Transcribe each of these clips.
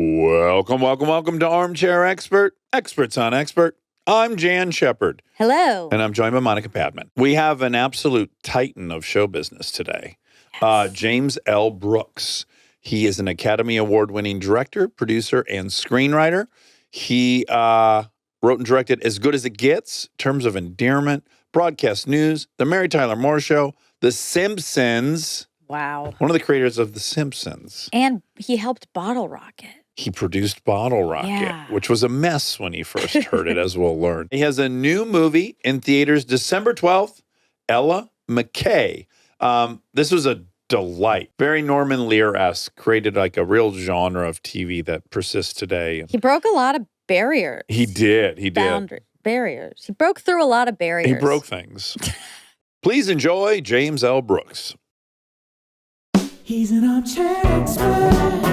Welcome to Armchair Expert, Experts on Expert. I'm Jan Shepard. Hello. And I'm joined by Monica Padman. We have an absolute titan of show business today, James L. Brooks. He is an Academy Award-winning director, producer, and screenwriter. He wrote and directed As Good as It Gets, Terms of Endearment, Broadcast News, The Mary Tyler Moore Show, The Simpsons. Wow. One of the creators of The Simpsons. And he helped Bottle Rocket. He produced Bottle Rocket, which was a mess when he first heard it, as we'll learn. He has a new movie in theaters December 12th, Ella McCay. This was a delight. Very Norman Lear-esque, created like a real genre of TV that persists today. He broke a lot of barriers. He did. Barriers. He broke through a lot of barriers. He broke things. Please enjoy James L. Brooks. He's an armchair expert.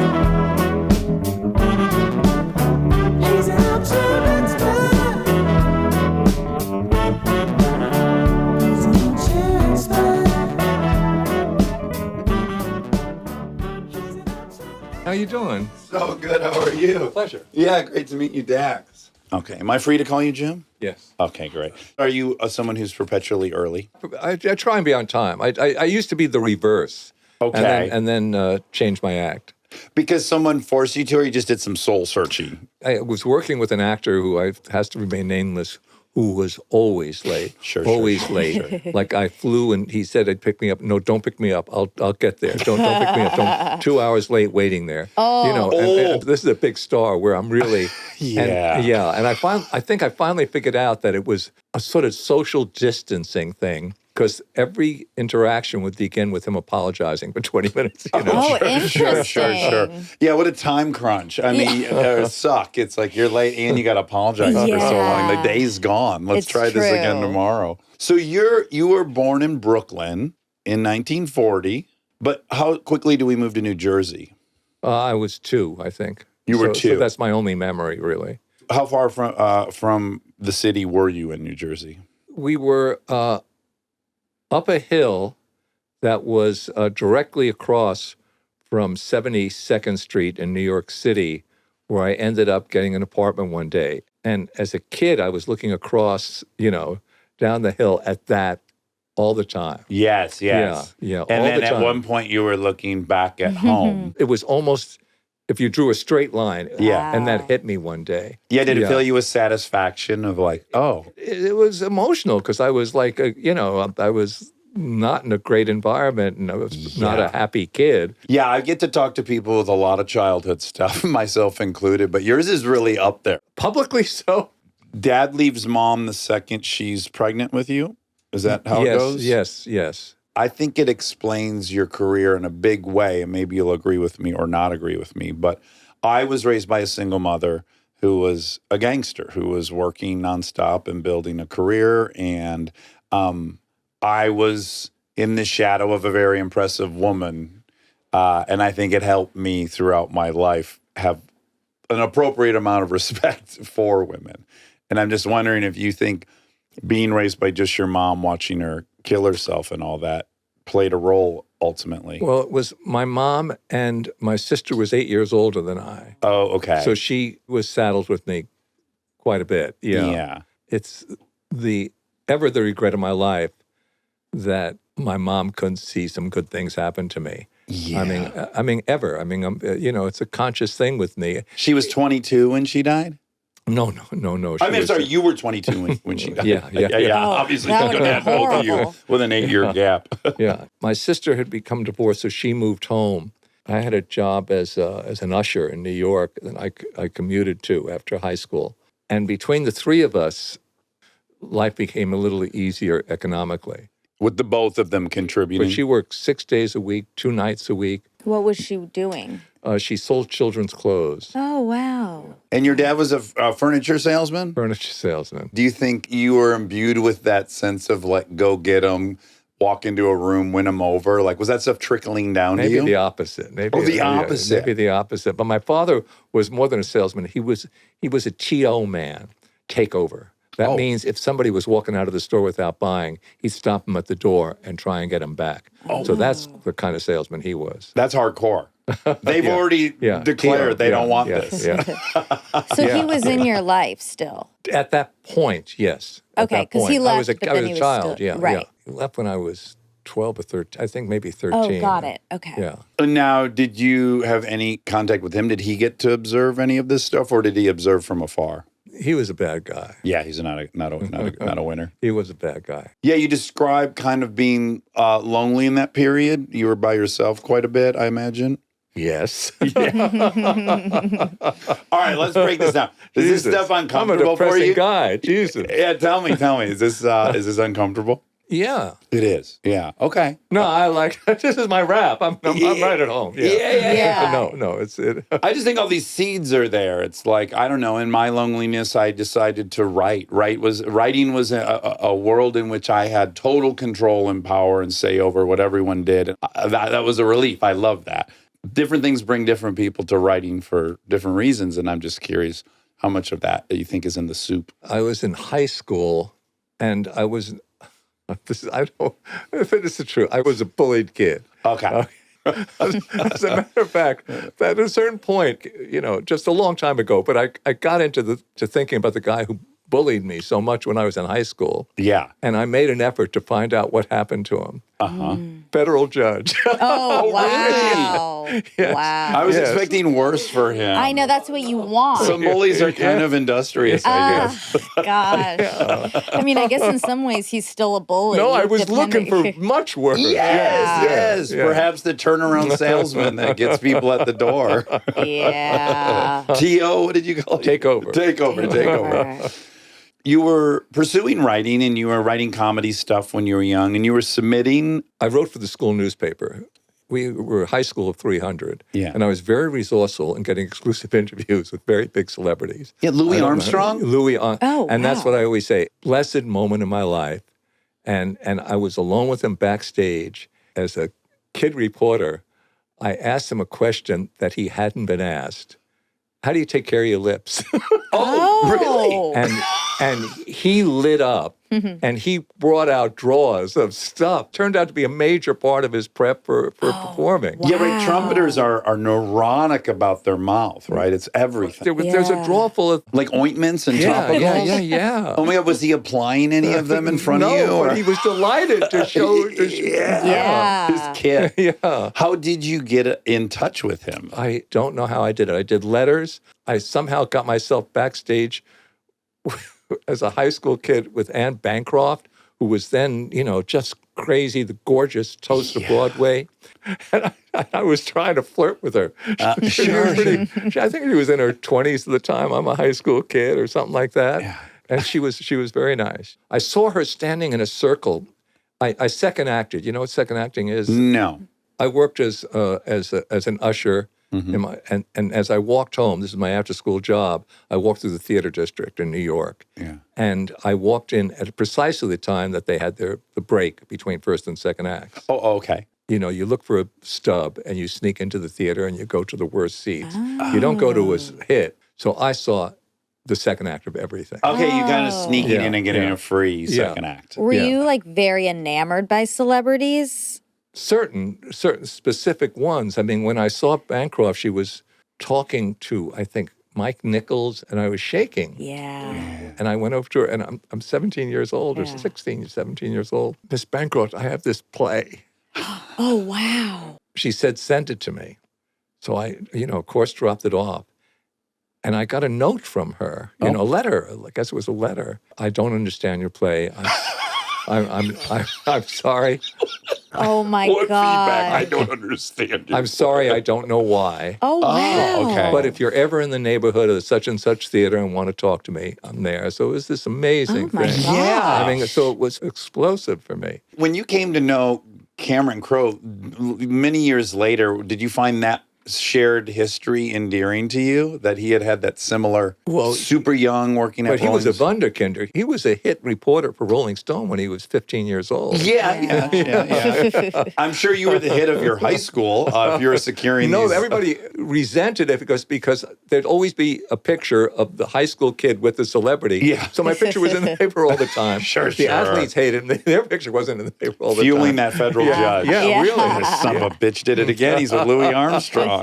He's an armchair expert. He's an armchair expert. How you doing? So good. How are you? Pleasure. Yeah, great to meet you, Dax. Okay. Am I free to call you Jim? Yes. Okay, great. Are you someone who's perpetually early? I try and be on time. I used to be the reverse. Okay. And then changed my act. Because someone forced you to, or you just did some soul searching? I was working with an actor who has to remain nameless, who was always late. Always late. Like I flew and he said he'd pick me up. No, don't pick me up. I'll get there. Don't pick me up. Don't. 2 hours late waiting there. Oh. You know, and this is a big star where I'm really And I think I finally figured out that it was a sort of social distancing thing. Because every interaction would begin with him apologizing for 20 minutes. You know? Oh, interesting. Sure. Yeah, what a time crunch. I mean, it suck. It's like you're late and you got to apologize for so long. The day's gone. Let's try this again tomorrow. So you were born in Brooklyn in 1940, but how quickly do we move to New Jersey? I was 2, I think. You were 2. So that's my only memory, really. How far from the city were you in New Jersey? We were up a hill that was directly across from 72nd Street in New York City, where I ended up getting an apartment one day. And as a kid, I was looking across, down the hill at that all the time. Yes. Yeah. And then at one point you were looking back at home. It was almost, if you drew a straight line, yeah, and that hit me one day. Yeah, did it fill you with satisfaction of like, oh? It was emotional because I was like, I was not in a great environment and I was not a happy kid. Yeah, I get to talk to people with a lot of childhood stuff, myself included, but yours is really up there. Publicly so. Dad leaves mom the second she's pregnant with you? Is that how it goes? Yes. I think it explains your career in a big way, and maybe you'll agree with me or not agree with me, but I was raised by a single mother who was a gangster, who was working nonstop and building a career, and I was in the shadow of a very impressive woman, and I think it helped me throughout my life have an appropriate amount of respect for women. And I'm just wondering if you think being raised by just your mom, watching her kill herself and all that, played a role ultimately. Well, it was my mom, and my sister was 8 years older than I. Oh, okay. So she was saddled with me quite a bit. Yeah. It's the regret of my life that my mom couldn't see some good things happen to me. Yeah. I mean, ever. I mean, it's a conscious thing with me. She was 22 when she died? No. Sorry, you were 22 when she died. Yeah. Oh, obviously, that you would've could been have both of you horrible. with an 8-year gap. Yeah. My sister had become divorced, so she moved home. I had a job as an usher in New York that I commuted to after high school. And between the three of us, life became a little easier economically. With the both of them contributing. But she worked 6 days a week, 2 nights a week. What was she doing? She sold children's clothes. Oh, wow. And your dad was a furniture salesman? Furniture salesman. Do you think you were imbued with that sense of like, go get them, walk into a room, win them over? Like, was that stuff trickling down to you? Maybe the opposite. Maybe the opposite. Maybe the opposite. But my father was more than a salesman. He was a TO man, takeover. That means if somebody was walking out of the store without buying, he'd stop them at the door and try and get them back. So that's the kind of salesman he was. That's hardcore. They've already Yeah. declared they don't want Yeah. this. Yeah. So he was in your life still. At that point, yes. At Okay, that 'cause he point. left, I was a, but I then was he a was child. still- Yeah. right. Yeah. He left when I was 12 or 13. I think maybe 13. Oh, got it. Okay. Yeah. And now, did you have any contact with him? Did he get to observe any of this stuff, or did he observe from afar? He was a bad guy. Yeah, he's not a winner. He was a bad guy. Yeah, you described kind of being lonely in that period. You were by yourself quite a bit, I imagine. Yes. All right, let's break this down. Is this Jesus. stuff I'm a uncomfortable for depressing you? guy. Jesus. Yeah, tell me. Is this uncomfortable? Yeah. It is. Yeah. Okay. No, I like this is my rap. I'm right at home. Yeah. Yeah. No, it's it. I just think all these seeds are there. It's like, I don't know, in my loneliness, I decided to write. Writing was a world in which I had total control and power and say over what everyone did. That was a relief. I love that. Different things bring different people to writing for different reasons. And I'm just curious how much of that you think is in the soup. I was in high school, and I was. I don't know if it is true. I was a bullied kid. Okay. As a matter of fact, at a certain point, just a long time ago, but I got into thinking about the guy who bullied me so much when I was in high school. Yeah. And I made an effort to find out what happened to him. Uh-huh. Federal judge. Oh, wow. Yes. Wow. I was Yes. expecting worse for him. I know that's what you want. Some bullies are kind of industrious, I guess. Gosh. I mean, I guess in some ways he's still a bully. No, I was looking for much worse. Yes. Yeah. Perhaps the turnaround salesman that gets people at the door. Yeah. T.O., what did you call it? Take over. Take over. You were pursuing writing, and you were writing comedy stuff when you were young, and you were submitting. I wrote for the school newspaper. We were a high school of 300. Yeah. And I was very resourceful in getting exclusive interviews with very big celebrities. Yeah, Louis Armstrong? And that's wow. what I always say, blessed moment in my life. And I was alone with him backstage as a kid reporter. I asked him a question that he hadn't been asked. How do you take care of your lips? Oh, really? And he lit up, and he brought out drawers of stuff. Turned out to be a major part of his prep for performing. wow. Yeah, right. Trumpeters are neurotic about their mouth, right? It's everything. There's a drawer full of Like ointments and topicals? yeah. Oh my God, was he applying any of them in front of you? No, but he was delighted to show. Yeah. His kid. Yeah. How did you get in touch with him? I don't know how I did it. I did letters. I somehow got myself backstage as a high school kid with Anne Bancroft, who was then, just crazy, the gorgeous toast of Broadway. And I was trying to flirt with her. Sure. I think she was in her 20s at the time. I'm a high school kid or something like that. Yeah. And she was very nice. I saw her standing in a circle. I second acted. You know what second acting is? No. I worked as an usher. And as I walked home, this is my after-school job, I walked through the theater district in New York. Yeah. And I walked in at precisely the time that they had the break between first and second acts. Oh, okay. You look for a stub and you sneak into the theater and you go to the worst seats. You don't go to a hit. So I saw the second act of everything. Okay, you kind of sneaking Yeah, in and getting yeah. a free second act. Were Yeah. you like very enamored by celebrities? Certain specific ones. I mean, when I saw Bancroft, she was talking to, I think, Mike Nichols, and I was shaking. Yeah. And I went over to her, and I'm 17 years old, or Yeah. 16, 17 years old. Miss Bancroft, I have this play. Oh, wow. She said, send it to me. So I, of course, dropped it off. And I got a note from her, a letter. I guess it was a letter. I don't understand your play. I'm sorry. Oh, my What God. feedback? I don't understand. I'm sorry. I don't know why. Oh, wow. okay. But if you're ever in the neighborhood of such and such theater and want to talk to me, I'm there. So it was this amazing Oh, my thing. God. Yeah. I mean, so it was explosive for me. When you came to know Cameron Crowe many years later, did you find that shared history endearing to you? That he had that similar, super young, working at But he was a Rolling wunderkinder. He was a hit reporter for Rolling Stone when he was 15 years old. Yeah. I'm sure you were the hit of your high school if you were securing No, these. everybody resented it because there'd always be a picture of the high school kid with the celebrity. Yeah. So my picture was in the paper all the time. Sure. The athletes hated it. Their picture wasn't in the paper all the Fueling time. that federal judge. Yeah, Yeah. really. This son of a bitch did it again. He's with Louis Armstrong.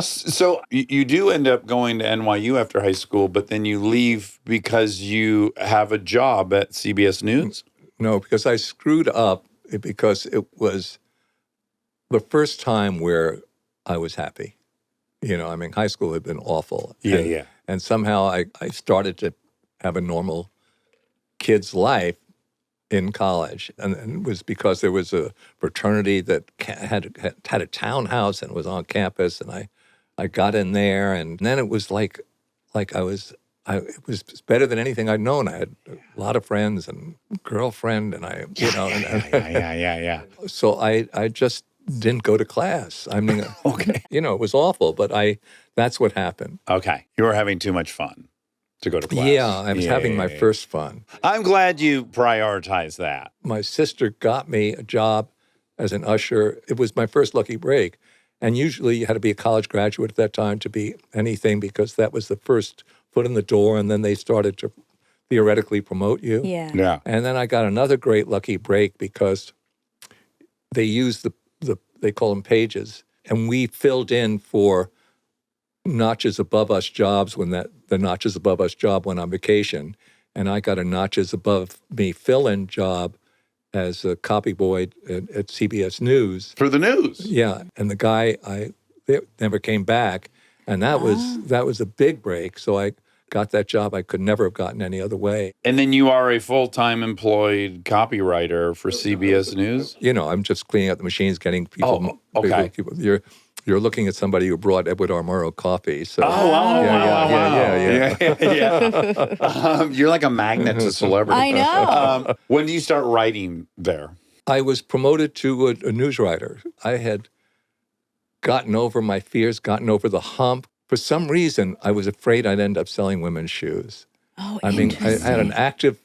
So you do end up going to NYU after high school, but then you leave because you have a job at CBS News? No, because I screwed up because it was the first time where I was happy. I mean, high school had been awful. Yeah. And somehow I started to have a normal kid's life in college. And it was because there was a fraternity that had a townhouse and was on campus. And I got in there. And then it was like it was better than anything I'd known. I had a lot of friends and girlfriend, and Yeah. so I just didn't go to class. I mean, Okay. it was awful, but that's what happened. Okay. You were having too much fun to go to class. Yeah, I was having my first fun. I'm glad you prioritized that. My sister got me a job as an usher. It was my first lucky break. And usually you had to be a college graduate at that time to be anything, because that was the first foot in the door, and then they started to theoretically promote you. Yeah. And then I got another great lucky break because they used they call them pages, and we filled in for notches above us jobs when the notches above us job went on vacation. And I got a notches above me fill-in job as a copy boy at CBS News. For the news. Yeah, and the guy they never came back, and that was a big break. So I got that job I could never have gotten any other way. And then you are a full-time employed copywriter for CBS News? I'm just cleaning out the machines, getting people. Oh, okay. People, you're looking at somebody who brought Edward R. Murrow coffee. So Wow. Yeah. You're like a magnet to celebrity. I know. When do you start writing there? I was promoted to a news writer. I had gotten over my fears, gotten over the hump. For some reason, I was afraid I'd end up selling women's shoes. Oh, I mean, I had an active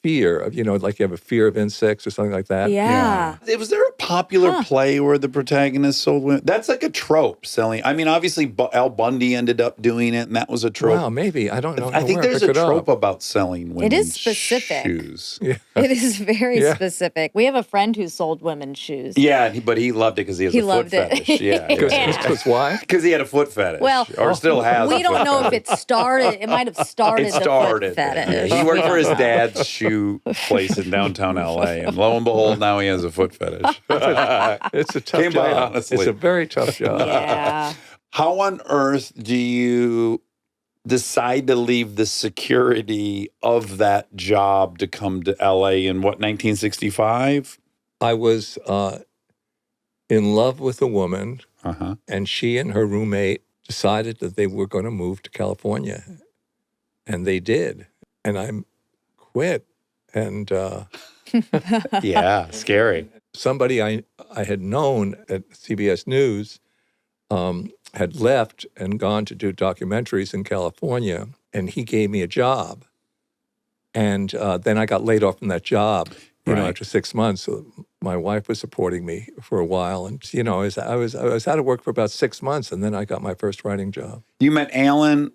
fear of, like you have a fear of insects or something like that. Yeah. Was there a popular play where the protagonist sold women? That's like a trope selling. I mean, obviously, Al Bundy ended up doing it, and that was a trope. Wow, maybe. I don't know. I think where there's pick a it up. trope about selling women's It is specific. shoes. Yeah. It is very Yeah. specific. We have a friend who sold women's shoes. Yeah, but he loved it because he has He a foot loved it. fetish. Yeah. Because why? Because he had a foot fetish. Well, or still has. We a don't foot know fetish. if it started. It might have started, It started. the foot fetish. Yeah, he worked for his dad's shoe place in downtown LA, and lo and behold, now he has a foot fetish. It's a tough Came by job. honestly. It's a very tough job. Yeah. How on earth do you decide to leave the security of that job to come to LA in 1965? I was in love with a woman, Uh-huh. and she and her roommate decided that they were going to move to California. And they did. And I quit. And Yeah, scary. somebody I had known at CBS News had left and gone to do documentaries in California, and he gave me a job. And then I got laid off from that job, Right. after 6 months. So my wife was supporting me for a while, and I was out of work for about 6 months, and then I got my first writing job. You met Alan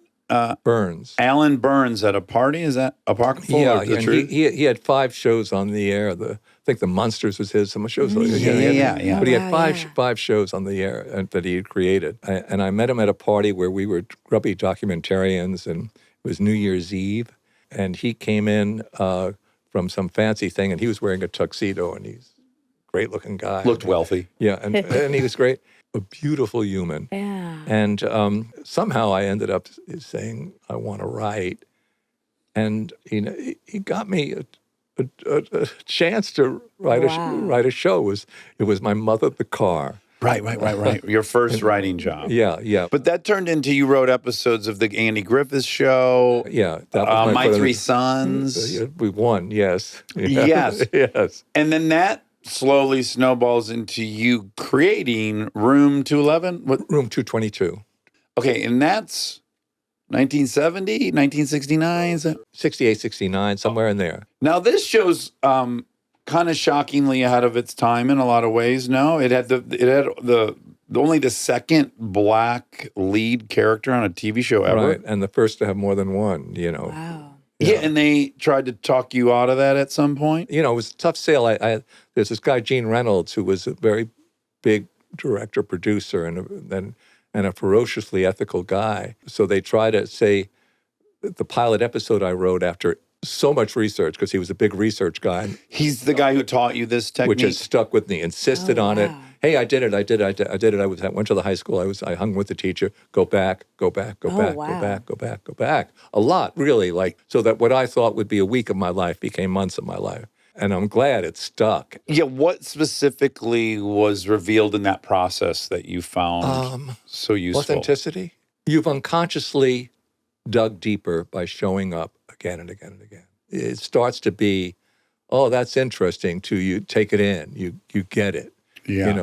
Burns. Burns at a party? Is that apocryphal? Yeah, or the and truth? he had 5 shows on the air. I think The Monsters was his. Some shows. Yeah. But he had Wow, five shows on the air that he had created. And I met him at a party where we were grubby documentarians, and it was New Year's Eve. And he came in from some fancy thing, and he was wearing a tuxedo, and he's a great-looking guy. Looked wealthy. Yeah, and he was great. A beautiful human. Yeah. And somehow I ended up saying, I want to write. And he got me a chance to write Wow. a show. It was My Mother the Car. Right. Your first writing job. Yeah. But that turned into you wrote episodes of the Andy Griffith Show, Yeah. That was My Three Sons. We won, yes. Yes. Yes. And then that slowly snowballs into you creating Room 211. What? Room 222. Okay, and that's 1970, 1969. Is that? 68, 69, somewhere in there. Now this show's kind of shockingly ahead of its time in a lot of ways. No, it had the only the second black lead character on a TV show ever. Right. And the first to have more than one, Wow. Yeah, and they tried to talk you out of that at some point. It was a tough sale. There's this guy, Gene Reynolds, who was a very big director, producer, and a ferociously ethical guy. So they try to say the pilot episode I wrote after so much research, because he was a big research guy, He's the guy who taught you this technique. which has stuck with me. Insisted on it. Hey, I did it. I went to the high school. I hung with the teacher. Go back. Go back. A lot, really. Like, so that what I thought would be a week of my life became months of my life. And I'm glad it stuck. Yeah, what specifically was revealed in that process that you found so useful? Authenticity. You've unconsciously dug deeper by showing up again and again and again. It starts to be, oh, that's interesting, to you take it in. You get it,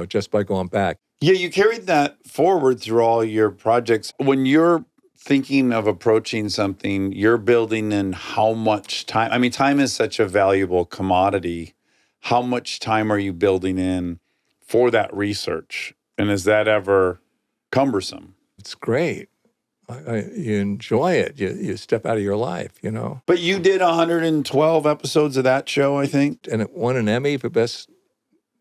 just by going back. Yeah, you carried that forward through all your projects. When you're thinking of approaching something, you're building in how much time. I mean, time is such a valuable commodity. How much time are you building in for that research? And is that ever cumbersome? It's great. You enjoy it. You step out of your life, But you did 112 episodes of that show, I think. And it won an Emmy for Best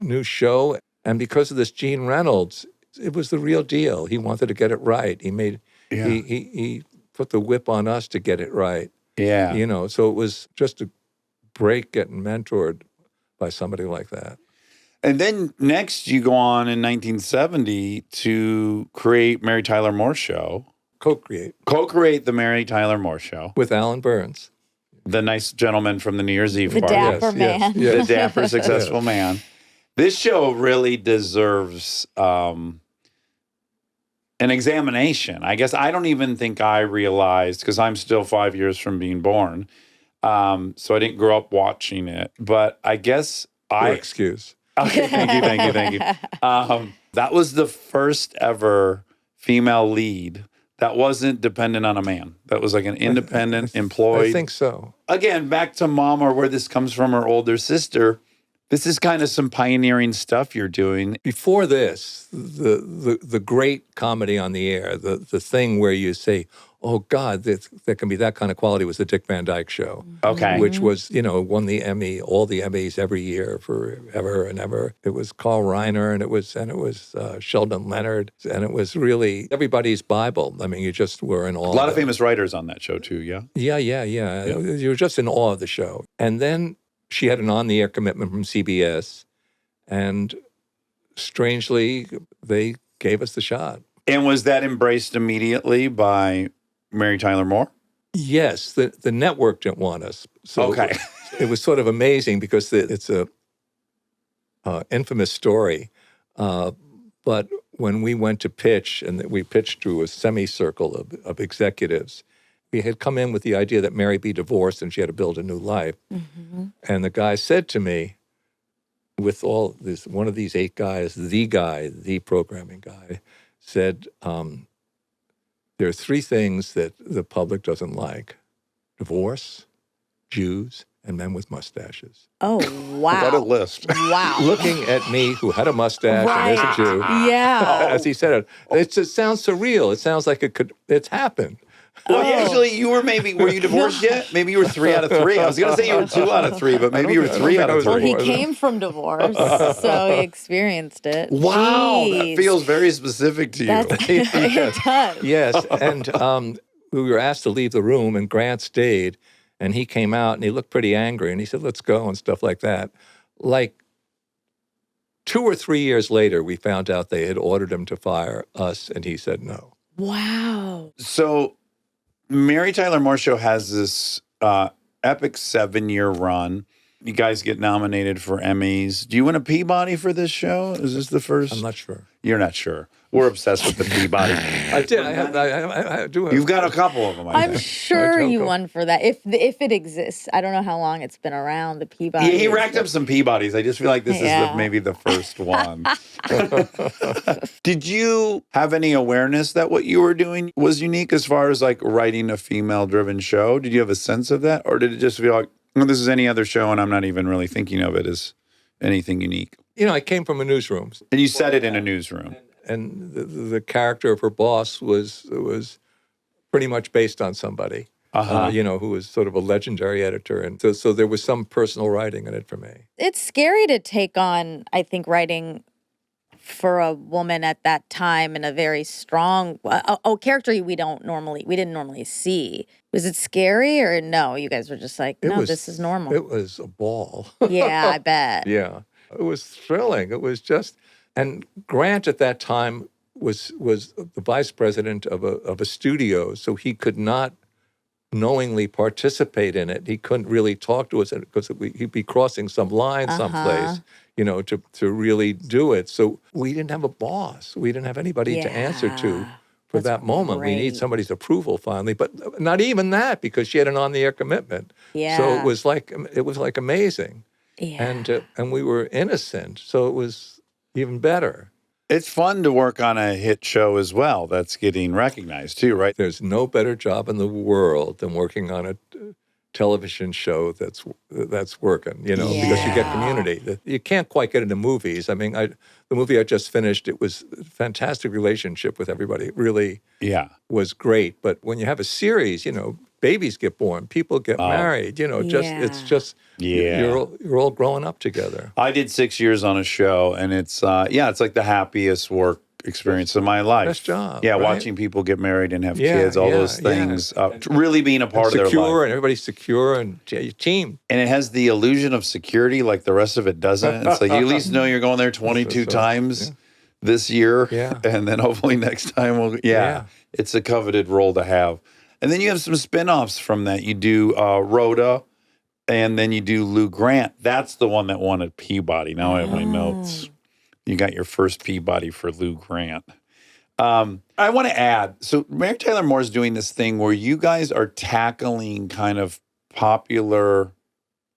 New Show. And because of this Gene Reynolds, it was the real deal. He wanted to get it right. He put the whip on us to get it right. Yeah. So it was just a break getting mentored by somebody like that. And then next you go on in 1970 to create Mary Tyler Moore Show. Co-create the Mary Tyler Moore Show. With Alan Burns. The nice gentleman from the New Year's Eve The party. dapper man. The dapper, successful man. This show really deserves an examination. I guess I don't even think I realized, because I'm still 5 years from being born, so I didn't grow up watching it. But I guess Your excuse. Okay, thank you. That was the first ever female lead that wasn't dependent on a man. That was like an independent employed. I think so. Again, back to Mom, or where this comes from, her older sister. This is kind of some pioneering stuff you're doing. Before this, the great comedy on the air, the thing where you say, oh, God, there can be that kind of quality, was the Dick Van Dyke Show. Okay. Which was, won the Emmy, all the Emmys every year forever and ever. It was Carl Reiner, and it was Sheldon Leonard, and it was really everybody's Bible. I mean, you just were in awe. A lot of famous writers on that show too, yeah? Yeah. You were just in awe of the show. And then she had an on-the-air commitment from CBS, and strangely, they gave us the shot. And was that embraced immediately by Mary Tyler Moore? Yes, the network didn't want us. So okay. It was sort of amazing, because it's a infamous story. But when we went to pitch, and we pitched to a semicircle of executives, we had come in with the idea that Mary be divorced and she had to build a new life. Mm-hmm. And the guy said to me, with all this, one of these 8 guys, the programming guy, said, there are 3 things that the public doesn't like: divorce, Jews, and men with mustaches. Oh, wow. What a list. Wow. Looking at me, who had a mustache and is a Jew, Yeah. as he said it just sounds surreal. It sounds like it's happened. Well, actually, were you divorced yet? Maybe you were 3 out of 3. I was going to say you were 2 out of 3, but maybe you were 3 out of 3. Well, he came from divorce, so he experienced it. Wow, Jeez. that feels very specific to you. It does. Yes, and we were asked to leave the room, and Grant stayed, and he came out, and he looked pretty angry, and he said, let's go, and stuff like that. Like 2 or 3 years later, we found out they had ordered him to fire us, and he said no. Wow. So Mary Tyler Moore Show has this epic 7-year run. You guys get nominated for Emmys. Do you win a Peabody for this show? Is this the first? I'm not sure. You're not sure. We're obsessed with the Peabody. I did. I do. You've got a couple of them, I I'm think. sure you won for that, if it exists. I don't know how long it's been around, the Peabody. Yeah, he racked up some Peabodys. I just feel like this is maybe the first one. Did you have any awareness that what you were doing was unique as far as like writing a female-driven show? Did you have a sense of that? Or did it just feel like, well, this is any other show and I'm not even really thinking of it as anything unique? I came from a newsroom. And you said it in a newsroom. And the character of her boss was pretty much based on somebody, who was sort of a legendary editor. And so there was some personal writing in it for me. It's scary to take on, I think, writing for a woman at that time, and a very strong character we didn't normally see. Was it scary, or no? You guys were just like, no, this is normal. It was a ball. Yeah, I bet. Yeah, it was thrilling. It was just, and Grant at that time was the vice president of a studio, so he could not knowingly participate in it. He couldn't really talk to us because he'd be crossing some line someplace, to really do it. So we didn't have a boss. We didn't have anybody to answer to for that moment. We need somebody's approval finally, but not even that, because she had an on-the-air commitment. Yeah. So it was like amazing. Yeah. And we were innocent, so it was even better. It's fun to work on a hit show as well that's getting recognized too, right? There's no better job in the world than working on a television show that's working, because you get community. You can't quite get into movies. I mean, the movie I just finished, it was a fantastic relationship with everybody. It really was great. But when you have a series, babies get born, people get married, it's just you're all growing up together. I did 6 years on a show, and it's like the happiest work experience of my life. Best job. Yeah, right? watching people get married and have kids, all those things, really being a part of their life. Secure, and everybody's secure, and team. And it has the illusion of security, like the rest of it doesn't. It's like you at least know you're going there 22 times this year, and then hopefully next time it's a coveted role to have. And then you have some spinoffs from that. You do Rhoda, and then you do Lou Grant. That's the one that won a Peabody. Now I have my notes. You got your first Peabody for Lou Grant. I want to add, so Mary Tyler Moore's doing this thing where you guys are tackling kind of popular,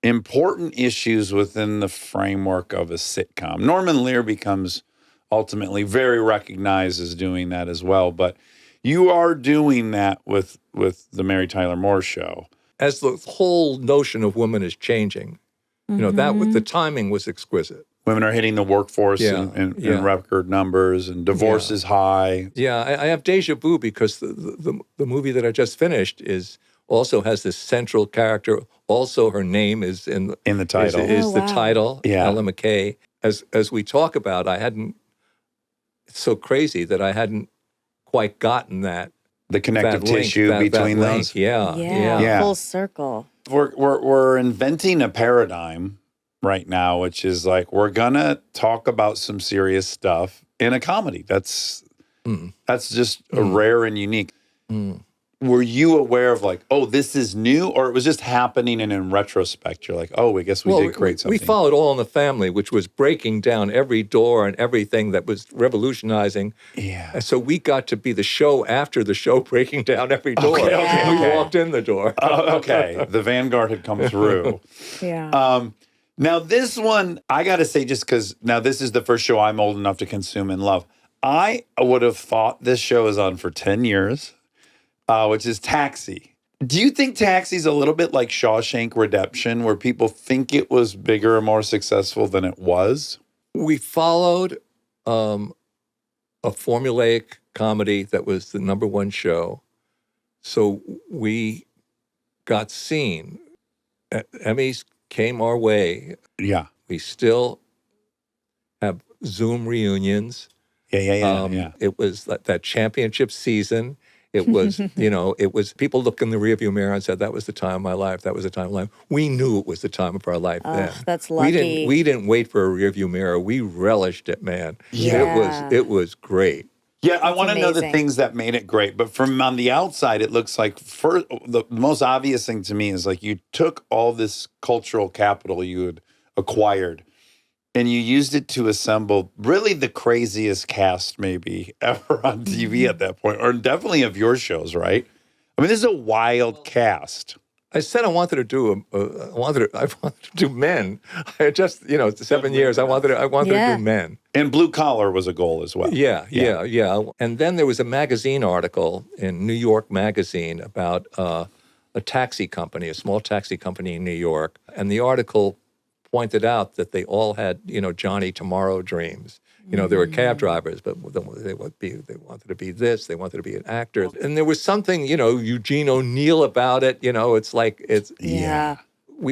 important issues within the framework of a sitcom. Norman Lear becomes ultimately very recognized as doing that as well, but you are doing that with the Mary Tyler Moore Show. As the whole notion of women is changing, the timing was exquisite. Women are hitting the workforce in record numbers, and divorce is high. Yeah, I have deja vu because the movie that I just finished also has this central character. Also, her name is in the title. Is the title, Ella McCay. As we talk about, it's so crazy that I hadn't quite gotten that. The connective tissue between those. Yeah, full circle. We're inventing a paradigm right now, which is like, we're gonna talk about some serious stuff in a comedy. That's just rare and unique. Were you aware of like, oh, this is new, or it was just happening, and in retrospect, you're like, oh, I guess we did create something? We followed All in the Family, which was breaking down every door and everything that was revolutionizing. Yeah. And so we got to be the show after the show, breaking down every door. Okay. We walked in the door. Okay. The vanguard had come through. Now this one, I got to say, just because now this is the first show I'm old enough to consume and love. I would have thought this show is on for 10 years. Which is Taxi. Do you think Taxi's a little bit like Shawshank Redemption, where people think it was bigger and more successful than it was? We followed a formulaic comedy that was the number one show. So we got seen. Emmys came our way. Yeah. We still have Zoom reunions. Yeah. It was that championship season. It was, it was people looked in the rearview mirror and said, that was the time of my life. That was the time of life. We knew it was the time of our life then. That's lucky. We didn't wait for a rearview mirror. We relished it, man. Yeah. It was great. Yeah, I want to know the things that made it great. But from on the outside, it looks like the most obvious thing to me is like you took all this cultural capital you had acquired, and you used it to assemble really the craziest cast maybe ever on TV at that point, or definitely of your shows, right? I mean, this is a wild cast. I said I wanted to do men. I just 7 years. I wanted to do men. And blue collar was a goal as well. Yeah. And then there was a magazine article in New York Magazine about a taxi company, a small taxi company in New York, and the article pointed out that they all had, Johnny Tomorrow dreams. They were cab drivers, but they wanted to be this. They wanted to be an actor, and there was something, Eugene O'Neill about it. We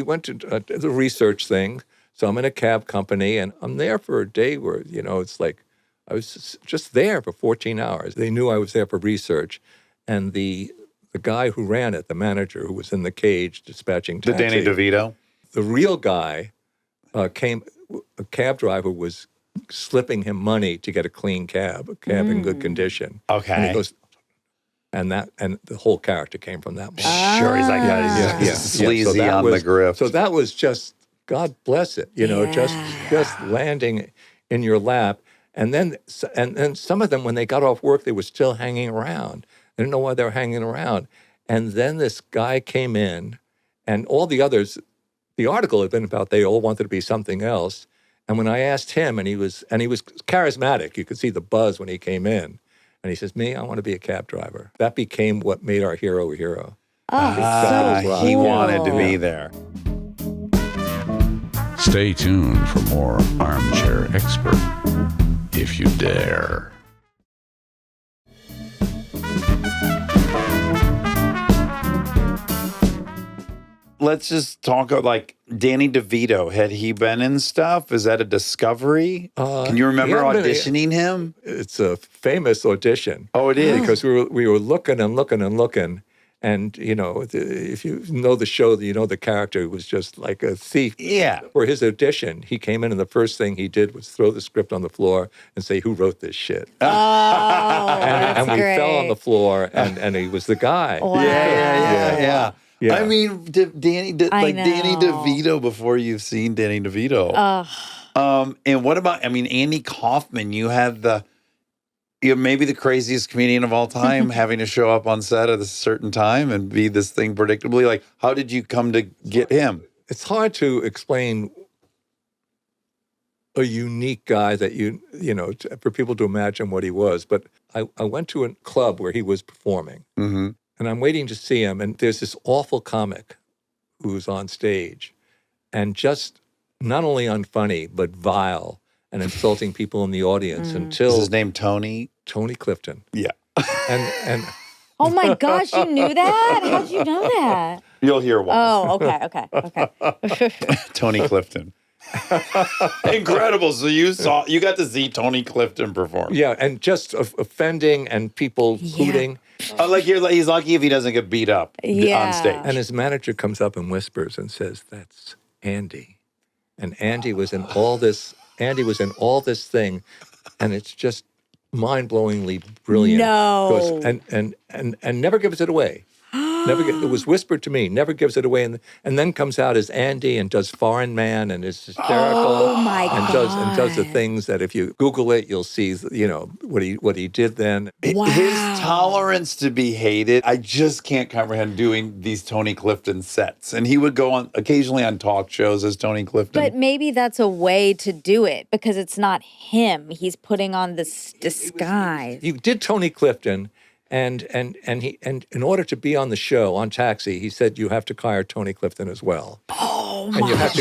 went to the research thing. So I'm in a cab company, and I'm there for a day where, it's like I was just there for 14 hours. They knew I was there for research. And the guy who ran it, the manager who was in the cage dispatching The taxi, Danny DeVito? the real guy came, a cab driver was slipping him money to get a clean cab, a cab in good condition. Okay. And he goes, and the whole character came from that moment. Sure, he's like, sleazy So that on was, the grift. So that was just, God bless it, just landing in your lap. And then some of them, when they got off work, they were still hanging around. They didn't know why they were hanging around. And then this guy came in, and all the others, the article had been about they all wanted to be something else. And when I asked him, and he was charismatic, you could see the buzz when he came in. And he says, me, I want to be a cab driver. That became what made our hero a hero. Oh, he cool. wanted to be there. Stay tuned for more Armchair Expert, if you dare. Let's just talk about, like, Danny DeVito. Had he been in stuff? Is that a discovery? Can you remember auditioning him? It's a famous audition. Oh, it is? Because we were looking and looking and looking. And, if you know the show, you know the character was just like a thief. Yeah. For his audition, he came in and the first thing he did was throw the script on the floor and say, who wrote this shit? Oh, that's And we great. fell on the floor, and he was the guy. Wow. Yeah. Yeah. I mean, Danny know. DeVito before you've seen Danny DeVito. And what about, Andy Kaufman? You had maybe the craziest comedian of all time having to show up on set at a certain time and be this thing predictably. Like, how did you come to get him? It's hard to explain a unique guy that for people to imagine what he was. But I went to a club where he was performing. Mm-hmm. And I'm waiting to see him, and there's this awful comic who's on stage, and just not only unfunny, but vile and insulting people in the audience until... Is his name Tony? Tony Clifton. Yeah. And Oh my gosh, you knew that? How'd you know that? You'll hear why. Oh, okay. Tony Clifton. Incredible. So you got to see Tony Clifton perform. yeah, and just offending and people hooting. He's lucky if he doesn't get beat up on stage. And his manager comes up and whispers and says, that's Andy. And Andy was in all this thing, and it's just mind-blowingly brilliant. No. And never gives it away. It was whispered to me, never gives it away. And then comes out as Andy and does Foreign Man and is hysterical. Oh my and does the things that if you Google it, you'll see, what he did then. Wow. His tolerance to be hated, I just can't comprehend doing these Tony Clifton sets. And he would go occasionally on talk shows as Tony Clifton. But maybe that's a way to do it because it's not him. He's putting on this disguise. He did Tony Clifton. And in order to be on the show on Taxi, he said you have to hire Tony Clifton as well. Oh And you have to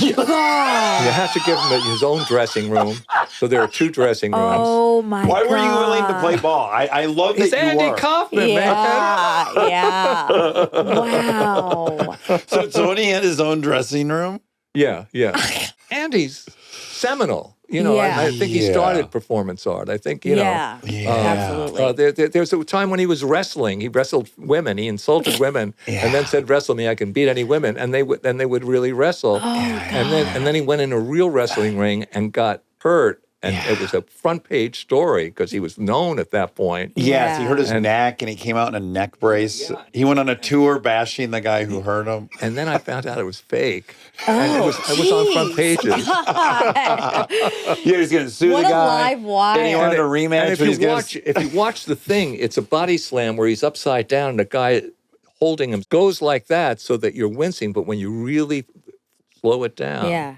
give him his own dressing room. So there are 2 dressing rooms. Oh my God. Why were you willing to play ball? I love that It's you Andy were. Kaufman, man. Yeah. Wow. So Tony had his own dressing room? Yeah. Andy's seminal. Yeah. I think he started performance art. I think, Absolutely. there's a time when he was wrestling. He wrestled women. He insulted women, and then said, "Wrestle me, I can beat any women." And they would really wrestle. And then he went in a real wrestling ring and got hurt. And it was a front page story because he was known at that point. Yes, he hurt his And- neck and he came out in a neck brace. He went on a tour bashing the guy who hurt him. And then I found out it was fake. And it was on front pages. Yeah, he's going to sue What the a guy. live wire. And he wanted a rematch. And if you watch the thing, it's a body slam where he's upside down and the guy holding him goes like that so that you're wincing. But when you really slow it down, Yeah.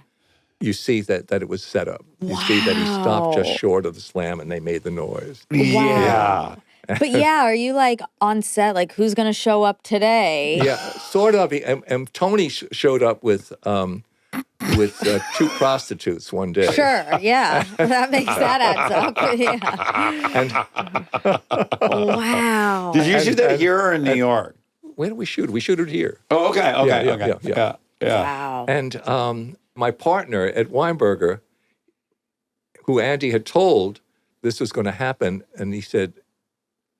you see that it was set up. You see that he stopped just short of the slam and they made the noise. Yeah. But yeah, are you like on set, like who's going to show up today? Yeah, sort of. And Tony showed up with 2 prostitutes one day. Sure, yeah. That adds up. Yeah. And Wow. Did you shoot that here or in New York? where did we shoot? We shoot it here. Oh, okay. Yeah. Wow. And my partner at Weinberger, who Andy had told this was going to happen. And he said,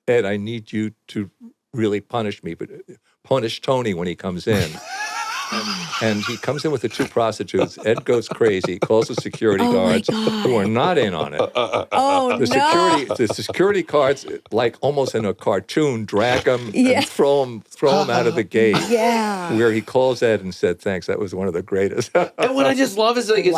Ed, I need you to really punish me, but punish Tony when he comes in. And he comes in with the two prostitutes. Ed goes crazy, calls the security guards who are not in on it. Oh, The security guards, like almost in a cartoon, drag him and throw him out of the gate. Yeah. Where he calls Ed and said, thanks, that was one of the greatest. And what I just love is like it's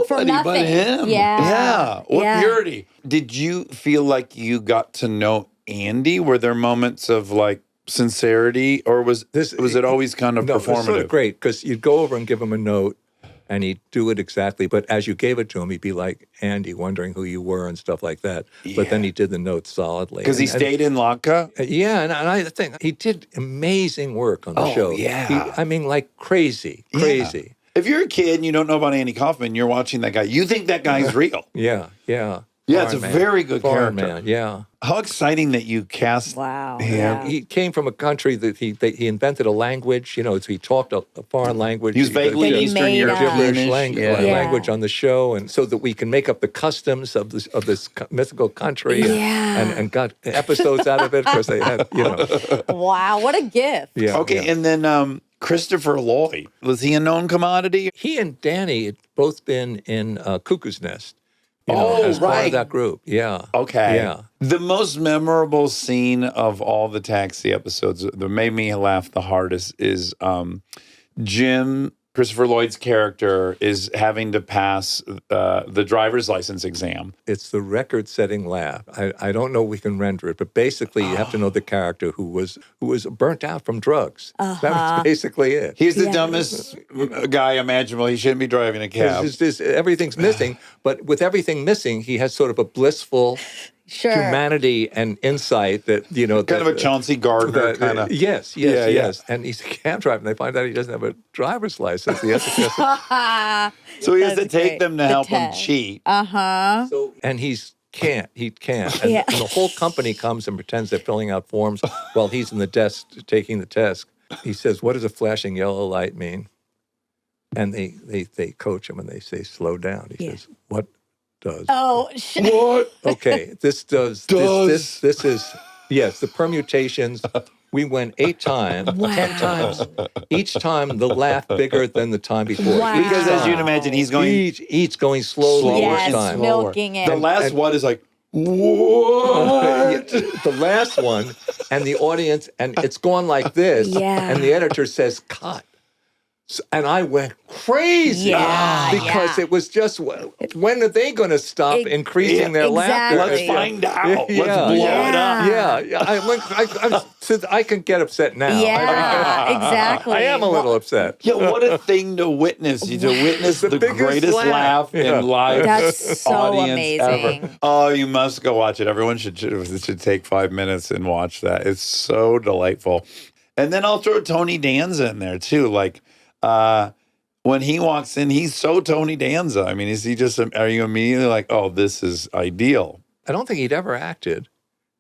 for nobody but him. Yeah. What purity. Did you feel like you got to know Andy? Were there moments of like sincerity, or was it always kind of No, performative? it was sort of great because you'd go over and give him a note and he'd do it exactly. But as you gave it to him, he'd be like Andy, wondering who you were and stuff like that. Yeah. But then he did the note solidly. Because he stayed in Lanka? Yeah, and I think he did amazing work on the show. Yeah. I mean, like crazy. If you're a kid and you don't know about Andy Kaufman, you're watching that guy, you think that guy's real. Yeah. Yeah, it's a very good Foreign character. man, yeah. How exciting that you cast him. Yeah. He came from a country that he invented a language, so he talked a foreign language. He was vaguely He Eastern made up. European language on the show, and so that we can make up the customs of this mythical country and got episodes out of it because they had, Wow, what a gift. Yeah. Okay, and then Christopher Lloyd, was he a known commodity? He and Danny had both been in Cuckoo's Nest. right. As part of that group. Yeah. Okay. Yeah. The most memorable scene of all the Taxi episodes that made me laugh the hardest is Jim, Christopher Lloyd's character, is having to pass the driver's license exam. It's the record-setting laugh. I don't know if we can render it, but basically you have to know the character who was burnt out from drugs. That was basically it. He's the dumbest guy imaginable. He shouldn't be driving a cab. Everything's missing, but with everything missing, he has sort of a blissful humanity and insight that, Kind of a Chauncey Gardner kind of. Yes. And he's a cab driver, and they find out he doesn't have a driver's license. He has to So he has to take them to help him test. cheat. and he can't. And, Yeah. and the whole company comes and pretends they're filling out forms while he's in the desk taking the test. He says, "What does a flashing yellow light mean?" And they coach him and they say, "Slow down." He says, "What does?" Oh, What? Okay, this does. This is, yes, the permutations. We went 8 times, 10 times. Each time the laugh bigger than the time before. Wow. Each Because as time. you'd imagine, he's going Each going slowly yes, each time. milking it. The last one is like, what? The last one, and the audience, and it's gone like this, Yeah. and the editor says, "Cut." And I went crazy because it was just, when are they going to stop increasing their laughter? Let's find out. Let's blow it up. Yeah. I can get upset now. Yeah, exactly. I am a little upset. Yeah, what a thing to witness. To witness the biggest greatest laugh in live That's so audience amazing. ever. Oh, you must go watch it. Everyone should take 5 minutes and watch that. It's so delightful. And then I'll throw Tony Danza in there too. Like, when he walks in, he's so Tony Danza. I mean, are you immediately like, oh, this is ideal? I don't think he'd ever acted,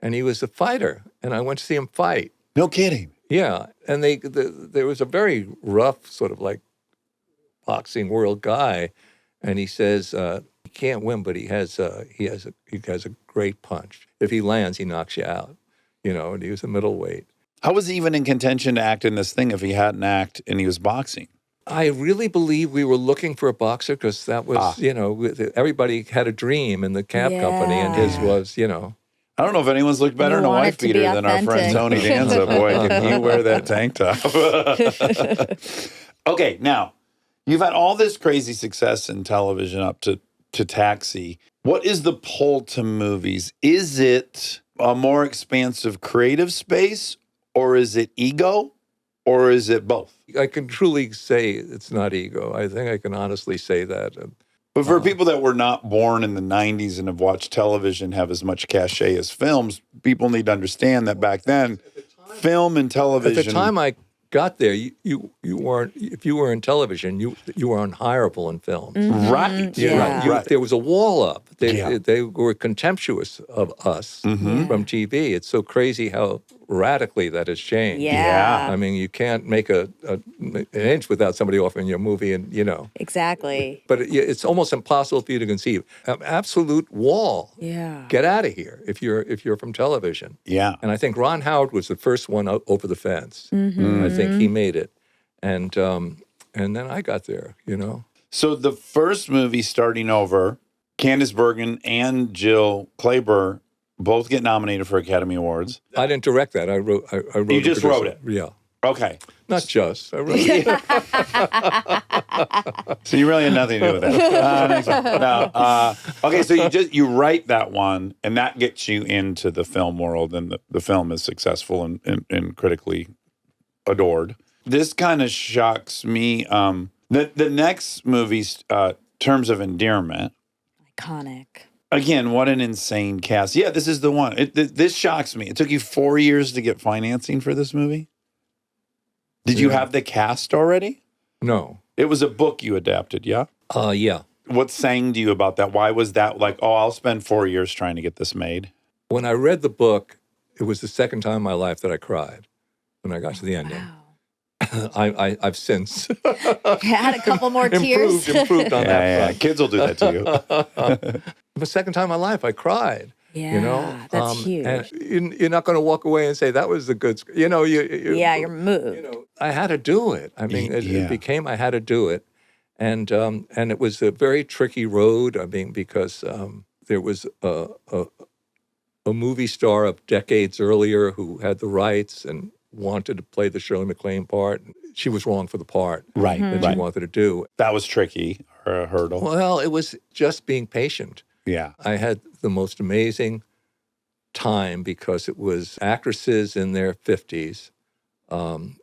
and he was a fighter, and I went to see him fight. No kidding. Yeah, and there was a very rough sort of like boxing world guy, and he says he can't win, but he has a great punch. If he lands, he knocks you out. And he was a middleweight. How was he even in contention to act in this thing if he hadn't acted and he was boxing? I really believe we were looking for a boxer because that was, everybody had a dream in the cab company, and his was, I don't know if anyone's looked better in a wife beater than our friend Tony Danza. Boy, can he wear that tank top? Okay, now, you've had all this crazy success in television up to Taxi. What is the pull to movies? Is it a more expansive creative space, or is it ego, or is it both? I can truly say it's not ego. I think I can honestly say that. But for people that were not born in the 90s and have watched television have as much cachet as films, people need to understand that back then, film and television... At the time I got there, you weren't. If you were in television, you were unhireable in film. Right. Yeah. Right. There was a wall up. Yeah. They were contemptuous of us from TV. It's so crazy how radically that has changed. Yeah. I mean, you can't make an inch without somebody offering you a movie, and Exactly. But it's almost impossible for you to conceive. An absolute wall. Yeah. Get out of here if you're from television. Yeah. And I think Ron Howard was the first one over the fence. I think he made it, and then I got there. So the first movie, Starting Over, Candice Bergen and Jill Clayburgh both get nominated for Academy Awards. I didn't direct that. I wrote. You just wrote it? Yeah. Okay. Not just. I wrote it. So you really had nothing to do with that. Okay, so you write that one, and that gets you into the film world, and the film is successful and critically adored. This kind of shocks me. The next movie's Terms of Endearment. Iconic. Again, what an insane cast. Yeah, this is the one. This shocks me. It took you 4 years to get financing for this movie? Did you have the cast already? No. It was a book you adapted, yeah? Yeah. What sang to you about that? Why was that like, I'll spend 4 years trying to get this made? When I read the book, it was the second time in my life that I cried when I got to the ending. Wow. I've since Had a couple more tears. improved on that Yeah, front. kids will do that to you. The second time in my life, I cried. Yeah, that's huge. And you're not going to walk away and say that was the good. You're moved. I had to do it. I mean, it became I had to do it, and it was a very tricky road. I mean, because there was a movie star of decades earlier who had the rights and wanted to play the Shirley MacLaine part. She was wrong for the part Right. that she wanted to do. That was tricky, or a hurdle. Well, it was just being patient. Yeah. I had the most amazing time because it was actresses in their 50s, and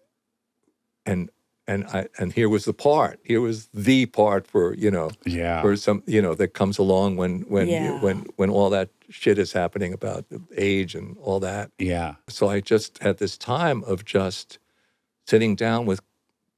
here was the part. Here was the part for for some that comes along when all that shit is happening about age and all that. Yeah. So I just had this time of just sitting down with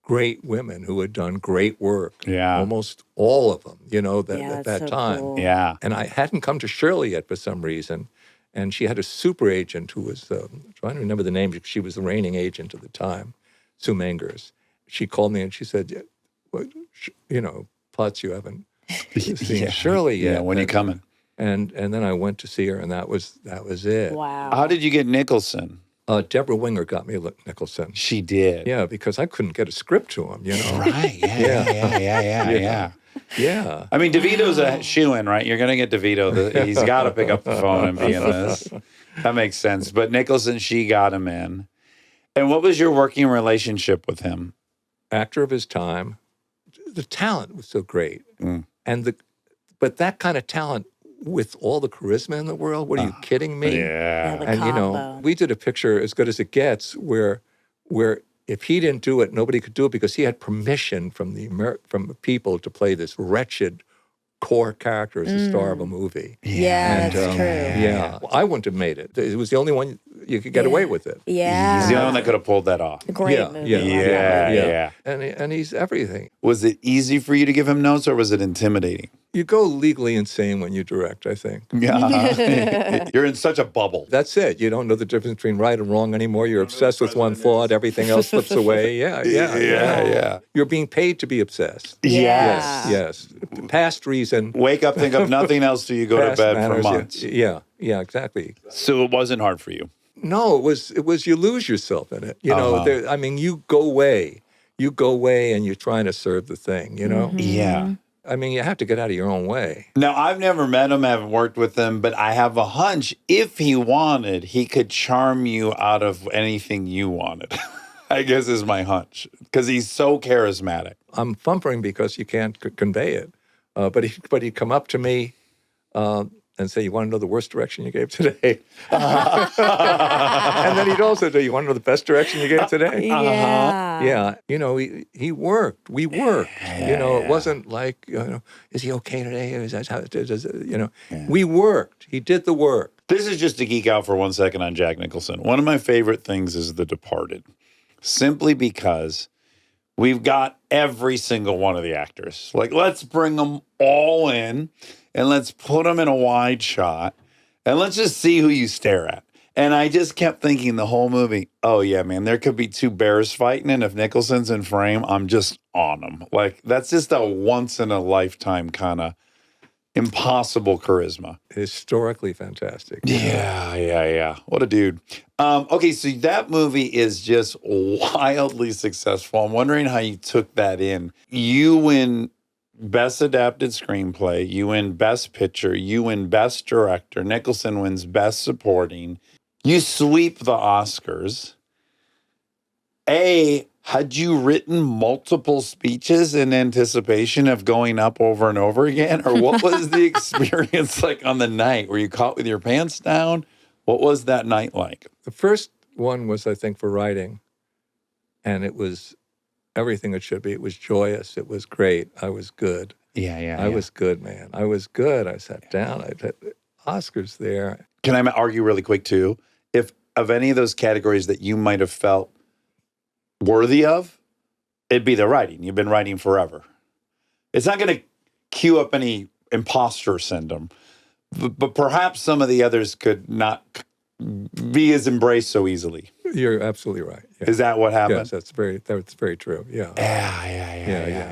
great women who had done great work. Yeah. Almost all of them, at that's that so time. cool. Yeah. And I hadn't come to Shirley yet for some reason. And she had a super agent who was, trying to remember the name, because she was the reigning agent at the time, Sue Mangers. She called me and she said, Putz, you haven't seen Shirley yet. Yeah, when you coming? And then I went to see her, and that was it. Wow. How did you get Nicholson? Deborah Winger got me Nicholson. She did. Yeah, because I couldn't get a script to him, Right. Yeah. Yeah. I mean, DeVito's a shoo-in, right? You're going to get DeVito. He's got to pick up the phone and be in this. That makes sense. But Nicholson, she got him in. And what was your working relationship with him? Actor of his time. The talent was so great. But that kind of talent with all the charisma in the world, what are you kidding me? Yeah. The And combo. we did a picture, As Good as It Gets, where if he didn't do it, nobody could do it because he had permission from the people to play this wretched core character as the star of a movie. Yeah, And, that's true. Yeah, I wouldn't have made it. It was the only one you could get away with it. Yeah. He's the only one that could have pulled that off. Great Yeah, movie. Yeah. And he's everything. Was it easy for you to give him notes, or was it intimidating? You go legally insane when you direct, I think. Yeah. You're in such a bubble. That's it. You don't know the difference between right and wrong anymore. You're obsessed with one thought. Everything else slips away. Yeah. You're being paid to be obsessed. Yeah. Yes. Past reason. Wake up, think of nothing else till you go to past bed manners, for months. Yeah, exactly. So it wasn't hard for you. No, it was you lose yourself in it. You go away. You go away and you're trying to serve the thing, Yeah. I mean, you have to get out of your own way. Now, I've never met him, I haven't worked with him, but I have a hunch if he wanted, he could charm you out of anything you wanted. I guess is my hunch, because he's so charismatic. I'm fumbling because you can't convey it. But he'd come up to me and say, "You want to know the worst direction you gave today?" And then he'd also say, "You want to know the best direction you gave today?" Yeah. Yeah. He worked. We worked. It wasn't like, is he okay today? Is that how it is? We worked. He did the work. This is just to geek out for 1 second on Jack Nicholson. One of my favorite things is The Departed. simply because we've got every single one of the actors. Like, let's bring them all in and let's put them in a wide shot and let's just see who you stare at. And I just kept thinking the whole movie, oh, yeah, man, there could be two bears fighting. And if Nicholson's in frame, I'm just on them. Like, that's just a once in a lifetime kind of impossible charisma. Historically fantastic. Yeah. What a dude. Okay, so that movie is just wildly successful. I'm wondering how you took that in. You win Best Adapted Screenplay. You win Best Picture. You win Best Director. Nicholson wins Best Supporting. You sweep the Oscars. Had you written multiple speeches in anticipation of going up over and over again? Or what was the experience like on the night? Were you caught with your pants down? What was that night like? The first one was, I think, for writing, and it was everything it should be. It was joyous. It was great. I was good. I was good, man. I was good. I sat down. I had Oscars there. Can I argue really quick, too? If of any of those categories that you might have felt worthy of, it'd be the writing. You've been writing forever. It's not going to cue up any imposter syndrome, but perhaps some of the others could not be as embraced so easily. You're absolutely right. Yeah. Is that what happened? Yes, that's very true. Yeah.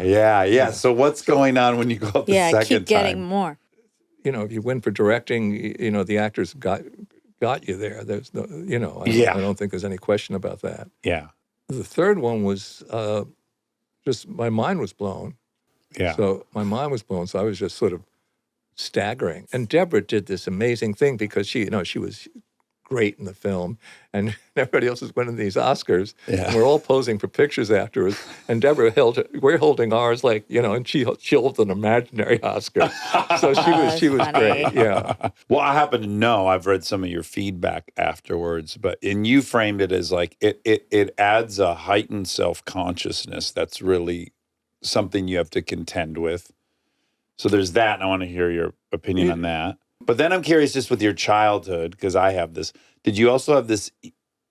Yeah. So what's going on when you go up the second time? Keep getting more. You know, if you win for directing, you know, the actors got you there. There's no, you know, I don't think there's any question about that. Yeah. The third one was just my mind was blown. Yeah. So my mind was blown. So I was just sort of staggering. And Deborah did this amazing thing because she was great in the film, and everybody else is winning these Oscars. Yeah. And we're all posing for pictures afterwards. And Deborah we're holding ours like, you know, and she holds an imaginary Oscar. So she was funny. great. Yeah. Well, I happen to know, I've read some of your feedback afterwards, and you framed it as like it adds a heightened self-consciousness that's really something you have to contend with. So there's that, and I want to hear your opinion on that. But then I'm curious, just with your childhood, because I have this, did you also have this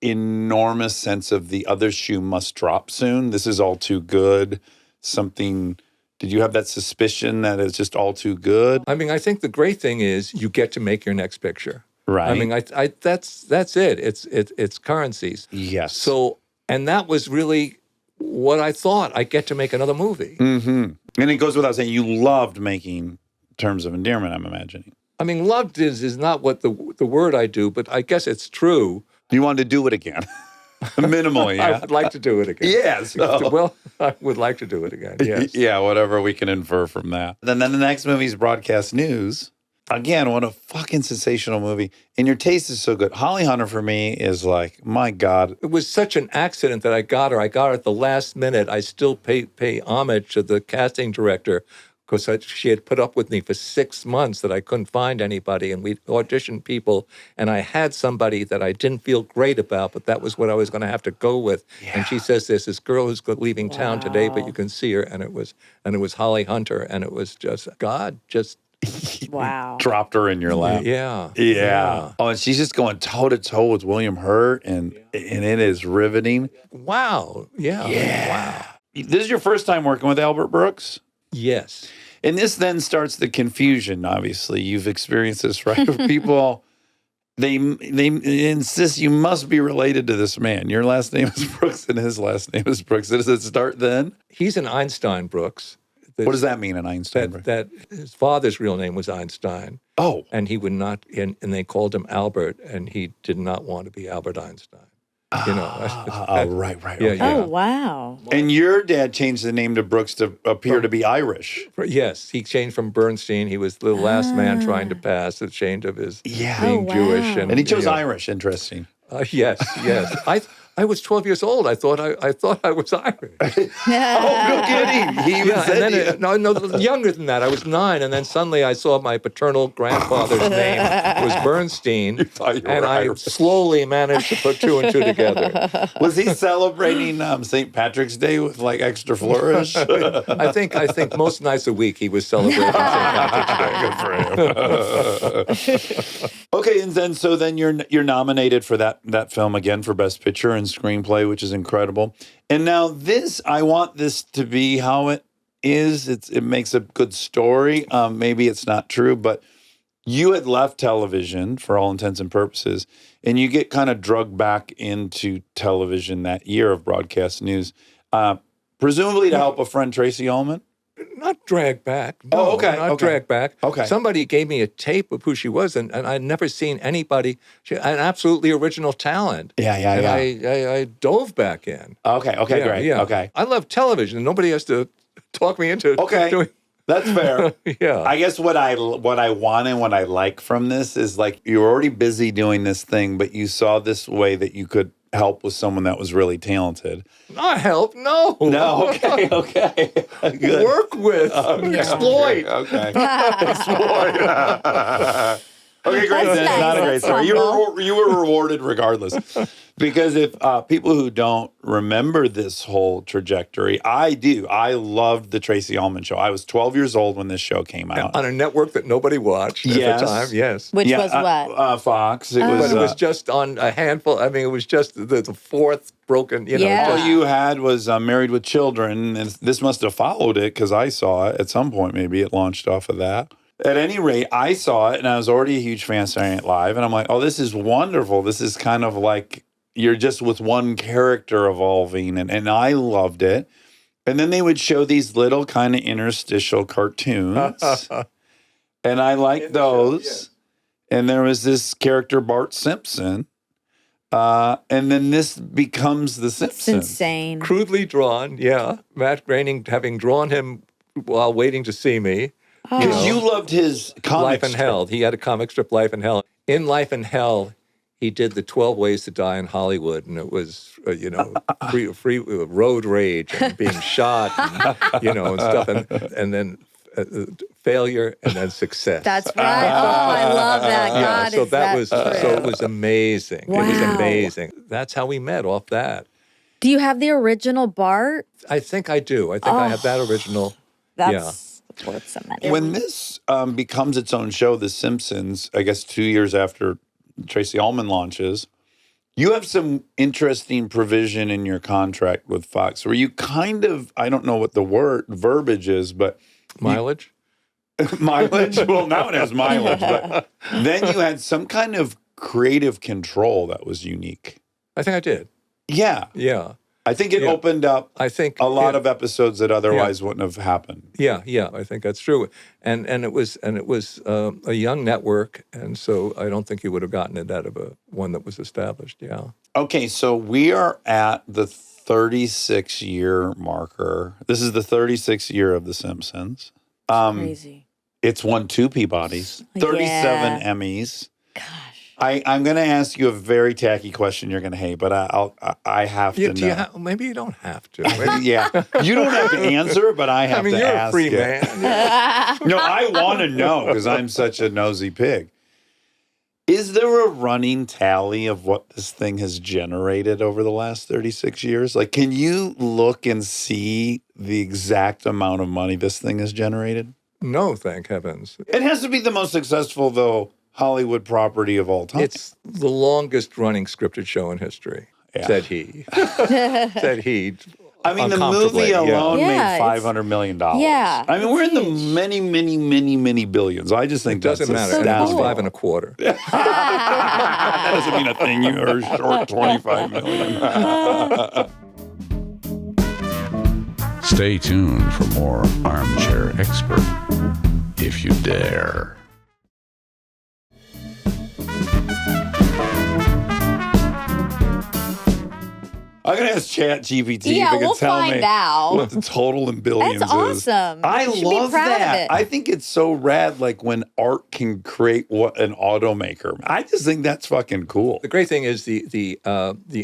enormous sense of the other shoe must drop soon? This is all too good. Did you have that suspicion that it's just all too good? I mean, I think the great thing is you get to make your next picture. Right. I mean, that's it. It's currencies. Yes. So, and that was really what I thought. I get to make another movie. Mm-hmm. And it goes without saying, you loved making Terms of Endearment, I'm imagining. I mean, loved is not what the word I do, but I guess it's true. You wanted to do it again. Minimally, yeah. I would like to do it again. Yes. Well, I would like to do it again, yes. Yeah, whatever we can infer from that. Then the next movie is Broadcast News. Again, what a fucking sensational movie. And your taste is so good. Holly Hunter, for me, is like, my God. It was such an accident that I got her. I got her at the last minute. I still pay homage to the casting director because she had put up with me for 6 months that I couldn't find anybody, and we'd auditioned people, and I had somebody that I didn't feel great about, but that was what I was going to have to go with. Yeah. And she says, there's this girl who's leaving town today, but you can see her, and it was Holly Hunter, and it was just, God just... Wow. Dropped her in your lap. Yeah. Oh, and she's just going toe-to-toe with William Hurt, and it is riveting. Wow. Yeah. Wow. This is your first time working with Albert Brooks? Yes. And this then starts the confusion, obviously. You've experienced this, right? People, they insist you must be related to this man. Your last name is Brooks and his last name is Brooks. Does it start then? He's an Einstein Brooks. What does that mean, an Einstein Brooks? That his father's real name was Einstein. Oh. And he would not, and they called him Albert, and he did not want to be Albert Einstein. You know. Right. Yeah. Oh, wow. And your dad changed the name to Brooks to appear to be Irish. Yes, he changed from Bernstein. He was the last man trying to pass the change of his being wow. Jewish. And he chose Irish, interesting. Yes. I was 12 years old. I thought I was Irish. Oh, no kidding. He even said no, younger than that. I was 9, and then suddenly I saw my paternal grandfather's name was Bernstein, and I slowly managed to put 2 and 2 together. Was he celebrating St. Patrick's Day with like extra flourish? I think most nights a week he was celebrating St. Patrick's Day. Good for him. Okay, and then so then you're nominated for that film again for Best Picture and Screenplay, which is incredible. And now this, I want this to be how it is. It makes a good story. Maybe it's not true, but you had left television for all intents and purposes, and you get kind of drugged back into television that year of broadcast news, presumably to help a friend, Tracy Ullman. Not dragged back. No, not dragged back. Okay. Somebody gave me a tape of who she was, and I'd never seen anybody. An absolutely original talent. Yeah. And I dove back in. Okay, great. Yeah. Okay. I love television. Nobody has to talk me into doing. That's fair. Yeah. I guess what I want and what I like from this is like you're already busy doing this thing, but you saw this way that you could help with someone that was really talented. Not help, no. No, okay. Good. Work with, exploit. Okay. Exploit. Okay, great. That's Then nice. it's not a great That's story. humble. You were rewarded regardless. Because if people who don't remember this whole trajectory, I do. I loved the Tracy Ullman show. I was 12 years old when this show came out. On a network that nobody watched at the time, yes. Which was what? Fox. It But was. it was just on a handful. I mean, it was just the fourth broken, Yeah. All you had was Married with Children, and this must have followed it because I saw it at some point. Maybe it launched off of that. At any rate, I saw it, and I was already a huge fan of Saturday Night Live, and I'm like, oh, this is wonderful. This is kind of like you're just with one character evolving, and I loved it. And then they would show these little kind of interstitial cartoons, and I liked those. Yes. And there was this character, Bart Simpson, and then this becomes The It's Simpsons. insane. Crudely drawn, yeah. Matt Groening having drawn him while waiting to see me. Because you loved his comic Life in strip. Hell. He had a comic strip, Life in Hell. In Life in Hell, he did the 12 Ways to Die in Hollywood, and it was, free road rage and being shot, and, and stuff, and then failure, and then success. That's right. Oh, I love that. God, so is that was true? so it was amazing. It was Wow. amazing. That's how we met off that. Do you have the original Bart? I think I do. I think I have that original. That's worth some money. When this becomes its own show, The Simpsons, I guess 2 years after Tracy Ullman launches, you have some interesting provision in your contract with Fox where you kind of, I don't know what the verbiage is, but Mileage? mileage. Well, now it has mileage, but then you had some kind of creative control that was unique. I think I did. Yeah. Yeah. I think it opened up I think a lot of episodes that otherwise wouldn't have happened. Yeah, I think that's true. And it was a young network, and so I don't think you would have gotten it out of one that was established. Yeah. Okay, so we are at the 36-year marker. This is the 36th year of The Simpsons. Crazy. It's won 2 Peabodys, 37 Emmys. Gosh. I'm going to ask you a very tacky question you're going to hate, but I have to know. Maybe you don't have to. Yeah, you don't have to answer, but I have to you're ask a free it. man. No, I want to know because I'm such a nosy pig. Is there a running tally of what this thing has generated over the last 36 years? Like, can you look and see the exact amount of money this thing has generated? No, thank heavens. It has to be the most successful, though, Hollywood property of all time. It's the longest running scripted show in history, said he. Said he. I mean, the uncomfortably, movie alone Yeah, made it's- $500 million. Yeah, I mean, we're in the it's huge. many, many, many, many billions. I just think It doesn't that's matter. And it was astounding. 5 1/4. That doesn't mean a thing. You are short 25 million. Stay tuned for more Armchair Expert, if you dare. I'm going to ask ChatGPT Yeah, if it can we'll tell find me out. what the total in billions That's is. awesome. I You should be love proud of that. it. I think it's so rad, like when art can create what an automaker. I just think that's fucking cool. The great thing is the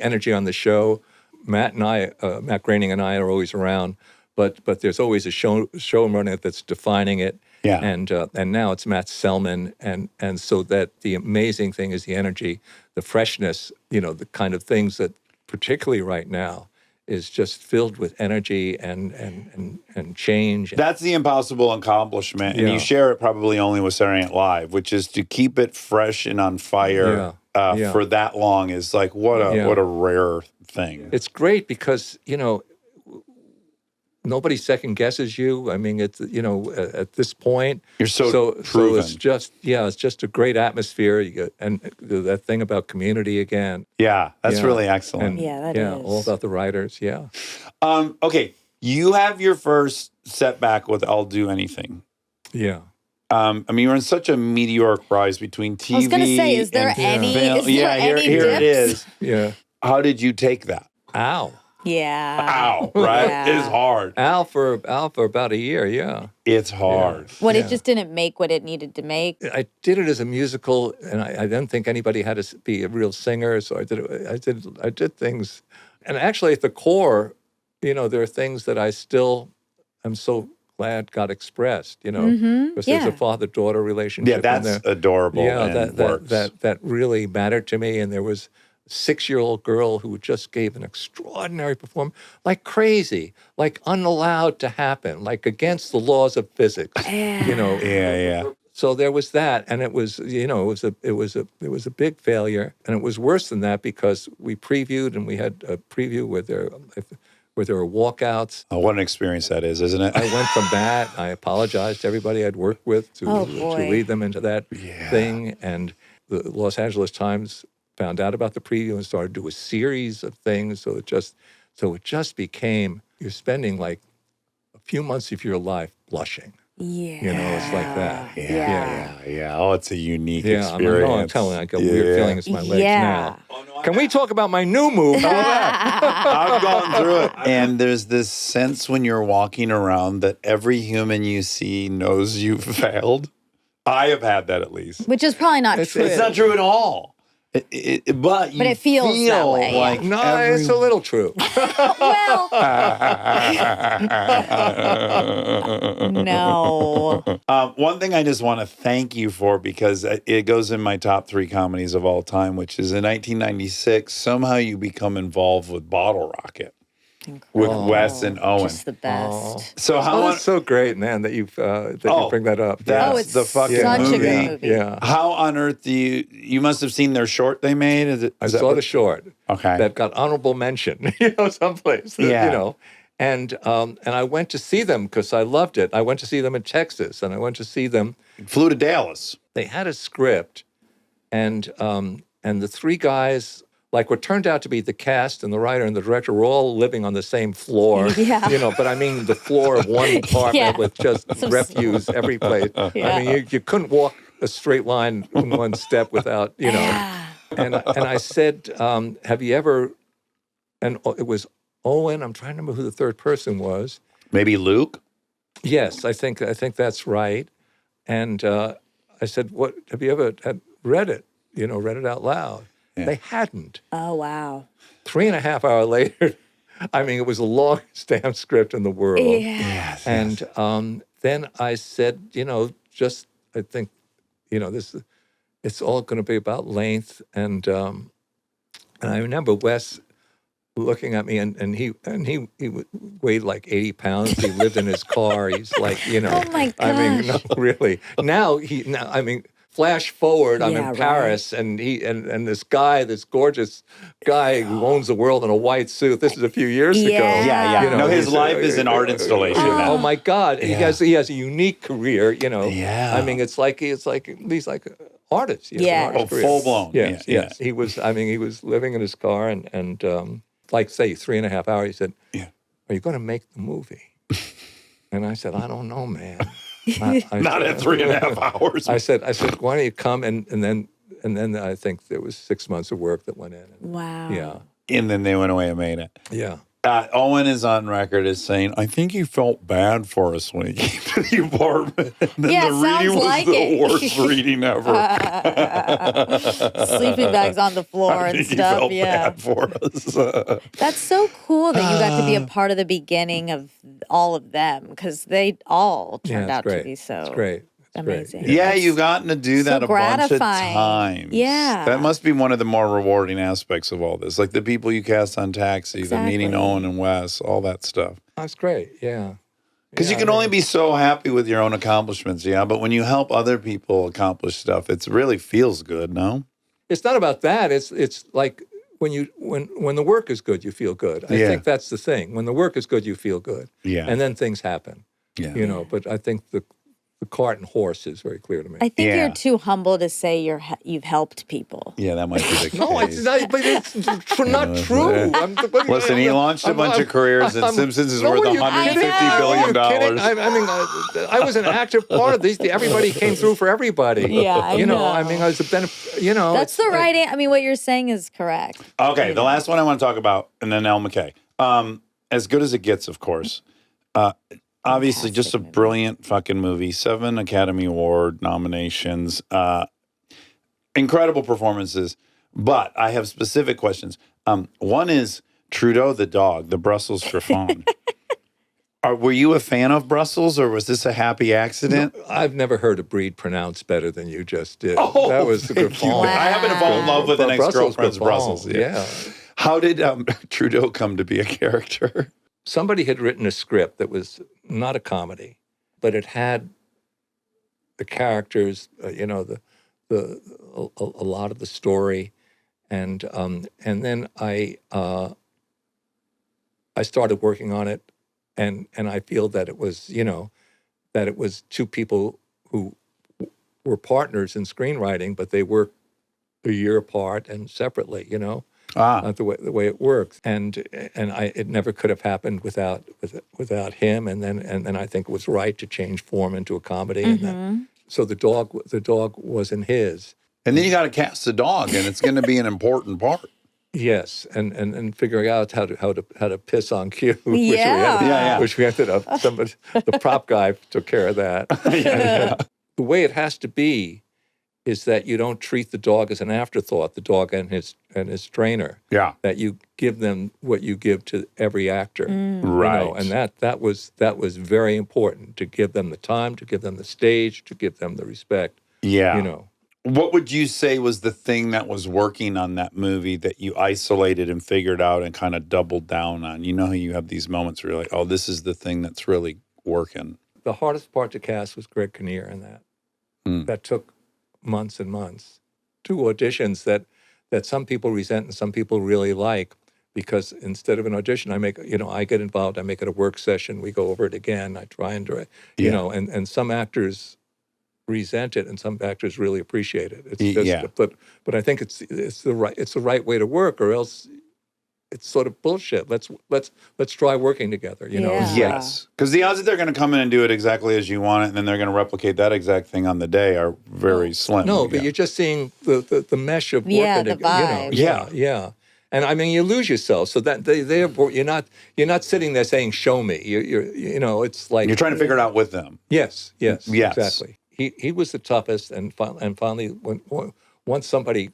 energy on the show. Matt and I, Matt Groening and I, are always around, but there's always a showrunner that's defining it. Yeah. And now it's Matt Selman, and so that the amazing thing is the energy, the freshness, the kind of things that particularly right now is just filled with energy and change. That's the impossible accomplishment. And Yeah. you share it probably only with Saturday Night Live, which is to keep it fresh and on fire Yeah. for that long is like, what a rare thing. It's great because, nobody second guesses you. I mean, it's, at this point. You're so So proven. it's just a great atmosphere. And that thing about community again. Yeah, that's Yeah. really excellent. And, Yeah, that all is. about the writers. Yeah. Okay, you have your first setback with I'll Do Anything. Yeah. I mean, you're in such a meteoric rise between TV I was gonna say, is there and any? film. Is there Yeah, any here it dips? is. Yeah. How did you take that? Ow. Yeah. Ow, right? Yeah. It's hard. Al for about a year. Yeah. It's hard. What Yeah. it just didn't make what it needed to make. I did it as a musical, and I didn't think anybody had to be a real singer, so I did things, and actually at the core, there are things that I still am so glad got expressed, because there's Yeah. a father-daughter relationship. Yeah, in that's there. adorable Yeah, and that works. that really mattered to me, and there was a 6-year-old girl who just gave an extraordinary performance, like crazy, like unallowed to happen, like against the laws of physics. Yeah. So there was that, and it was it was a big failure, and it was worse than that because we previewed and we had a preview where there were walkouts. Oh, what an experience that is, isn't it? I went from that. I apologized to everybody I'd worked with to boy. lead them into that thing, and the Los Angeles Times found out about the preview and started to do a series of things. So it just became you're spending like a few months of your life blushing. Yeah. It's like that. Yeah. Oh, it's a unique Yeah, experience. I'm telling you, I got weird feelings in my legs Yeah. now. Can we talk about my new movie? I've gone through it. And there's this sense when you're walking around that every human you see knows you've failed. I have had that at least. Which is probably not true. It's not true at all. But you But it feels that feel way, yeah. like No, every- it's a little true. Well, no. One thing I just want to thank you for, because it goes in my top 3 comedies of all time, which is in 1996, somehow you become involved with Bottle Rocket with Wes and Owen. Just the best. So how That's so great, man, that you bring that up. That's it's the fucking such movie. a good movie. Yeah. How on earth do you must have seen their short they made? I saw the short Okay. that got honorable mention, someplace. Yeah. And I went to see them because I loved it. I went to see them in Texas, and I went to see them. Flew to Dallas. They had a script, and the 3 guys, like what turned out to be the cast and the writer and the director, were all living on the same floor. Yeah. But I mean the floor of one apartment Yeah. with just refuse every place. Yeah. I mean, you couldn't walk a straight line in one step without, And I said, have you ever? And it was Owen. I'm trying to remember who the third person was. Maybe Luke? Yes, I think that's right. And I said, "What have you ever read it? Read it out loud?" Yeah. They hadn't. Oh, wow. 3.5 hours later, I mean, it was the longest damn script in the world. Yeah. And then I said, I think, this, it's all going to be about length. And I remember Wes looking at me, and he weighed like 80 pounds. He lived in his car. He's like, Oh my I mean, no, gosh. really. Now, flash forward, I'm Yeah, in Paris, and this gorgeous guy who owns the world in a white suit. This is a few years ago. Yeah. No, his he's life is an art installation now. Oh my God, he has a unique career. Yeah. I mean, he's like artist. He has an Yeah. artist Oh, career. full blown. Yes, Yeah. yes. He was. I mean, he was living in his car, and like say 3.5 hours. He said, Yeah. "Are you going to make the movie?" And I said, "I don't know, man." Not at 3.5 hours. I said, why don't you come? And then I think there was 6 months of work that went in. Wow. Yeah. And then they went away and made it. Yeah. Owen is on record as saying, I think he felt bad for us when he came to the apartment. And then Yeah, the sounds reading was like the it. worst reading ever. Sleeping bags on the floor I and think he stuff. felt Yeah. bad for us. That's so cool that you got to be a part of the beginning of all of them because they all turned It's out great. to be so. It's great. amazing. Yeah, That's you've gotten to do that so a bunch of gratifying. times. Yeah. That must be one of the more rewarding aspects of all this. Like the people you cast on Taxi, the meeting Exactly. Owen and Wes, all that stuff. That's great. Yeah. Because you can only be so happy with your own accomplishments, yeah. But when you help other people accomplish stuff, it really feels good, no? It's not about that. It's like when the work is good, you feel good. I think that's the thing. When the work is good, you feel good. Yeah. And then things happen. Yeah. You know, but I think the cart and horse is very clear to me. I think Yeah. you're too humble to say you've helped people. Yeah, that might be the case. No, it's not, but it's not true. Listen, he launched a bunch of careers, and Simpsons is worth $150 billion. I mean, I was an active part of these. Everybody came through for everybody. Yeah, I know. I mean, I was a benefit. You know, That's the right I mean, what you're saying is correct. Okay, the last one I want to talk about, and then Ella McCay. As Good as It Gets, of course. Obviously, just a brilliant fucking movie. 7 Academy Award nominations. Incredible performances. But I have specific questions. One is Trudeau the dog, the Brussels Griffon. Were you a fan of Brussels, or was this a happy accident? No, I've never heard a breed pronounced better than you just did. Oh, that was the thank you. Griffon. I happen to fall in love with an ex-girlfriend's Brussels. Yeah. How did Trudeau come to be a character? Somebody had written a script that was not a comedy, but it had the characters, a lot of the story, and then I started working on it, and I feel that it was that it was two people who were partners in screenwriting, but they worked a year apart and separately, the way it works, and it never could have happened without him, and then I think it was right to change form into a comedy, and so the dog wasn't his. And then you got to cast the dog, and it's going to be an important part. Yes, and figuring out how to piss on cue, Yeah. which we ended up the prop guy took care of that. The way it has to be is that you don't treat the dog as an afterthought, the dog and his trainer. Yeah. That you give them what you give to every actor. Right. And that was very important, to give them the time, to give them the stage, to give them the respect. Yeah. What would you say was the thing that was working on that movie that you isolated and figured out and kind of doubled down on? You know how you have these moments where you're like, oh, this is the thing that's really working. The hardest part to cast was Greg Kinnear in that. That took months and months. 2 auditions that some people resent and some people really like, because instead of an audition, I get involved, I make it a work session, we go over it again, I try and direct, and some actors resent it and some actors really appreciate it. It's just, but I think it's the right way to work, or else it's sort of bullshit. Let's try working together, Yeah. Yes. Because the odds that they're going to come in and do it exactly as you want it, and then they're going to replicate that exact thing on the day are very slim. No, but you're just seeing the mesh of working. Yeah, the vibe. Yeah. And I mean, you lose yourself. So that you're not sitting there saying, "Show me." It's like you're trying to figure it out with them. Yes, exactly. He was the toughest, and finally, once somebody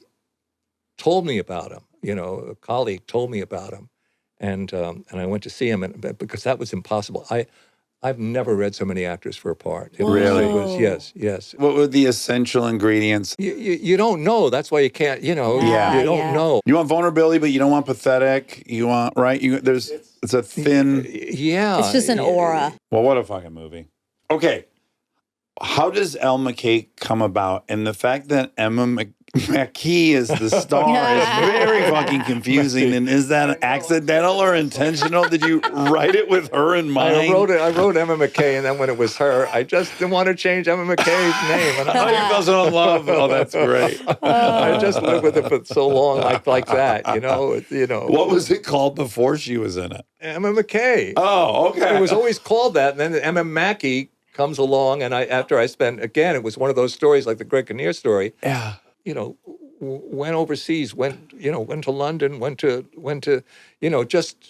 told me about him, a colleague told me about him, and I went to see him, and because that was impossible. I've never read so many actors for a part. It Really? was yes. What were the essential ingredients? You don't know. That's why you can't. You don't know. You want vulnerability, but you don't want pathetic. You want it's a thin. Yeah. It's just an aura. Well, what a fucking movie. Okay. How does Ella McCay come about? And the fact that Emma McKay is the star is very fucking confusing. And is that accidental or intentional? Did you write it with her in mind? I wrote Emma McCay, and then when it was her, I just didn't want to change Emma McKay's name. And Oh, you fell so in love. Oh, that's great. I just lived with it for so long, like that. What was it called before she was in it? Emma McCay. Oh, okay. It was always called that, and then Emma Mackey comes along, and after I spent, again, it was one of those stories like the Greg Kinnear story. Yeah. Went overseas, went to London, went to just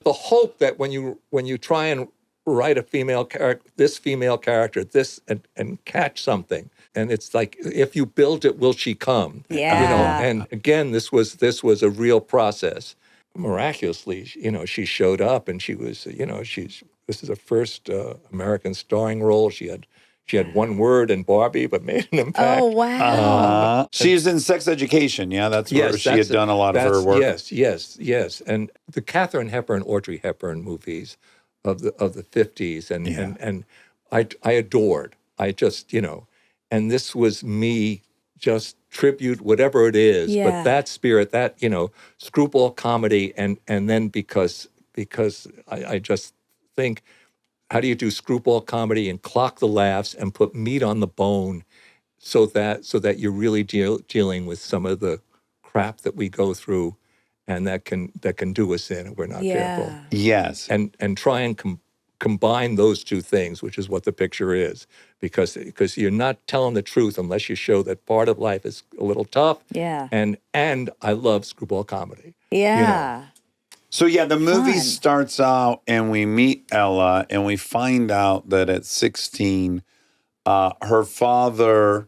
the hope that when you try and write a female character, and catch something, and it's like, if you build it, will she come? Yeah. And again, this was a real process. Miraculously, she showed up, and she was, this is her first American starring role. She She had one word in Barbie, but made an impact. Oh, wow. She's in Sex Education. Yeah, that's where she had done a lot of her work. Yes. And the Katharine Hepburn, Audrey Hepburn movies of the 50s, and I adored. I just, and this was me just tribute, whatever it is, but that spirit, that, screwball comedy, and then because I just think, how do you do screwball comedy and clock the laughs and put meat on the bone so that you're really dealing with some of the crap that we go through and that can do us in if we're not careful. Yes. And try and combine those two things, which is what the picture is, because you're not telling the truth unless you show that part of life is a little tough. Yeah. And I love screwball comedy. Yeah. So the movie starts out and we meet Ella and we find out that at 16, her father,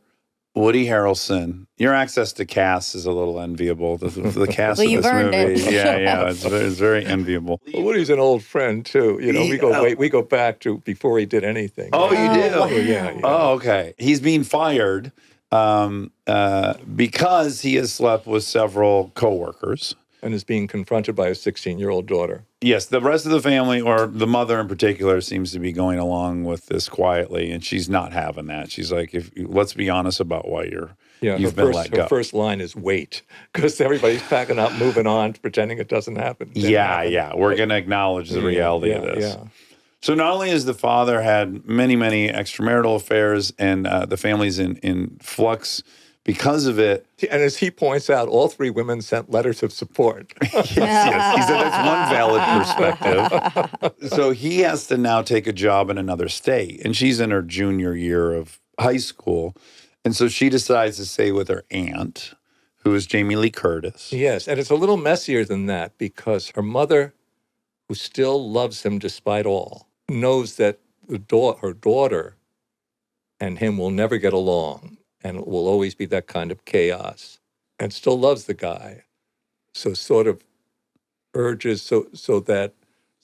Woody Harrelson, your access to cast is a little enviable. The cast Well, of you've this earned movie, it. it's very enviable. Well, Woody's an old friend too. We go back to before he did anything. Oh, you do? wow. Yeah. Oh, okay. He's being fired because he has slept with several coworkers. And is being confronted by a 16-year-old daughter. Yes, the rest of the family, or the mother in particular, seems to be going along with this quietly, and she's not having that. She's like, let's be honest about why you've been let go. Her first line is wait, because everybody's packing up, moving on, pretending it doesn't happen. Yeah. We're going to acknowledge the reality of this. Yeah. So not only has the father had many, many extramarital affairs, and the family's in flux because of it. And as he points out, all three women sent letters of support. Yes. He said that's one valid perspective. So he has to now take a job in another state. And she's in her junior year of high school. And so she decides to stay with her aunt, who is Jamie Lee Curtis. Yes, and it's a little messier than that because her mother, who still loves him despite all, knows that her daughter and him will never get along. And it will always be that kind of chaos, and still loves the guy. So sort of urges so that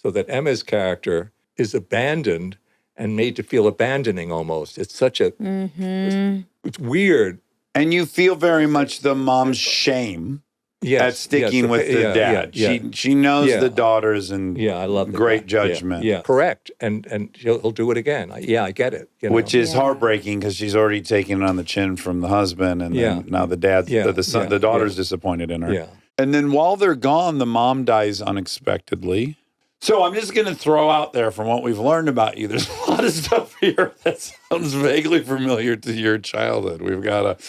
Emma's character is abandoned and made to feel abandoning almost. It's such a it's weird. And you feel very much the mom's shame at sticking with the dad. She knows the daughters and I love great judgment. Yeah, correct. And he'll do it again. I get it. Which is heartbreaking because she's already taken it on the chin from the husband, and then now the dad, the daughter's disappointed in her. Yeah. And then while they're gone, the mom dies unexpectedly. So I'm just going to throw out there from what we've learned about you, there's a lot of stuff here that sounds vaguely familiar to your childhood. We've got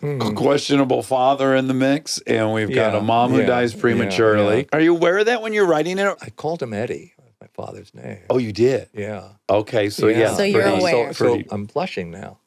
a questionable father in the mix, and we've got a mom who dies prematurely. Yeah. Are you aware of that when you're writing it? I called him Eddie, my father's name. Oh, you did? Yeah. Okay, so So you're aware. So I'm blushing now.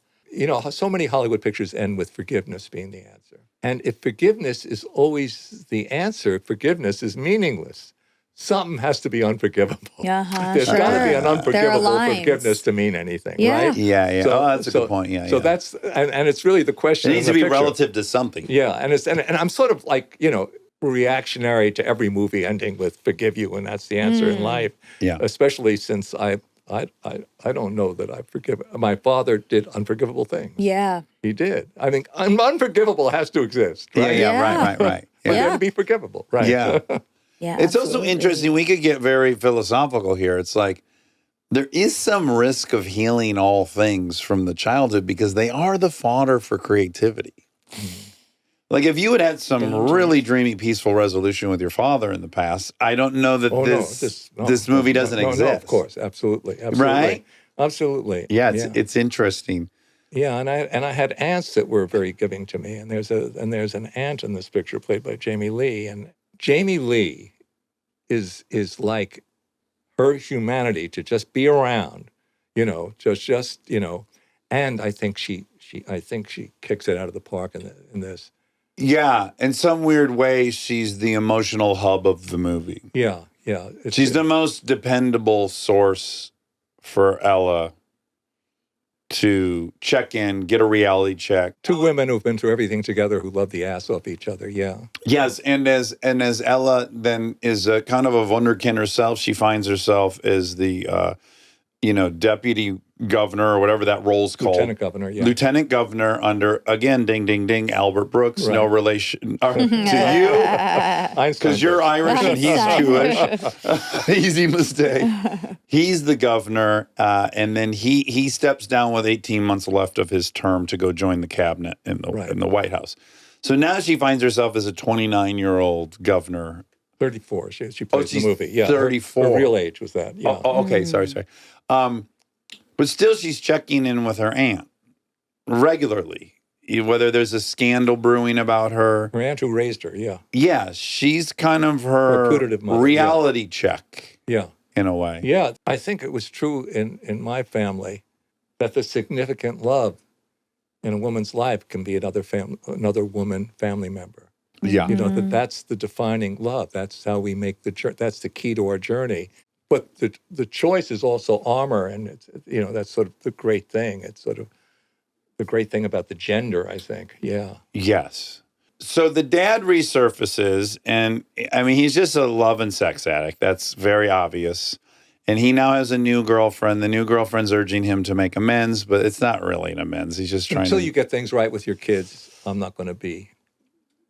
So many Hollywood pictures end with forgiveness being the answer. And if forgiveness is always the answer, forgiveness is meaningless. Something has to be unforgivable. There's got to be an unforgivable forgiveness to mean anything, right? Yeah. So, that's a good point. Yeah. So that's and it's really the question. It needs to be relative to something. Yeah, and I'm sort of like reactionary to every movie ending with "forgive you," and that's the answer in life. Yeah. Especially since I don't know that I forgive. My father did unforgivable things. Yeah. He did. I think unforgivable has to exist. Right? Right. But it has to be forgivable. Right. Yeah. Yeah, it's also interesting. We could get very philosophical here. It's like there is some risk of healing all things from the childhood because they are the fodder for creativity. Like if you had some really dreamy, peaceful resolution with your father in the past, I don't know that this movie doesn't exist. No, of course, absolutely, right? Absolutely. Yeah, it's interesting. Yeah, and I had aunts that were very giving to me, and there's an aunt in this picture played by Jamie Lee, and Jamie Lee is like her humanity to just be around, just and I think she kicks it out of the park in this. Yeah, in some weird way, she's the emotional hub of the movie. Yeah. She's the most dependable source for Ella to check in, get a reality check. Two women who've been through everything together who love the ass off each other, yeah. Yes, and as Ella then is a kind of a wunderkind herself, she finds herself as the deputy governor or whatever that role's called. Lieutenant governor, yeah. Lieutenant governor under, again, ding, ding, ding, Albert Brooks, no Right. relation to you, because you're Irish and he's Jewish. Easy mistake. He's the governor, and then he steps down with 18 months left of his term to go join the cabinet in the White House. So now she finds herself as a 29-year-old governor. 34. She plays in she's the movie. Yeah, 34. Her real age was that. Yeah. Oh, okay. Sorry. But still, she's checking in with her aunt regularly, whether there's a scandal brewing about her. Her aunt who raised her. Yeah. Yeah, she's kind of her putative mother, reality check Yeah. in a way. Yeah. I think it was true in my family that the significant love in a woman's life can be another woman family member. Yeah. That's the defining love. That's how we make that's the key to our journey. But the choice is also armor, and it's that's sort of the great thing. It's sort of the great thing about the gender, I think. Yeah. Yes. So the dad resurfaces, and I mean, he's just a love and sex addict. That's very obvious. And he now has a new girlfriend. The new girlfriend's urging him to make amends, but it's not really an amends. He's just trying Until to... you get things right with your kids, I'm not going to be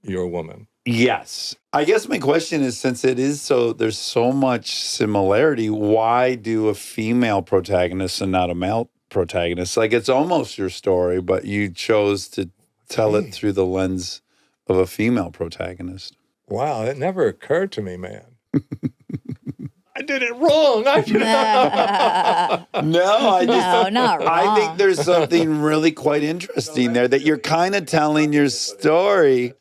your woman. Yes. I guess my question is, since it is there's so much similarity, why do a female protagonist and not a male protagonist? Like, it's almost your story, but you chose to tell it through the lens of a female protagonist. Wow, it never occurred to me, man. I did it wrong. No, not wrong. I think there's something really quite interesting there, that you're kind of telling your story,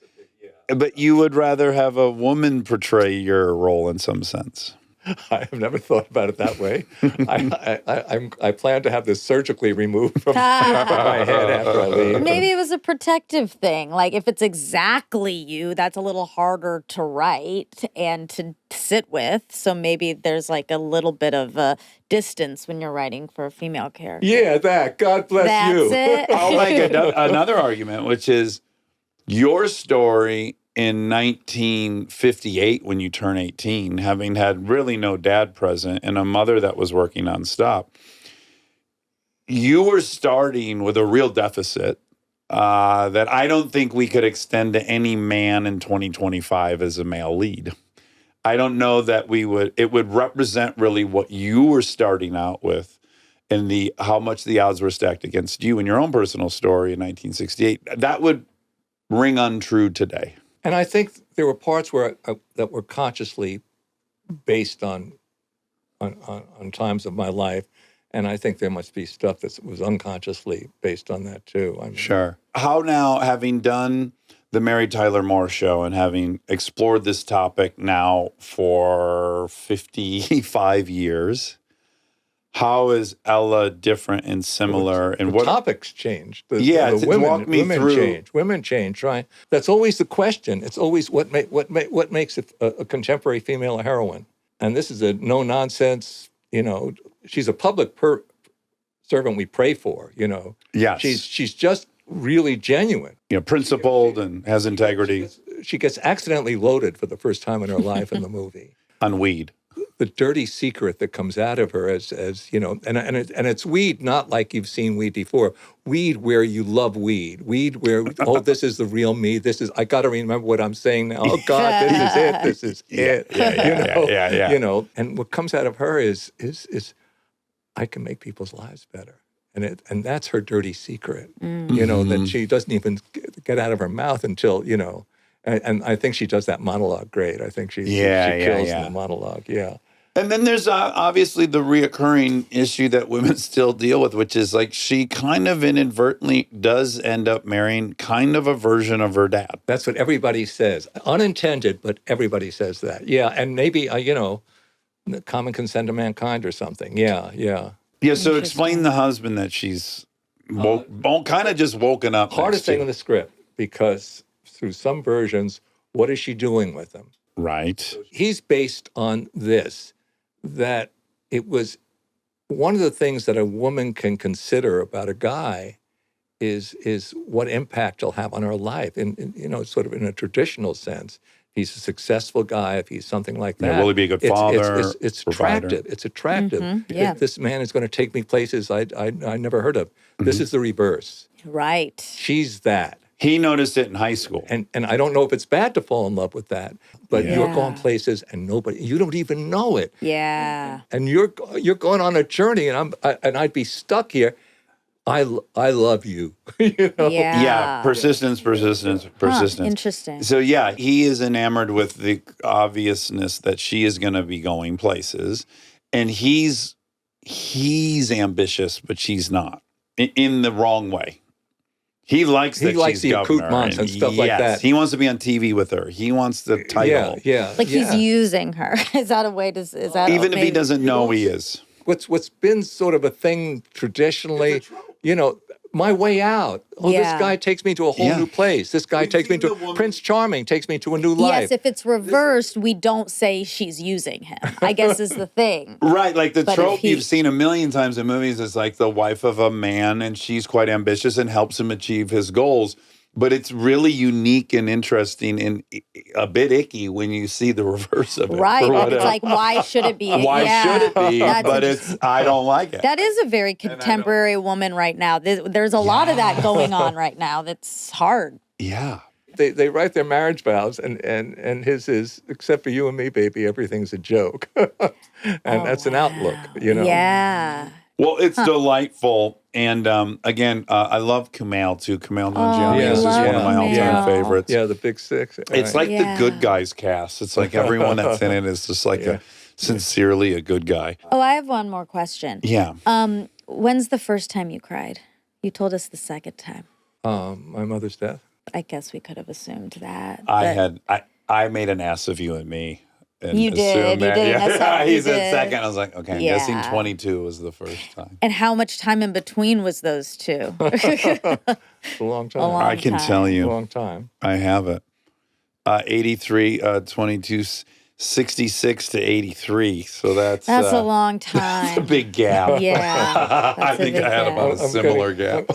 but you would rather have a woman portray your role in some sense. I have never thought about it that way. I plan to have this surgically removed from my head after I leave. Maybe it was a protective thing. Like, if it's exactly you, that's a little harder to write and to sit with. So maybe there's like a little bit of a distance when you're writing for a female character. Yeah, that. God bless you. That's it. I'll make another argument, which is your story in 1958, when you turn 18, having had really no dad present and a mother that was working nonstop, you were starting with a real deficit that I don't think we could extend to any man in 2025 as a male lead. I don't know that it would represent really what you were starting out with and how much the odds were stacked against you in your own personal story in 1968. That would ring untrue today. And I think there were parts where that were consciously based on times of my life, and I think there must be stuff that was unconsciously based on that too. I mean, Sure. How now, having done the Mary Tyler Moore Show and having explored this topic now for 55 years, how is Ella different and similar? And the topics change. Walk me women through. Change. Women change. Right. That's always the question. It's always what makes a contemporary female a heroine. And this is a no nonsense. She's a public servant we pray for. Yes. She's just really genuine. Principled and has integrity. She gets accidentally loaded for the first time in her life in the movie. On weed. The dirty secret that comes out of her as and it's weed not like you've seen weed before. Weed where you love weed. Weed where, this is the real me. I got to remember what I'm saying now. Oh God, this is it. This is it. Yeah. And what comes out of her is I can make people's lives better. And that's her dirty secret. That she doesn't even get out of her mouth until, and I think she does that monologue great. I think she kills in the monologue. Yeah. And then there's obviously the reoccurring issue that women still deal with, which is like she kind of inadvertently does end up marrying kind of a version of her dad. That's what everybody says. Unintended, but everybody says that. Yeah, and maybe, the common consent of mankind or something. Yeah. Yeah, so explain the husband that she's kind of just woken up. Hardest thing in the script, because through some versions, what is she doing with him? Right. He's based on this, that it was one of the things that a woman can consider about a guy is what impact he'll have on her life, in sort of in a traditional sense. he's a successful guy, if he's something like that. Yeah, will he be a good father, It's provider? attractive. It's attractive. Yeah. This man is going to take me places I never heard of. This is the reverse. Right. She's that. He noticed it in high school. And I don't know if it's bad to fall in love with that, but you're Yeah. going places and you don't even know it. Yeah. And you're going on a journey, and I'd be stuck here. I love you. You know? Yeah. Persistence. Interesting. So yeah, he is enamored with the obviousness that she is going to be going places, and he's ambitious, but she's not in the wrong way. He likes that likes she's the governor accoutrements and stuff like that. He wants to be on TV with her. He wants the title. Yeah. Like he's using her. Is that a way to? Is that Even if he maybe- doesn't know he is. What's been sort of a thing traditionally, my way out. Oh, Yeah. this guy takes me to a whole new place. This guy takes me to Prince Charming takes me to a new life. Yes, if it's reversed, we don't say she's using him. I guess is the thing. Right, like the But trope if he- you've seen a million times in movies is like the wife of a man and she's quite ambitious and helps him achieve his goals. But it's really unique and interesting and a bit icky when you see the reverse of it. Right. for It's whatever. like, why should it be? Why Yeah. should it be? That's But interesting. I don't like it. That is a very contemporary woman right now. There's a lot of that going on right now. That's hard. Yeah. They write their marriage vows, and his is, except for you and me, baby, everything's a joke. And that's an outlook, Yeah. Well, it's delightful. And again, I love Kumail too. Kumail Nanjiani I is love one of my all-time Kumail. favorites. Yeah, the Big Six. It's like Yeah. the Good Guys cast. It's like everyone that's in it is just like sincerely a good guy. Oh, I have one more question. Yeah. When's the first time you cried? You told us the second time. my mother's death. I guess we could have assumed that. I made an ass of you and me. And You did, assumed you that- did. I saw it, He you said did. second. I was like, okay, I'm Yeah. guessing 22 was the first time. And how much time in between was those two? It's a long time. A long I can time. tell A you, long time. I have it. 83, 22, 66 to 83. So that's That's a long a time. big gap. Yeah. I that's a think I big had gap. about a similar gap.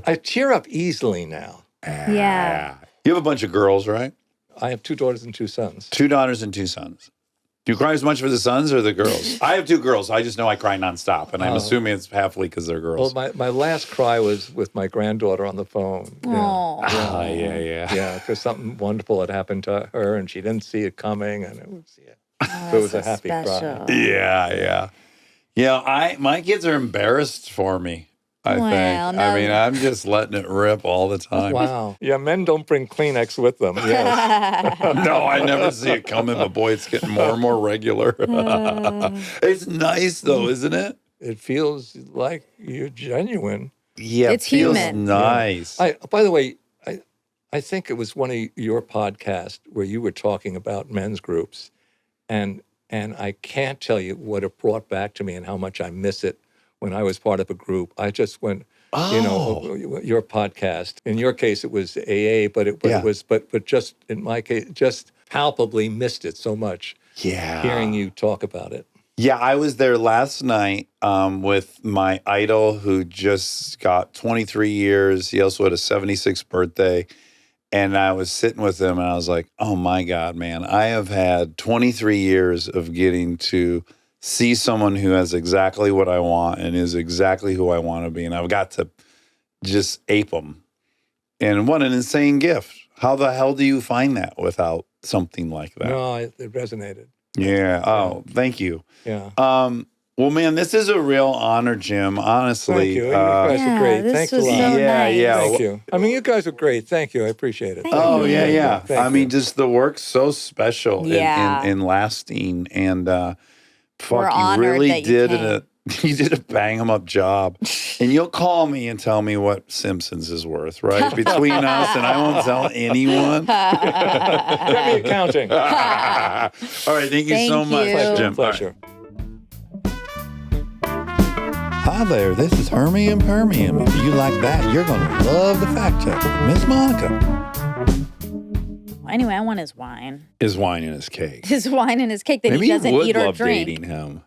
I tear up easily now. Yeah. You have a bunch of girls, right? I have 2 daughters and 2 sons. 2 daughters and 2 sons. Do you cry as much for the sons or the girls? I have 2 girls. I just know I cry nonstop, and I'm assuming it's halfly because they're Well, girls. my last cry was with my granddaughter on the phone. Aw. Yeah. Yeah, because something wonderful had happened to her, and she didn't see it coming, and it was so it was a That's so happy cry. special. Yeah. My kids are embarrassed for me. I Well, think. no. I mean, I'm just letting it rip all the time. Wow. Yeah, men don't bring Kleenex with them. Yes. No, I never see it coming, but boy, it's getting more and more regular. It's nice though, isn't it? It feels like you're genuine. Yeah, It's it feels human. nice. By the way, I think it was one of your podcasts where you were talking about men's groups, and I can't tell you what it brought back to me and how much I miss it when I was part of a group. I just went, your podcast. In your case, it was AA, but just in my case, just palpably missed it so much. Yeah. Hearing you talk about it. Yeah, I was there last night with my idol who just got 23 years. He also had a 76th birthday. And I was sitting with him and I was like, oh my God, man, I have had 23 years of getting to see someone who has exactly what I want and is exactly who I want to be. And I've got to just ape them. And what an insane gift. How the hell do you find that without something like that? No, it resonated. Yeah. Oh, thank you. Yeah. Well, man, this is a real honor, Jim, honestly. Thank you. You guys Yeah, are great. this Thanks a was lot. so Yeah, nice. yeah. Thank you. I mean, you guys are great. Thank you. I appreciate it. Thank Oh, you. yeah. Thank I you. mean, just the work's so special Yeah. and lasting. And We're fuck, you honored really that you came. you did a bang 'em up job. And you'll call me and tell me what Simpsons is worth, right? Between us, and I won't tell anyone. Get me accounting. All right, thank you so Thank much, you. Jim. Pleasure. Hi there, this is Hermie and Permium. If you like that, you're going to love the fact check. Miss Monica. Anyway, I want his wine. His wine and his cake. His wine and his cake that Maybe he doesn't you would eat or love drink. dating him.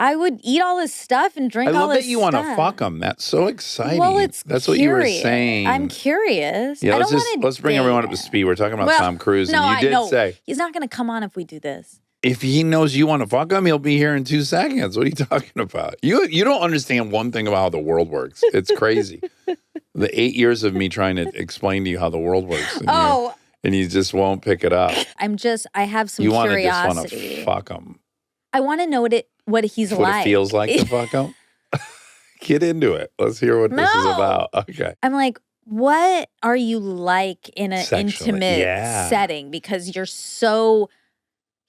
I would eat all his stuff and drink I all love his that you want to stuff. fuck him. That's so exciting. Well, it's That's what you were curious. saying. I'm curious. Yeah, I let's don't just wanna let's bring date everyone up to him. speed. We're talking about Well, Tom Cruise, no, and you did say he's not going to come on if we do this. if he knows you want to fuck him, he'll be here in 2 seconds. What are you talking about? You don't understand one thing about how the world works. It's crazy. The 8 years of me trying to explain to you how the world works, and you just won't pick it up. I have some You want to just want curiosity. to fuck him. I want to know what he's What like. it feels like to fuck him. Get into it. Let's hear what this is No. about. Okay. I'm like, what are you like in an Sexually, intimate yeah. setting? Because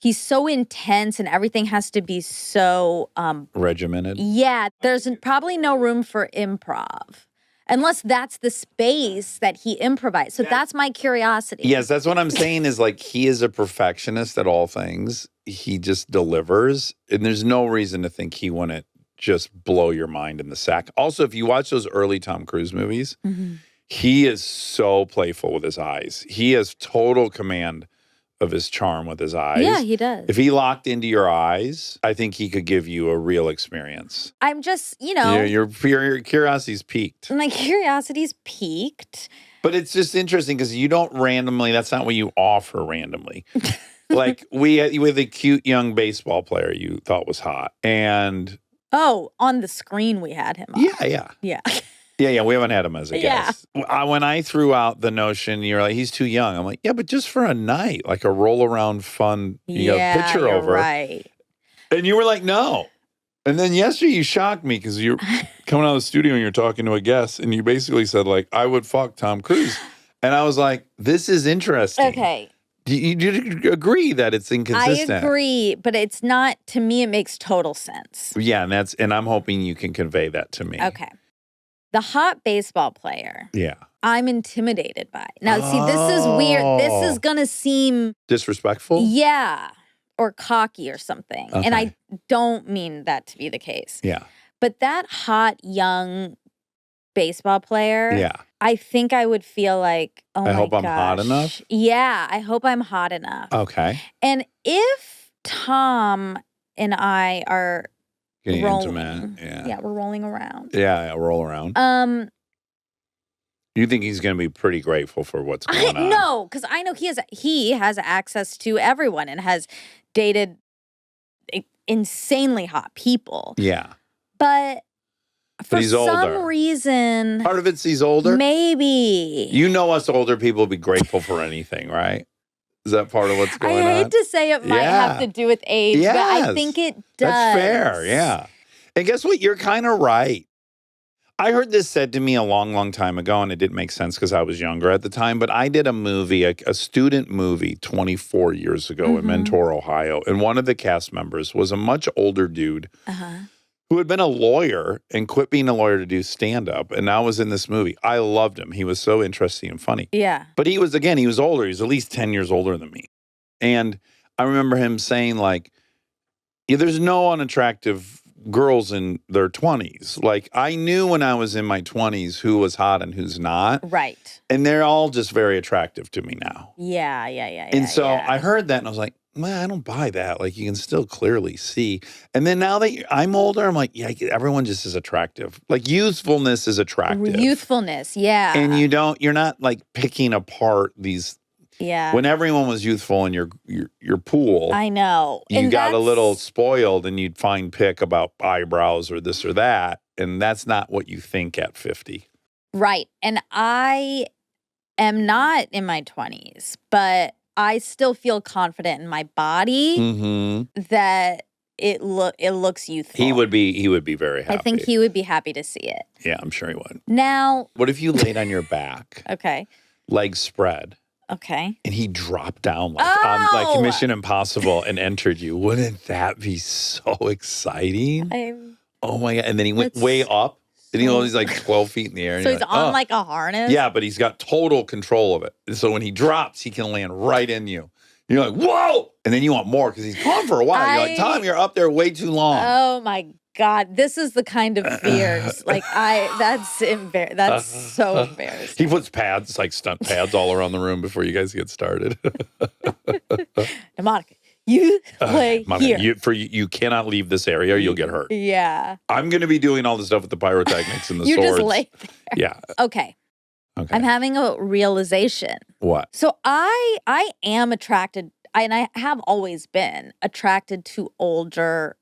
he's so intense and everything has to be so, Regimented. yeah, there's probably no room for improv. Unless that's the space that he improvised. So that's my curiosity. Yes, that's what I'm saying is like he is a perfectionist at all things. He just delivers. And there's no reason to think he wouldn't just blow your mind in the sack. Also, if you watch those early Tom Cruise movies, he is so playful with his eyes. He has total command of his charm with his eyes. Yeah, he does. If he locked into your eyes, I think he could give you a real experience. I'm just, you know, Your curiosity's peaked. my curiosity's peaked. But it's just interesting because you don't randomly, that's not what you offer randomly. Like we had a cute young baseball player you thought was hot. And Oh, on the screen we had him on. yeah. Yeah. Yeah, we haven't had him as a Yeah. guest. When I threw out the notion, you're like, he's too young. I'm like, yeah, but just for a night, like a roll around fun, you got a picture you're over. right. And you were like, no. And then yesterday you shocked me because you're coming out of the studio and you're talking to a guest and you basically said like, I would fuck Tom Cruise. And I was like, this is interesting. Okay. Do you agree that it's inconsistent? I agree, but it's not, to me, it makes total sense. Yeah, and I'm hoping you can convey that to me. Okay. The hot baseball player, Yeah. I'm intimidated by. Now, see, this is weird. This is going to seem, Disrespectful? yeah, or cocky or something. And I Okay. don't mean that to be the case. Yeah. But that hot, young baseball player, Yeah. I think I would feel like, oh my I hope I'm hot gosh. enough? Yeah, I hope I'm hot enough. Okay. And if Tom and I are Getting rolling, intimate. Yeah. we're rolling around. Yeah, roll around. You think he's going to be pretty grateful for what's going on? No, because I know he has access to everyone and has dated insanely hot people. Yeah. But for he's some older. reason, Part of it's he's older. maybe. You know us older people be grateful for anything, right? Is that part of what's going on? I hate to say it might have Yeah. to do with age, but I Yes. think it does. That's fair, yeah. And guess what? You're kind of right. I heard this said to me a long, long time ago, and it didn't make sense because I was younger at the time, but I did a movie, a student movie 24 years ago in Mentor, Ohio, and one of the cast members was a much older dude who had been a lawyer and quit being a lawyer to do stand-up, and now was in this movie. I loved him. He was so interesting and funny. Yeah. But he was older. He was at least 10 years older than me. And I remember him saying, like, yeah, there's no unattractive girls in their 20s. Like, I knew when I was in my 20s who was hot and who's not. Right. And they're all just very attractive to me now. Yeah. And so I heard that and I was like, man, I don't buy that. Like, you can still clearly see. And then now that I'm older, I'm like, yeah, everyone just is attractive. Like, youthfulness is attractive. Youthfulness, yeah. And you're not like picking apart these. Yeah. When everyone was youthful in your pool, I know. you And got a little that's- spoiled and you'd find pick about eyebrows or this or that. And that's not what you think at 50. Right. And I am not in my 20s, but I still feel confident in my body Mm-hmm. that it looks youthful. He would be very happy. I think he would be happy to see it. Yeah, I'm sure he would. Now, What if you laid on your back, okay. legs spread, Okay. and he dropped down on like Mission Impossible and entered you? Wouldn't that be so exciting? Oh my God. And then he went That's way up. And so- he's like 12 feet in the air. and So you're he's like, on oh. like a harness? Yeah, but he's got total control of it. And so when he drops, he can land right in you. You're like, whoa! And then you want more because he's gone for a while. You're like, Tom, you're up there way too long. Oh my God. This is the kind of fears. That's so embarrassing. He puts pads, like stunt pads all around the room before you guys get started. Now, Monica, You lay here. You cannot leave this area or you'll get hurt. Yeah. I'm going to be doing all the stuff with the pyrotechnics and the You swords. just lay there. Yeah. Okay. Okay. I'm having a realization. What? So I am attracted, and I have always been attracted to older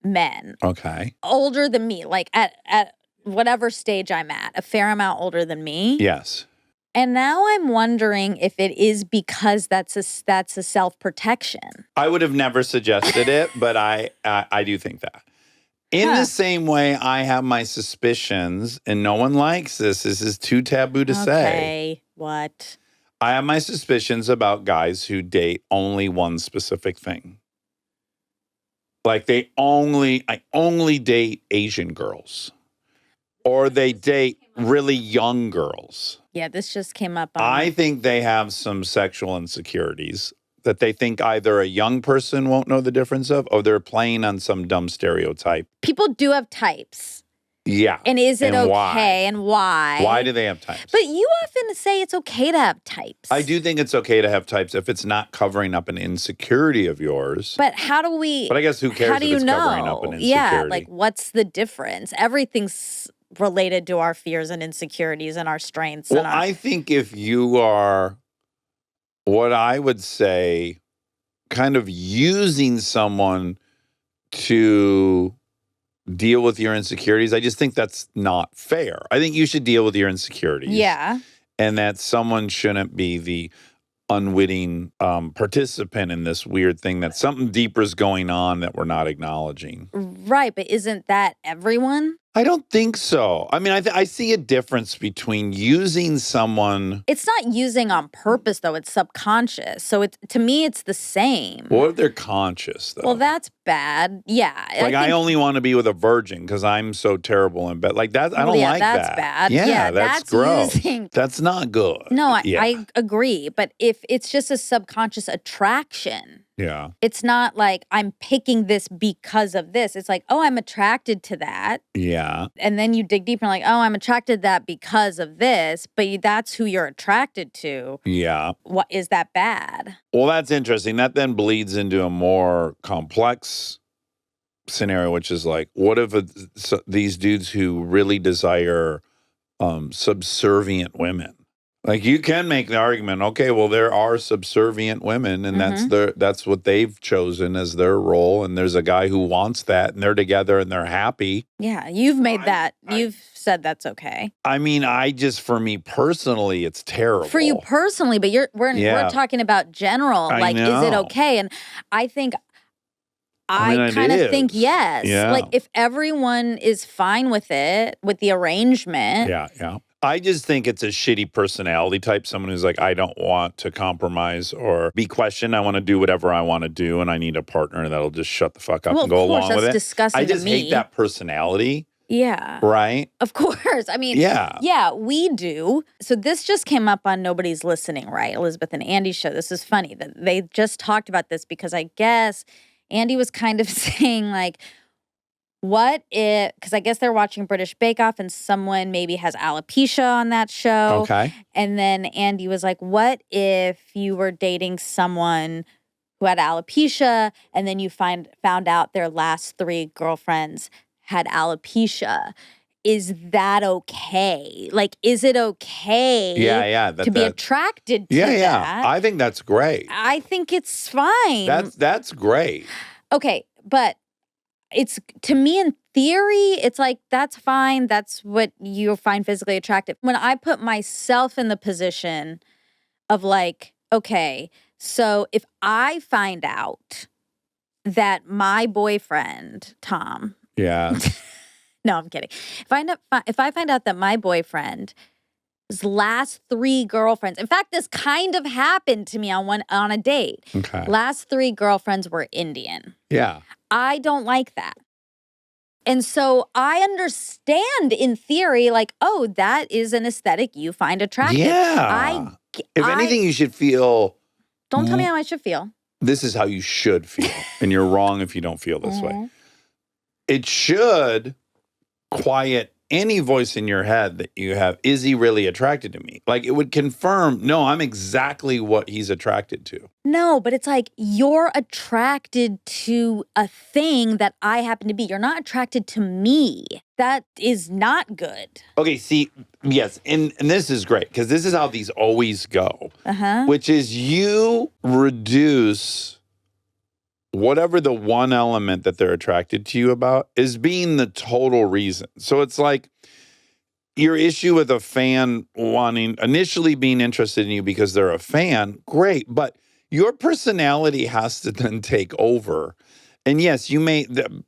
men. Okay. Older than me, like at whatever stage I'm at, a fair amount older than me. Yes. And now I'm wondering if it is because that's a self-protection. I would have never suggested it, but I do think that. In the same way, I have my suspicions, and no one likes this. This is too taboo to say. Okay, what? I have my suspicions about guys who date only one specific thing. Like I only date Asian girls. Or they date really young girls. Yeah, this just came up on I think they have some sexual insecurities that they think either a young person won't know the difference of, or they're playing on some dumb stereotype. people do have types. Yeah. And is it And okay why? and why? Why do they have types? But you often say it's okay to have types. I do think it's okay to have types if it's not covering up an insecurity of yours. But how do we But I guess who cares how do if you it's know? covering up an insecurity? Yeah, like what's the difference? Everything's related to our fears and insecurities and our strengths. Well, and our, I think if you are, what I would say, kind of using someone to deal with your insecurities, I just think that's not fair. I think you should deal with your insecurities. yeah. And that someone shouldn't be the unwitting participant in this weird thing, that something deeper is going on that we're not acknowledging. Right, but isn't that everyone? I don't think so. I mean, I see a difference between using someone. It's not using on purpose though, it's subconscious. So it's to me it's the same. What if they're conscious, though? Well, that's bad. Yeah. Like, I think- only want to be with a virgin because I'm so terrible in bed. Like that, I don't like that's that. bad. Yeah, Yeah, that's that's gross. using- That's not good. No, Yeah. I agree. But if it's just a subconscious attraction, Yeah. it's not like I'm picking this because of this. It's like, oh, I'm attracted to that. Yeah. And then you dig deeper and like, oh, I'm attracted to that because of this. But that's who you're attracted to. Yeah. What is that bad? Well, that's interesting. That then bleeds into a more complex scenario, which is like, what if these dudes who really desire subservient women? Like, you can make the argument, okay, well, there are subservient women, and that's what they've chosen as their role. And there's a guy who wants that, and they're together and they're happy. Yeah, you've made that. You've said that's okay. I mean, for me personally, it's terrible. For you personally, but we're talking about general. I Like, is it know. okay? And I think I mean, I it kind of think is. yes. Yeah. Like, if everyone is fine with it, with the arrangement. Yeah. I just think it's a shitty personality type, someone who's like, I don't want to compromise or be questioned. I want to do whatever I want to do, and I need a partner that'll just shut the fuck up Well, and go of course, along with that's it. disgusting I just to me. hate that personality, Yeah. right? Of course. I mean, Yeah. yeah, we do. So this just came up on Nobody's Listening, right? Elizabeth and Andy's show. This is funny that they just talked about this because I guess Andy was kind of saying like, what if, because I guess they're watching British Bake Off and someone maybe has alopecia on that show. Okay. And then Andy was like, what if you were dating someone who had alopecia and then you found out their last 3 girlfriends had alopecia? Is that okay? Like, is it okay Yeah. to be attracted to that? Yeah. I think that's great. I think it's fine. That's great. Okay, but it's, to me, in theory, it's like, that's fine. That's what you find physically attractive. When I put myself in the position of like, okay, so if I find out that my boyfriend, Tom, Yeah. no, I'm kidding. If I find out that my boyfriend's last 3 girlfriends, in fact, this kind of happened to me on a date. Okay. Last 3 girlfriends were Indian. Yeah. I don't like that. And so I understand in theory, like, oh, that is an aesthetic you find attractive. Yeah. If anything, you should feel, Don't tell me how I should feel. this is how you should feel. And you're wrong if you don't feel this way. It should quiet any voice in your head that you have, is he really attracted to me? Like, it would confirm, no, I'm exactly what he's attracted to. No, but it's like you're attracted to a thing that I happen to be. You're not attracted to me. That is not good. Okay, see, yes, and this is great because this is how these always go, which is you reduce whatever the one element that they're attracted to you about is being the total reason. So it's like your issue with a fan initially being interested in you because they're a fan, great, but your personality has to then take over. And yes,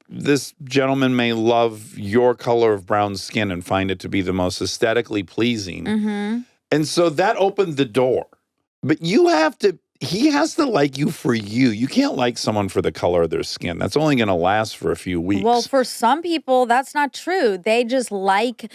this gentleman may love your color of brown skin and find it to be the most aesthetically pleasing. And so that opened the door. But he has to like you for you. You can't like someone for the color of their skin. That's only going to last for a few weeks. Well, for some people, that's not true. They just like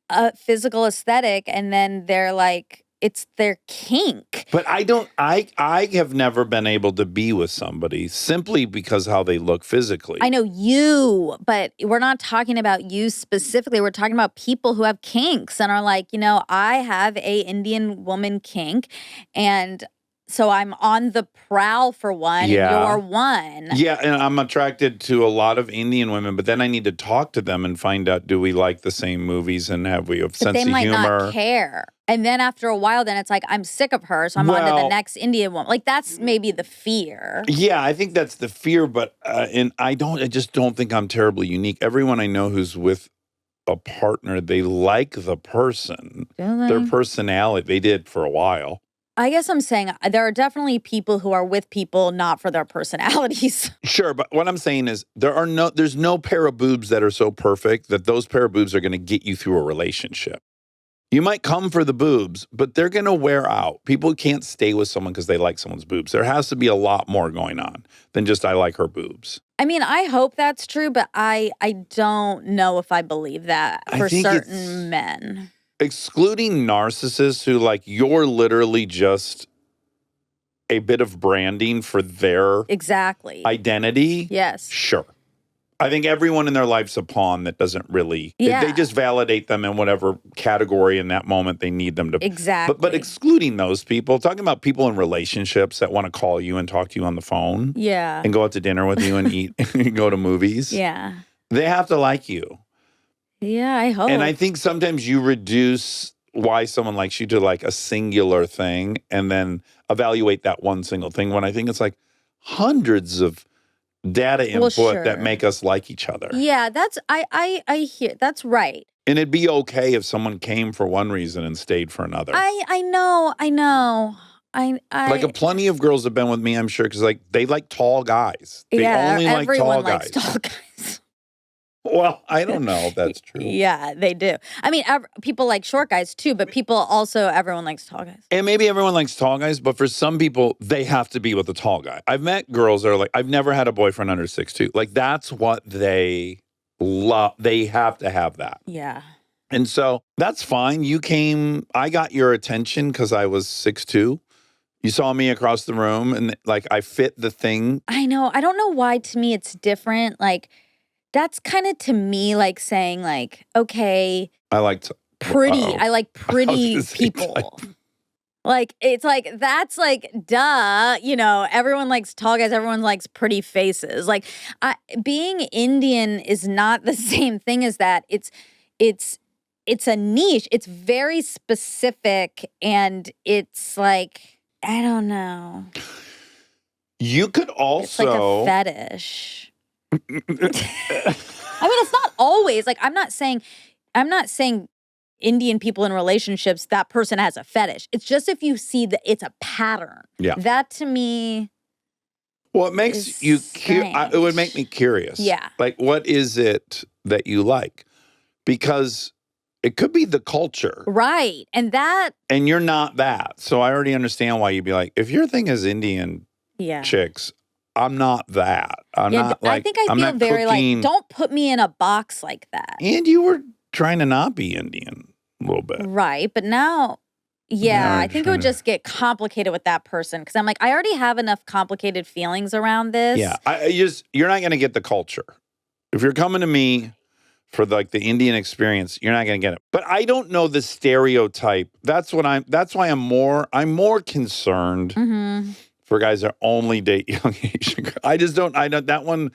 a physical aesthetic and then they're like, it's their kink. But I have never been able to be with somebody simply because how they look physically. I know you, but we're not talking about you specifically. We're talking about people who have kinks and are like, I have a Indian woman kink and so I'm on the prowl for one, and you're one. Yeah, and I'm attracted to a lot of Indian women, but then I need to talk to them and find out, do we like the same movies and have we a sense of humor? They might not care. And then after a while, then it's like, I'm sick of her, so I'm on to the next Indian woman. Like, that's maybe the fear. Yeah, I think that's the fear, but and I just don't think I'm terribly unique. Everyone I know who's with a partner, they like the person, their personality. They did for a while. I guess I'm saying there are definitely people who are with people not for their personalities. Sure, but what I'm saying is there's no pair of boobs that are so perfect that those pair of boobs are going to get you through a relationship. You might come for the boobs, but they're going to wear out. People can't stay with someone because they like someone's boobs. There has to be a lot more going on than just I like her boobs. I mean, I hope that's true, but I don't know if I believe that for certain men. Excluding narcissists who you're literally just a bit of branding for their identity. Yes. Sure. I think everyone in their life's a pawn that doesn't really, they just validate them in whatever category in that moment they need them to. Exactly. But excluding those people, talking about people in relationships that want to call you and talk to you on the phone. Yeah. And go out to dinner with you and eat and go to movies. Yeah. They have to like you. Yeah, I hope. And I think sometimes you reduce why someone likes you to a singular thing and then evaluate that one single thing when I think it's hundreds of data input that make us like each other. Yeah, I hear that's right. And it'd be okay if someone came for one reason and stayed for another. I know. Plenty of girls have been with me, I'm sure, because they like tall guys. They only like tall guys. Tall guys. Well, I don't know if that's true. Yeah, they do. I mean, people like short guys too, but everyone likes tall guys. And maybe everyone likes tall guys, but for some people, they have to be with a tall guy. I've met girls that are I've never had a boyfriend under 6'2". That's what they love. They have to have that. Yeah. And so that's fine. I got your attention because I was 6'2". You saw me across the room and I fit the thing. I know. I don't know why to me it's different. That's kind of to me saying okay. I like pretty. I like pretty people. That's duh. Everyone likes tall guys. Everyone likes pretty faces. Being Indian is not the same thing as that. It's a niche. It's very specific, and it's I don't know. You could also it's a fetish. I mean, it's not always I'm not saying Indian people in relationships, that person has a fetish. It's just if you see that it's a pattern. Yeah. That to me. Well, it makes you it would make me curious. Yeah. What is it that you like? Because it could be the culture. Right. And you're not that. So I already understand why you'd be if your thing is Indian chicks, I'm not that. I'm not I think I feel very don't put me in a box like that. And you were trying to not be Indian a little bit. Right. But now, I think it would just get complicated with that person. Because I'm I already have enough complicated feelings around this. Yeah. You're not going to get the culture. If you're coming to me for like the Indian experience, you're not going to get it. But I don't know the stereotype. That's why I'm more concerned for guys that only date young Asian girls. I don't that one,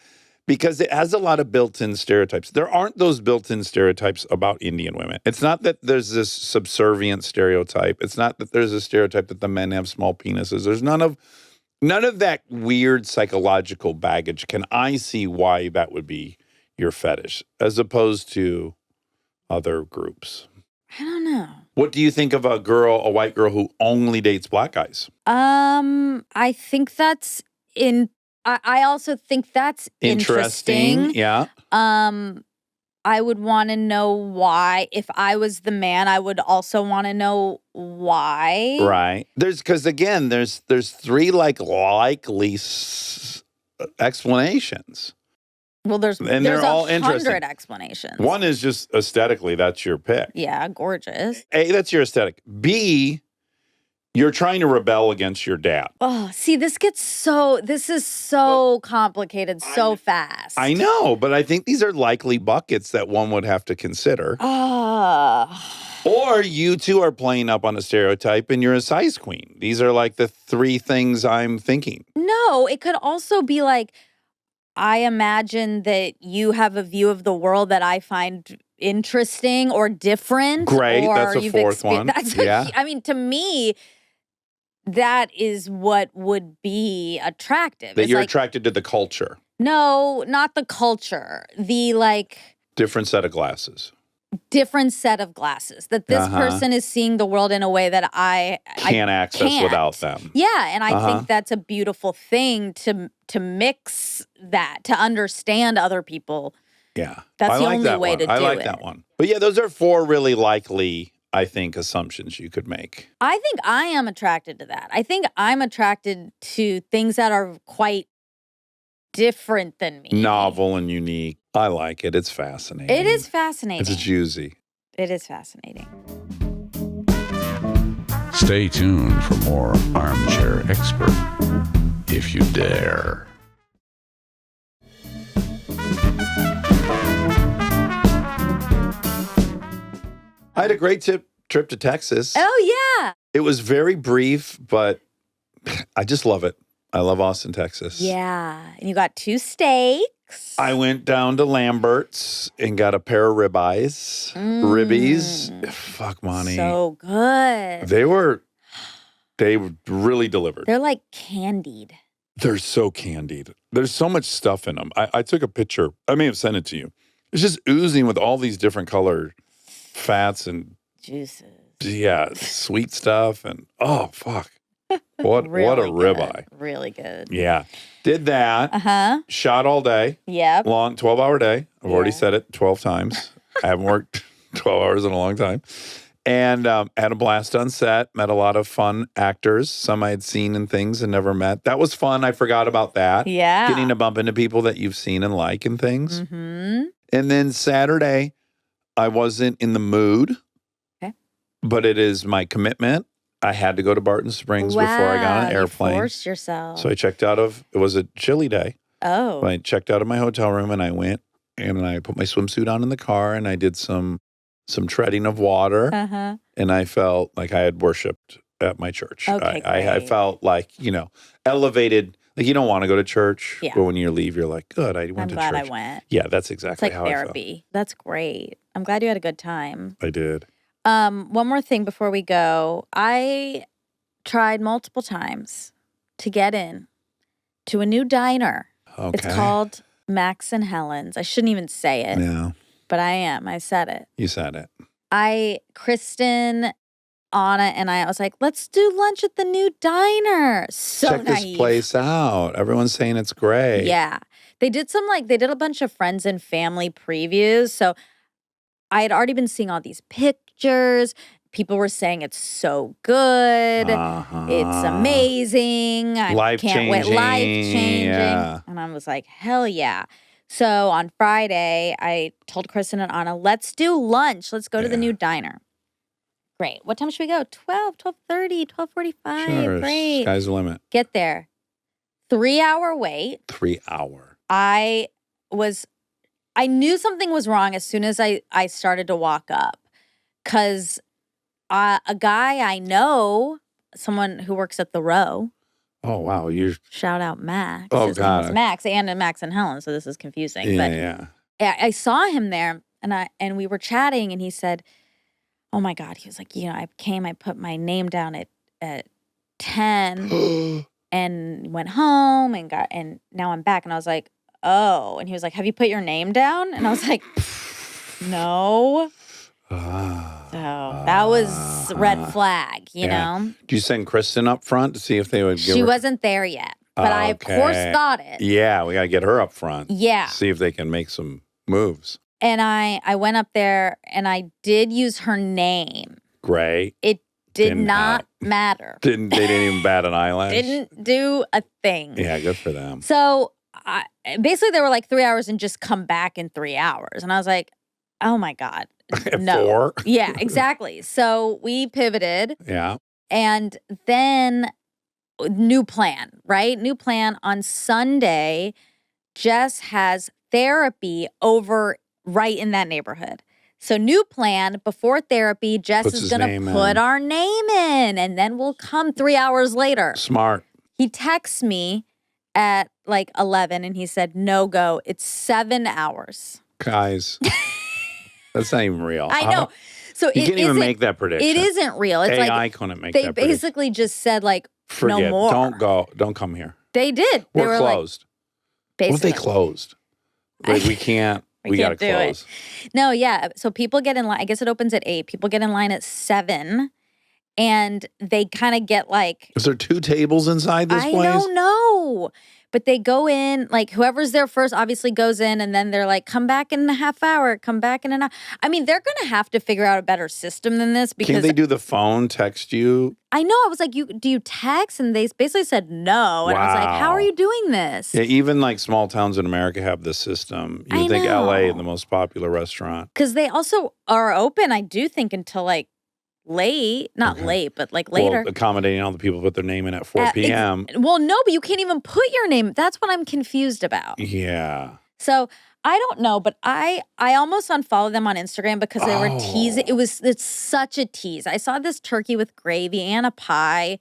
because it has a lot of built-in stereotypes. There aren't those built-in stereotypes about Indian women. It's not that there's this subservient stereotype. It's not that there's a stereotype that the men have small penises. There's none of that weird psychological baggage. Can I see why that would be your fetish as opposed to other groups? I don't know. What do you think of a white girl who only dates black guys? I think that's I also think that's interesting. Yeah. I would want to know why. If I was the man, I would also want to know why. Right. Because again, there's three likely explanations. Well, there's all 100 interesting. explanations. One is just aesthetically, that's your pick. Yeah, gorgeous. A, that's your aesthetic. B, you're trying to rebel against your dad. Oh, see, this is so complicated so fast. I know, but I think these are likely buckets that one would have to consider. Or you two are playing up on a stereotype and you're a size queen. These are like the three things I'm thinking. No, it could also be like, I imagine that you have a view of the world that I find interesting or different. Great, or that's a you've fourth one. Yeah. I mean, to me, that is what would be attractive. That It's you're like, attracted to the culture. No, not the culture. The Different set of glasses. different set of glasses. That this person is seeing the world in a way that I Can't access can't. without them. Yeah, and I think that's a beautiful thing to mix that, to understand other people. Yeah. That's I the like only that way one. to do I like it. that one. But yeah, those are four really likely, I think, assumptions you could make. I think I am attracted to that. I think I'm attracted to things that are quite different than me. Novel and unique. I like it. It's fascinating. It is fascinating. It's juicy. It is fascinating. Stay tuned for more Armchair Expert, if you dare. I had a great trip to Texas. Oh, yeah. It was very brief, but I just love it. I love Austin, Texas. Yeah. And you got 2 steaks. I went down to Lambert's and got a pair of ribeyes. Ribbies. Fuck, Monty. So good. They really delivered. They're like candied. They're so candied. There's so much stuff in them. I took a picture. I may have sent it to you. It's just oozing with all these different colored fats and juices. Yeah, sweet stuff. And oh, fuck. What a Really ribeye. good. Really good. Yeah. Did that. Uh-huh. Shot all day. Yep. Long 12-hour day. I've already Yeah. said it 12 times. I haven't worked 12 hours in a long time. And had a blast on set. Met a lot of fun actors. Some I had seen in things and never met. That was fun. I forgot about that. Yeah. Getting to bump into people that you've seen and like and things. Mm-hmm. And then Saturday, I wasn't in the mood. Okay. But it is my commitment. I had to go to Barton Springs before I got on an airplane. You forced yourself. So I checked out of, it was a chilly day. Oh. I checked out of my hotel room and I went and I put my swimsuit on in the car and I did some treading of water. Uh-huh. And I felt like I had worshiped at my church. Okay, I great. felt like, elevated. Like you don't want to go to church, Yeah. but when you leave, you're like, good, I I'm went to glad church. I went. Yeah, that's It's exactly like how therapy. That's great. I'm glad you had a good time. I felt. I did. One more thing before we go. I tried multiple times to get in to a new diner. Okay. It's called Max and Helen's. I shouldn't even say it, Yeah, but I am. I said it. you said it. Kristen, Anna, and I was like, let's do lunch at the new diner. So Check naive. this place out. Everyone's saying it's great. Yeah. They did a bunch of friends and family previews. So I had already been seeing all these pictures. People were saying it's so good. Uh-huh. It's amazing. I can't wait. Life-changing. Life-changing. Yeah. And I was like, hell yeah. So on Friday, I told Kristen and Anna, let's do lunch. Let's go to the Yeah. new diner. Great. What time should we go? 12, 12:30, 12:45. Sure. Great. Sky's the limit. Get there. 3-hour wait. 3 hour. I was I knew something was wrong as soon as I started to walk up, because a guy I know, someone who works at the Row. Oh, wow. You're, Shout out Max. Oh, His name is God. Max, and Max and Helen, so this is confusing. yeah, But yeah. I saw him there, and we were chatting, and he said, "Oh my God," he was like, I put my name down at 10 and went home and now I'm back. And I was like, "Oh," and he was like, "Have you put your name down?" And I was like, "No." So that was red flag, you Yeah. know? Did you send Kristen up front to see if they would give She her? wasn't there yet, but I, of course, Okay. thought it. Yeah, we got to get her up front. Yeah. See if they can make some moves. And I went up there and I did use her name. Great. It did Didn't not help. matter. They didn't even bat an eyelash? Didn't do a thing. Yeah, good for them. So basically, they were like 3 hours and just come back in 3 hours. And I was like, oh my God. No. 4? Yeah, exactly. So we pivoted. Yeah. And then new plan, right? New plan on Sunday. Jess has therapy over right in that neighborhood. So new plan, before therapy, Jess Puts is his going to name put in. our name in, and then we'll come 3 hours later. Smart. He texts me at like 11 and he said, "No go. It's 7 hours." Guys, that's not even real. I know. So You it can't even isn't- make that prediction. It isn't real. It's AI like couldn't make they that prediction. basically just said like, Forget. no more. Don't go. Don't come here. They did. They We're were closed. like, What if they basically. closed? Like, we can't. We We got to can't do it. close. No, yeah. So people get in line. I guess it opens at 8. People get in line at 7, and they kind of get like, Is there 2 tables inside this I place? don't know. But they go in, like whoever's there first obviously goes in, and then they're like, come back in a half hour, come back in an hour. I mean, they're going to have to figure out a better system than this, Can't because they do the phone text you? I know. I was like, do you text? And they basically said no. And I was like, how are Wow. you doing this? Yeah, even like small towns in America have this system. You I would think LA, know. the most popular restaurant. Because they also are open, I do think, until like late. Not Okay. late, but like later. Well, accommodating all the people put their name in at 4 Ex- p.m. Well, no, but you can't even put your name. That's what I'm confused about. Yeah. So I don't know, but I almost unfollowed them on Instagram because they were teasing. Oh. It's such a tease. I saw this turkey with gravy and a pie,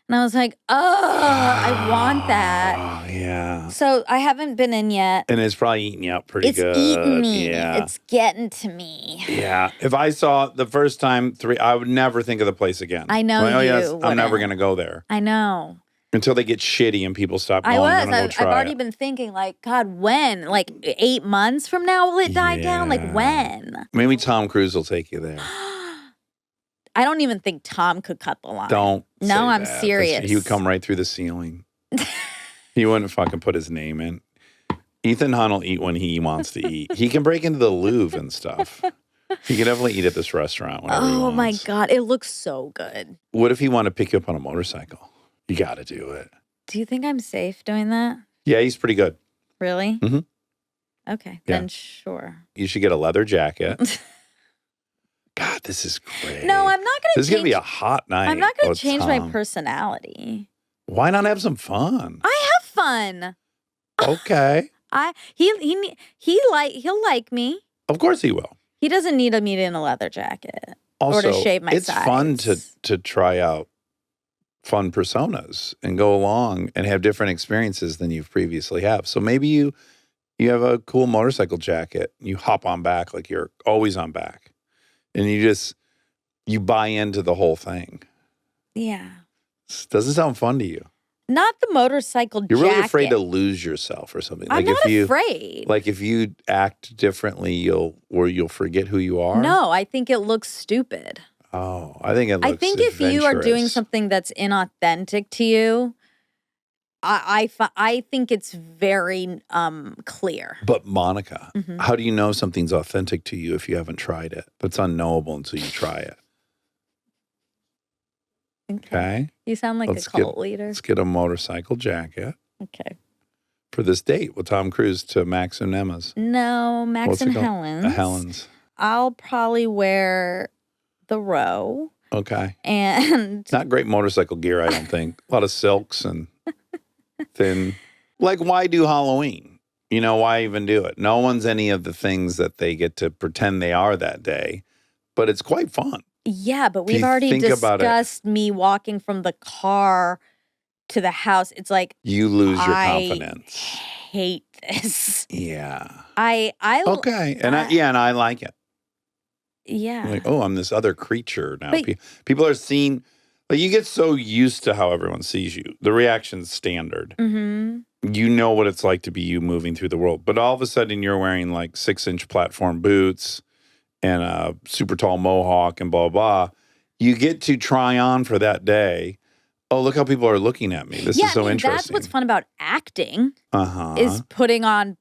and I was like, oh, I want that. Oh, yeah. So I haven't been in yet. And it's probably eating you up pretty It's good. eating me. Yeah. It's getting to me. Yeah. If I saw the first time 3, I would never think of the place again. I know Like, oh, you yes, I'm never wouldn't. going to go there I know. until they get shitty and people stop going. I was. Then I'll go I've try already it. been thinking, like, God, when? Like 8 months from now will it die down? Like Yeah. when? Maybe Tom Cruise will take you there. I don't even think Tom could cut the line. Don't. No, say I'm that. serious. He would come right through the ceiling. He wouldn't fucking put his name in. Ethan Hunt will eat when he wants to eat. He can break into the Louvre and stuff. He can definitely eat at this restaurant whenever he Oh my wants. God, it looks so good. What if he wanted to pick you up on a motorcycle? You got to do it. Do you think I'm safe doing that? Yeah, he's pretty good. Really? Mhm. Okay, Yeah. then sure. You should get a leather jacket. God, this is great. No, I'm not going to This is change. going to be a hot night. I'm not going with to change my Tom. personality. Why not have some fun? I have fun. Okay. He'll like me. Of course he will. He doesn't need me in a leather jacket. Also, to shave my it's fun sides. to try out fun personas and go along and have different experiences than you've previously have. So maybe you have a cool motorcycle jacket. You hop on back like you're always on back. And you buy into the whole thing. Yeah. Doesn't sound fun to you. Not the motorcycle You're jacket. really afraid to lose yourself or something. I'm Like not if you afraid. like if you act differently, you'll forget who you are. No, I think it looks stupid. Oh, I think it looks I think if you are doing adventurous. something that's inauthentic to you, I think it's very clear. But Monica, Mhm. how do you know something's authentic to you if you haven't tried it? But it's unknowable until you try it. Okay? You sound like Let's a cult leader. Let's get a motorcycle jacket Okay. for this date with Tom Cruise to Max and Emma's. No, Max What's it and called? Helen's. Helen's. I'll probably wear the Row Okay. and Not great motorcycle gear, I don't think. A lot of silks and thin. Like, why do Halloween? You know, why even do it? No one's any of the things that they get to pretend they are that day, but it's quite fun. Yeah, but If you we've already think about it, discussed me walking from the car to the house. It's like, you lose your I confidence. hate this. Yeah. I Okay. And I like it. yeah. I'm like, oh, I'm this other creature now. But- People are seeing, like, you get so used to how everyone sees you. The reaction's standard. Mm-hmm. You know what it's like to be you moving through the world. But all of a sudden, you're wearing like 6-inch platform boots and a super tall mohawk and blah, blah. You get to try on for that day. Oh, look how people are looking at me. This is so interesting. That's what's fun about acting Uh-huh. is putting on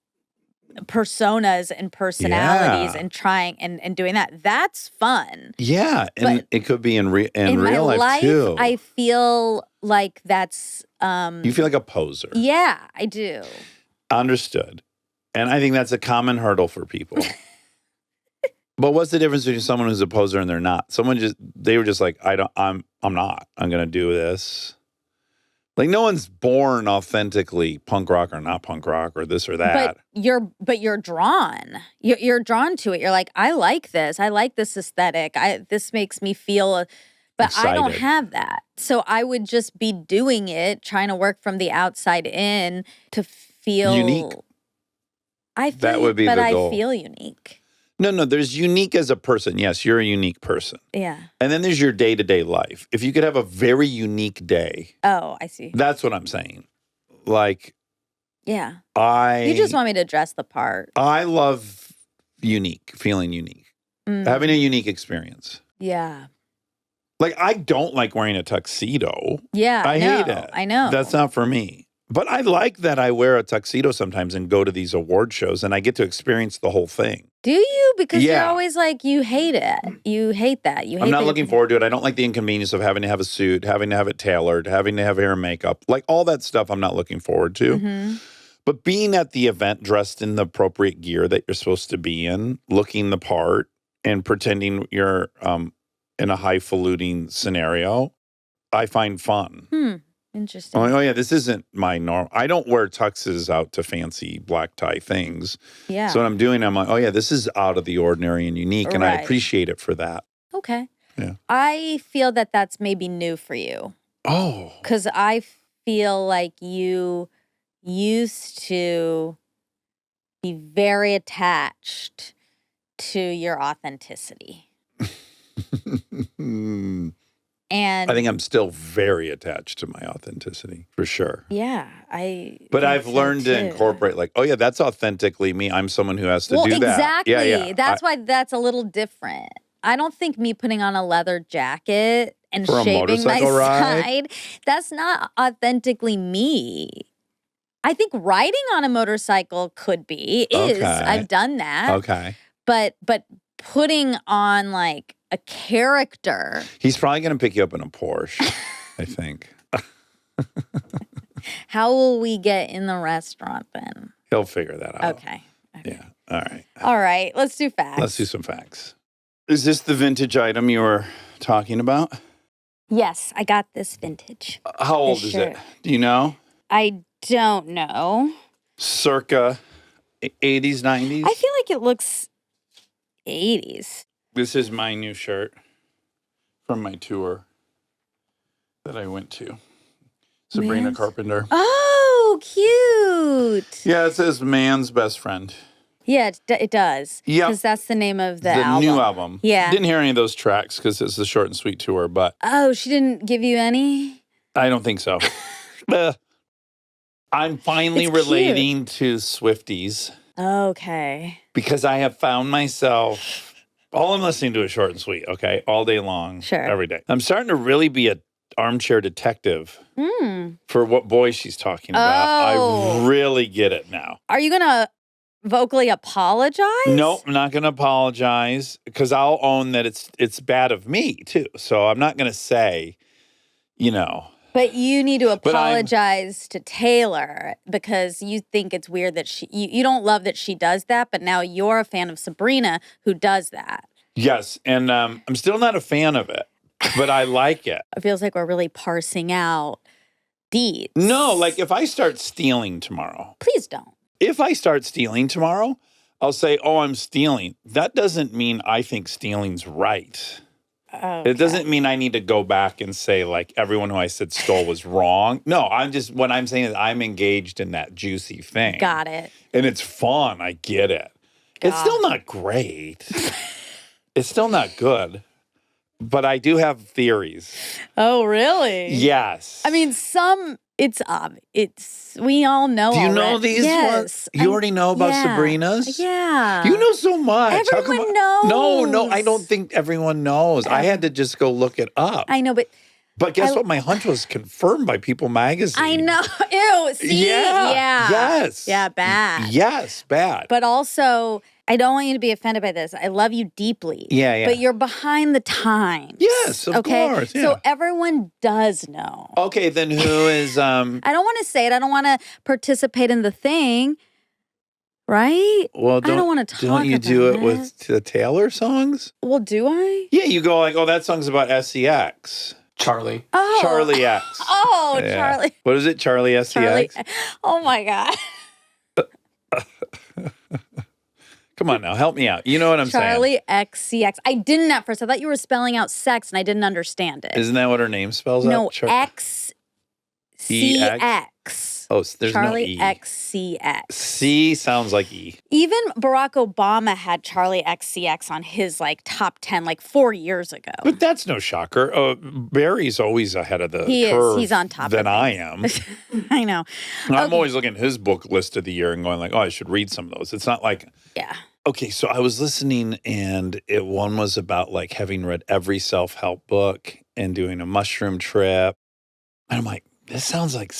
personas and personalities Yeah. and trying and doing that. That's fun. Yeah. And But it could be in real my life too. I feel like that's You feel like a poser. yeah, I do. Understood. And I think that's a common hurdle for people. But what's the difference between someone who's a poser and they're not? They were just like, I'm not. I'm going to do this. Like, no one's born authentically punk rock or not punk rock or this or that. But you're drawn. You're drawn to it. You're like, I like this. I like this aesthetic. This makes me feel but I don't Excited. have that. So I would just be doing it, trying to work from the outside in to feel Unique. I feel, That would be but the I goal. feel unique. No, there's unique as a person. Yes, you're a unique person. Yeah. And then there's your day-to-day life. If you could have a very unique day, Oh, I see. that's what I'm saying. Like, Yeah. You You just want me to dress the part. I love feeling unique, Mm. having a unique experience. Yeah. Like, I don't like wearing a tuxedo. Yeah. I know. hate it. I know. That's not for me. But I like that I wear a tuxedo sometimes and go to these award shows and I get to experience the whole thing. Do you? Because you're Yeah. always like, you hate it. You hate that. You hate I'm not that- looking forward to it. I don't like the inconvenience of having to have a suit, having to have it tailored, having to have hair and makeup. Like, all that stuff I'm not looking forward to. Mhm. But being at the event dressed in the appropriate gear that you're supposed to be in, looking the part and pretending you're in a highfalutin scenario, I find fun. Interesting. I'm like, oh yeah, this isn't my norm. I don't wear tuxes out to fancy black tie things. Yeah. So when I'm doing, I'm like, oh yeah, this is out of the ordinary and unique, and I Right. appreciate it for that. Okay. Yeah. I feel that that's maybe new for you Oh, because I feel like you used to be very attached to your authenticity. And I think I'm still very attached to my authenticity for sure. yeah, But think I've so, learned to too. incorporate, like, oh yeah, that's authentically me. I'm someone who has to do that. Exactly. Yeah. That's why that's a little different. I don't think me putting on a leather jacket and For a shaving my motorcycle ride? side, that's not authentically me. I think riding on a motorcycle could be, is. Okay. I've done that. Okay. But putting on like a character, He's probably going to pick you up in a Porsche, I think. how will we get in the restaurant then? He'll figure that out. Okay. Yeah. All right. All right. Let's do facts. Let's do some facts. Is this the vintage item you were talking about? Yes, I got this vintage. How old This is shirt. it? Do you know? I don't know. Circa 80s, 90s? I feel like it looks 80s. This is my new shirt from my tour that I went to. Sabrina Man's- Carpenter. Oh, cute. Yeah, it says man's best friend. Yeah, it does. Yep. Because that's the name of the The album. new album. Yeah. Didn't hear any of those tracks because it's the short and sweet tour, but Oh, she didn't give you any? I don't think so. I'm finally It's cute. relating to Swifties Okay. because I have found myself, all I'm listening to is short and sweet, okay? All day long, Sure. every day. I'm starting to really be a armchair detective Mm. for what boy she's talking about. Oh. I really get it now. Are you going to vocally apologize? Nope, I'm not going to apologize because I'll own that it's bad of me too. So I'm not going to say, you know. But you need to But I'm- apologize to Taylor because you think it's weird that you don't love that she does that, but now you're a fan of Sabrina who does that. Yes, and I'm still not a fan of it, but I like it. It feels like we're really parsing out deeds. No, like if I start stealing tomorrow, Please don't. If I start stealing tomorrow, I'll say, oh, I'm stealing. That doesn't mean I think stealing's right. Okay. It doesn't mean I need to go back and say, like, everyone who I said stole was wrong. No, what I'm saying is I'm engaged in that juicy thing. Got it. And it's fun. I get it. It's still not great. It's still not good. But I do have theories. Oh, really? Yes. I mean, it's obvious. We all know. Do you know already. these ones? You already know about Sabrina's? Yeah. You know so much. How Everyone come knows. No, I don't think everyone knows. I had to just go look it up. I know, but guess what? My hunch was confirmed by People magazine. I know. Ew. See? Yeah. Yes. Yeah, bad. Yes, bad. But also, I don't want you to be offended by this. I love you deeply. Yeah. But you're behind the times. Yes, of course. Yeah. So everyone does know. Okay, then who is I don't want to say it. I don't want to participate in the thing. Right? Well, I don't want to talk Don't you do about it with the Taylor songs? Well, do I? Yeah, you go like, oh, that song's about SEX. Charlie. Oh. Charlie X. Oh, Yeah. Charlie. What is it? Charlie SEX? Charlie. Oh my God. Come on now, help me out. You know what I'm saying? Charlie XCX. I didn't at first. I thought you were spelling out sex and I didn't understand it. Isn't that what her name spells No, out? XCX. Oh, there's Charlie no E. XCX. C sounds like E. Even Barack Obama had Charlie XCX on his like top 10 like 4 years ago. But that's no shocker. Barry's always ahead of the curve. He's on top than of I things. am. I know. I'm always looking at his book list of the year and going like, oh, I should read some of those. It's not like, Yeah. okay, so I was listening and one was about like having read every self-help book and doing a mushroom trip. And I'm like, this sounds like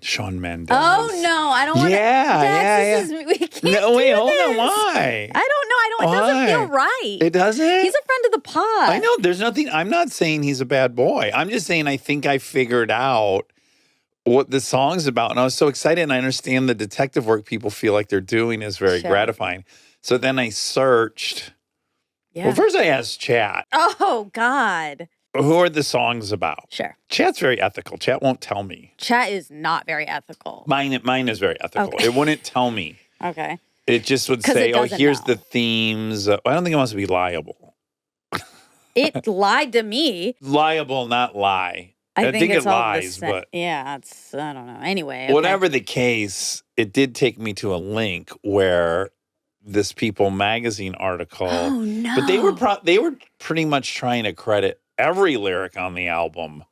Shawn Mendes. Oh no, I don't want to. Yeah. We can't No, wait, do hold this. on. Why? I don't know. It doesn't feel right. It doesn't? He's a friend of the pod. I know. There's nothing. I'm not saying he's a bad boy. I'm just saying I think I figured out what the song's about. And I was so excited. And I understand the detective work people feel like they're doing is very gratifying. So then I searched. Yeah. Well, first I asked Chat, Oh God. who are the songs about? Sure. Chat's very ethical. Chat won't tell me. Chat is not very ethical. Mine is very ethical. Okay. It wouldn't tell me. Okay. It just would 'Cause say, it oh, doesn't here's know. the themes. I don't think it wants to be liable. It lied to me. Liable, not lie. I think it it's all lies, the same. but Yeah, it's I don't know. Anyway, okay. whatever the case, it did take me to a link where this People magazine article. Oh no. But they were pretty much trying to credit every lyric on the album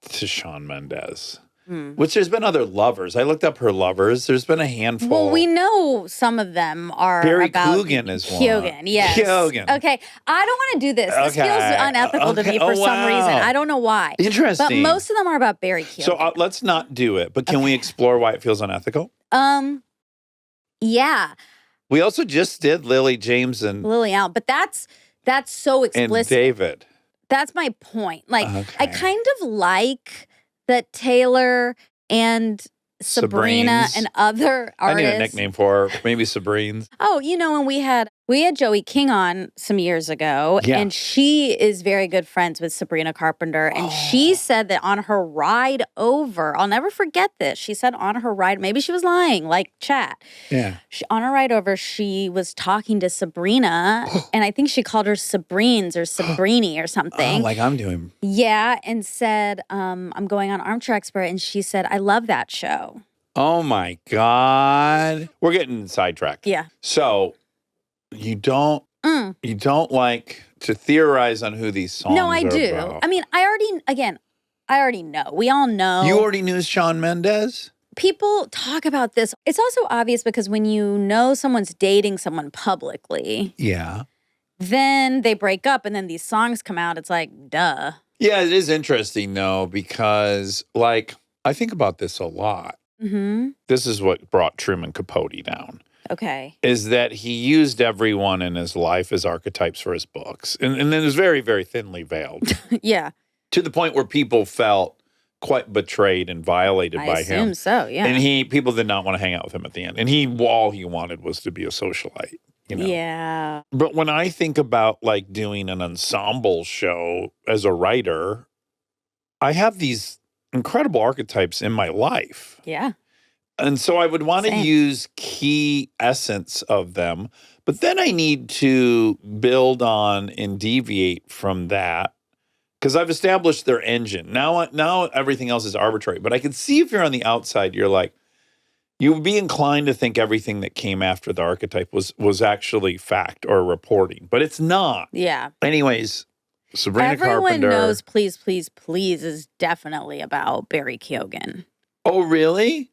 to Shawn Mendes. Which there's been other lovers. I looked up her lovers. There's been a handful. Well, we know some of them are Barry about Keoghan is one. Keoghan, yes. Keoghan. Okay, I don't want to do this. This Okay. feels unethical to Okay. me for Oh, some reason. wow. I don't know why. Interesting. But most of them are about Barry Keoghan. So let's not do it. But can we explore why it feels unethical? Yeah, We also just did Lily James and Lily Allen, but that's so explicit. David. That's my point. Like, I Okay. kind of like that Taylor and Sabrina Sabrines. and other I artists. need a nickname for her. Maybe Sabrines. Oh, when we had Joey King on some years ago, Yeah. and she is very good friends with Sabrina Carpenter, and she said that on her ride over, I'll never forget this. She said on her ride, maybe she was lying, like Chat. Yeah. On her ride over, she was talking to Sabrina, and I think she called her Sabrines or Sabrini or something. Oh, like I'm doing. Yeah, and said, I'm going on Armchair Expert, and she said, I love that show. Oh my God. We're getting sidetracked. Yeah. So you don't like to theorize on who these songs No, I are do. about. I mean, I already know. We all know. You already knew Shawn Mendes? People talk about this. It's also obvious because when you know someone's dating someone publicly, Yeah. then they break up and then these songs come out. It's like, duh. Yeah, it is interesting though, because like I think about this a lot. Mm-hmm. This is what brought Truman Capote down. Okay. Is that he used everyone in his life as archetypes for his books. And it was very, very thinly veiled. Yeah. To the point where people felt quite betrayed and violated I by assume him. so, yeah. And people did not want to hang out with him at the end. And all he wanted was to be a socialite. Yeah. But when I think about like doing an ensemble show as a writer, I have these incredible archetypes in my life. Yeah. And so I would want to Same. use key essence of them, but then I need to build on and deviate from that because I've established their engine. Now everything else is arbitrary. But I can see if you're on the outside, you're like, you would be inclined to think everything that came after the archetype was actually fact or reporting, but it's not. Yeah. Anyways, Sabrina Everyone Carpenter. knows Please, Please, Please is definitely about Barry Keoghan. Oh, really?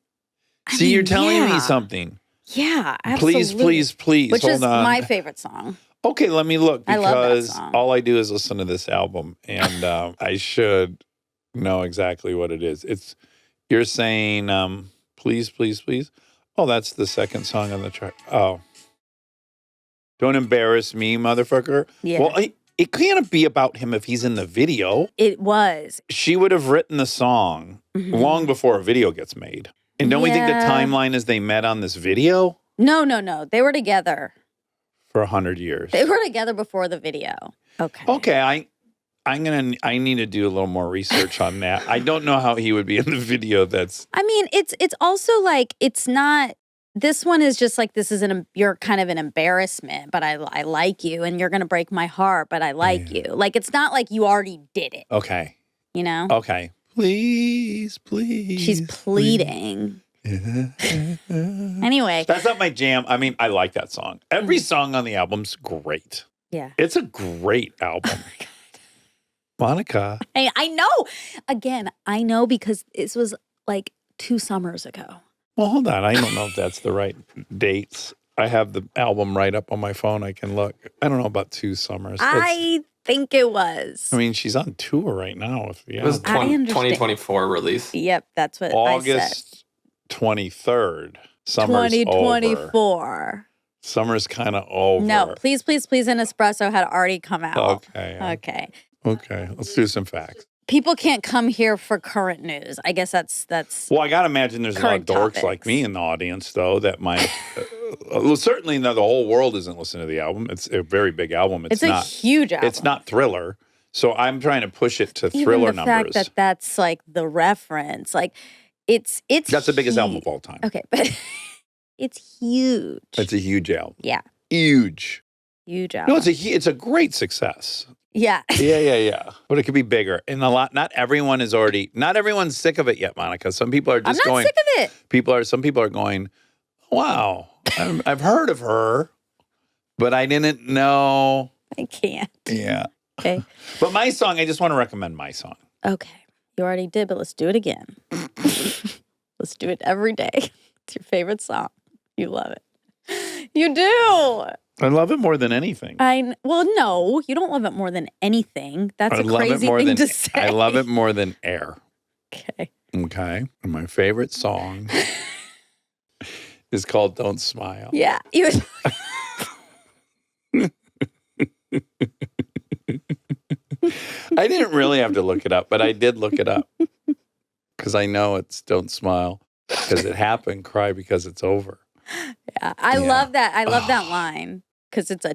See, you're telling me yeah. something. Yeah, absolutely. Please, Which hold is on. my favorite song. Okay, let me look I love that because song. all I do is listen to this album, and I should know exactly what it is. You're saying, please, please, please. Oh, that's the second song on the track. Oh, don't embarrass me, motherfucker. Yeah. Well, it can't be about him if he's in the video. It was. She would have written the song Mhm. long before a video gets made. And don't we think the Yeah. timeline is they met on this video No. They were together. for 100 years? They were together before the video. Okay. Okay, I need to do a little more research on that. I don't know how he would be in the video. I mean, it's also like it's not. This one is just like you're kind of an embarrassment, but I like you, and you're gonna break my heart, but I like you. Like it's not like you already did it. Okay. You know. Okay. Please, please. She's pleading. Anyway. That's not my jam. I mean, I like that song. Every song on the album's great. Yeah. It's a great album. Monica. I know. Again, I know because this was like 2 summers ago. Well, hold on. I don't know if that's the right dates. I have the album right up on my phone. I can look. I don't know about 2 summers. I think it was. I mean, she's on tour right now. With the It was album. I understand. 2024 release. Yep, that's what I said. August 23rd. Summer's over. 2024. Summer's kind of over. No, Please, Please, Please, and Espresso had already come out. Okay. Okay. Let's do some facts. People can't come here for current news. I guess that's Well, I got to imagine there's a lot of Current dorks like topics. me in the audience, though, that might. Well, certainly, the whole world isn't listening to the album. It's a very big album. it's a huge album. It's not Thriller. So I'm trying to push it to Even Thriller the numbers. fact that that's like the reference, like it's That's the biggest album huge. of all time. Okay, but it's huge. It's a huge album. Yeah, Huge. huge album. No, it's a great success. Yeah. Yeah. But it could be bigger. And not everyone's sick of it yet, Monica. Some people are I'm just not going. sick of it. Some people are going, wow, I've heard of her, but I didn't know. I can't. Yeah. Okay. But my song, I just want to recommend my song. Okay. You already did, but let's do it again. Let's do it every day. It's your favorite song. You love it. You do. I love it more than anything. Well, no, you don't love it more than anything. That's I a love it crazy more thing than to say. I love it more than air. Okay. Okay. And my favorite song is called Don't Smile. Yeah. You I didn't really have to look it up, but I did look it up because I know it's Don't Smile because it happened. Cry because it's over. Yeah. I Yeah. love that. I love that line because it's a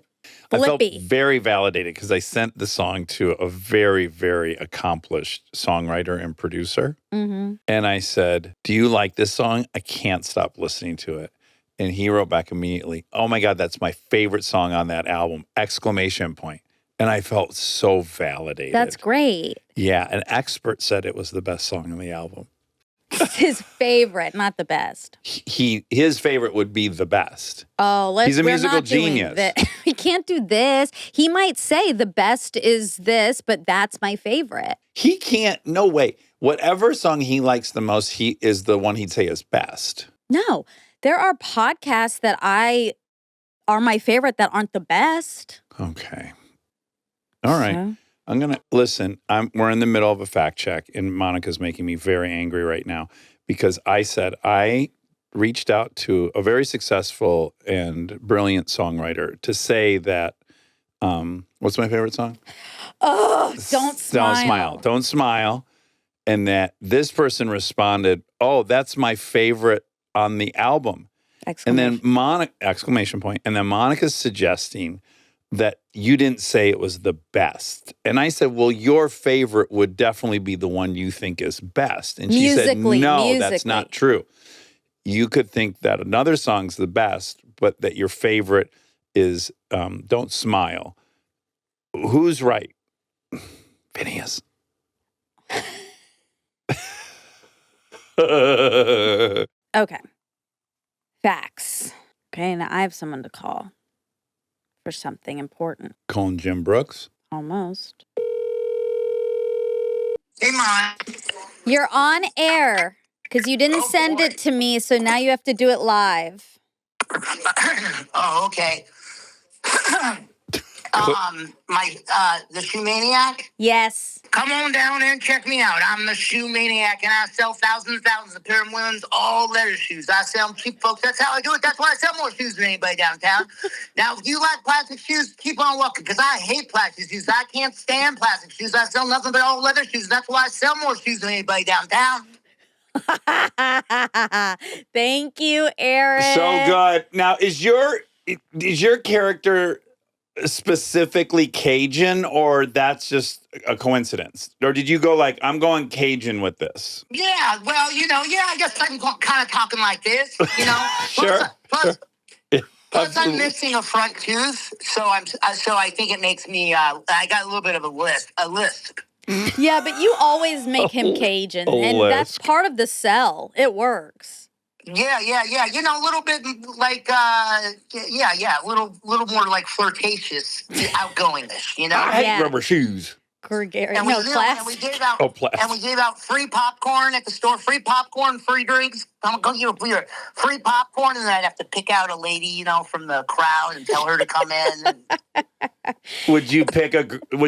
I felt flippy. very validated because I sent the song to a very, very accomplished songwriter and producer. Mm-hmm. And I said, do you like this song? I can't stop listening to it. And he wrote back immediately, oh my God, that's my favorite song on that album! Exclamation point. And I felt so validated. That's great. Yeah, an expert said it was the best song on the album. It's his favorite, not the best. His favorite would be the best. Oh, He's a we're musical not doing genius. thi- We can't do this. He might say the best is this, but that's my favorite. He can't, no way. Whatever song he likes the most, he is the one he'd say is best. No, there are podcasts that are my favorite that aren't the best. Okay. All right. So, I'm going to listen. We're in the middle of a fact check, and Monica's making me very angry right now because I said I reached out to a very successful and brilliant songwriter to say that, what's my favorite song? oh, don't smile. Don't smile. Don't smile. And that this person responded, oh, that's my favorite on the album. And then exclamation point. And then Monica's suggesting that you didn't say it was the best. And I said, well, your favorite would definitely be the one you think is best. And she said, Musically, no, that's not true. you could think that another song's the best, but that your favorite is Don't Smile. Who's right? Phineas. Okay. Facts. Okay, now I have someone to call for something important. Calling Jim Brooks. Almost. Hey, Mom. You're on air because you didn't send it to me, so now you have to do it live. Oh, okay. The Shoe Maniac? Yes. Come on down there and check me out. I'm the Shoe Maniac, and I sell thousands and thousands of pair of women's all leather shoes. I sell them cheap, folks. That's how I do it. That's why I sell more shoes than anybody downtown. Now, if you like plastic shoes, keep on walking, because I hate plastic shoes. I can't stand plastic shoes. I sell nothing but all leather shoes. That's why I sell more shoes than anybody downtown. Thank you, Eric. So good. Now, is your character specifically Cajun, or that's just a coincidence? Or did you go like, I'm going Cajun with this? Yeah, well, I guess I'm kind of talking like this, Sure. Plus, Absolutely. I'm missing a front tooth, so I think it makes me. I got a little bit of a lisp. Yeah, but you always make him Cajun, and that's part of the sell. It works. Yeah. A little bit like, a little more like flirtatious, outgoingish, I hate Yeah. rubber shoes. Gregarious. And No, and we gave out free popcorn at the store, free popcorn, free drinks. I'm gonna give you free popcorn, and then I'd have to pick out a lady, from the crowd and tell her to come in. Would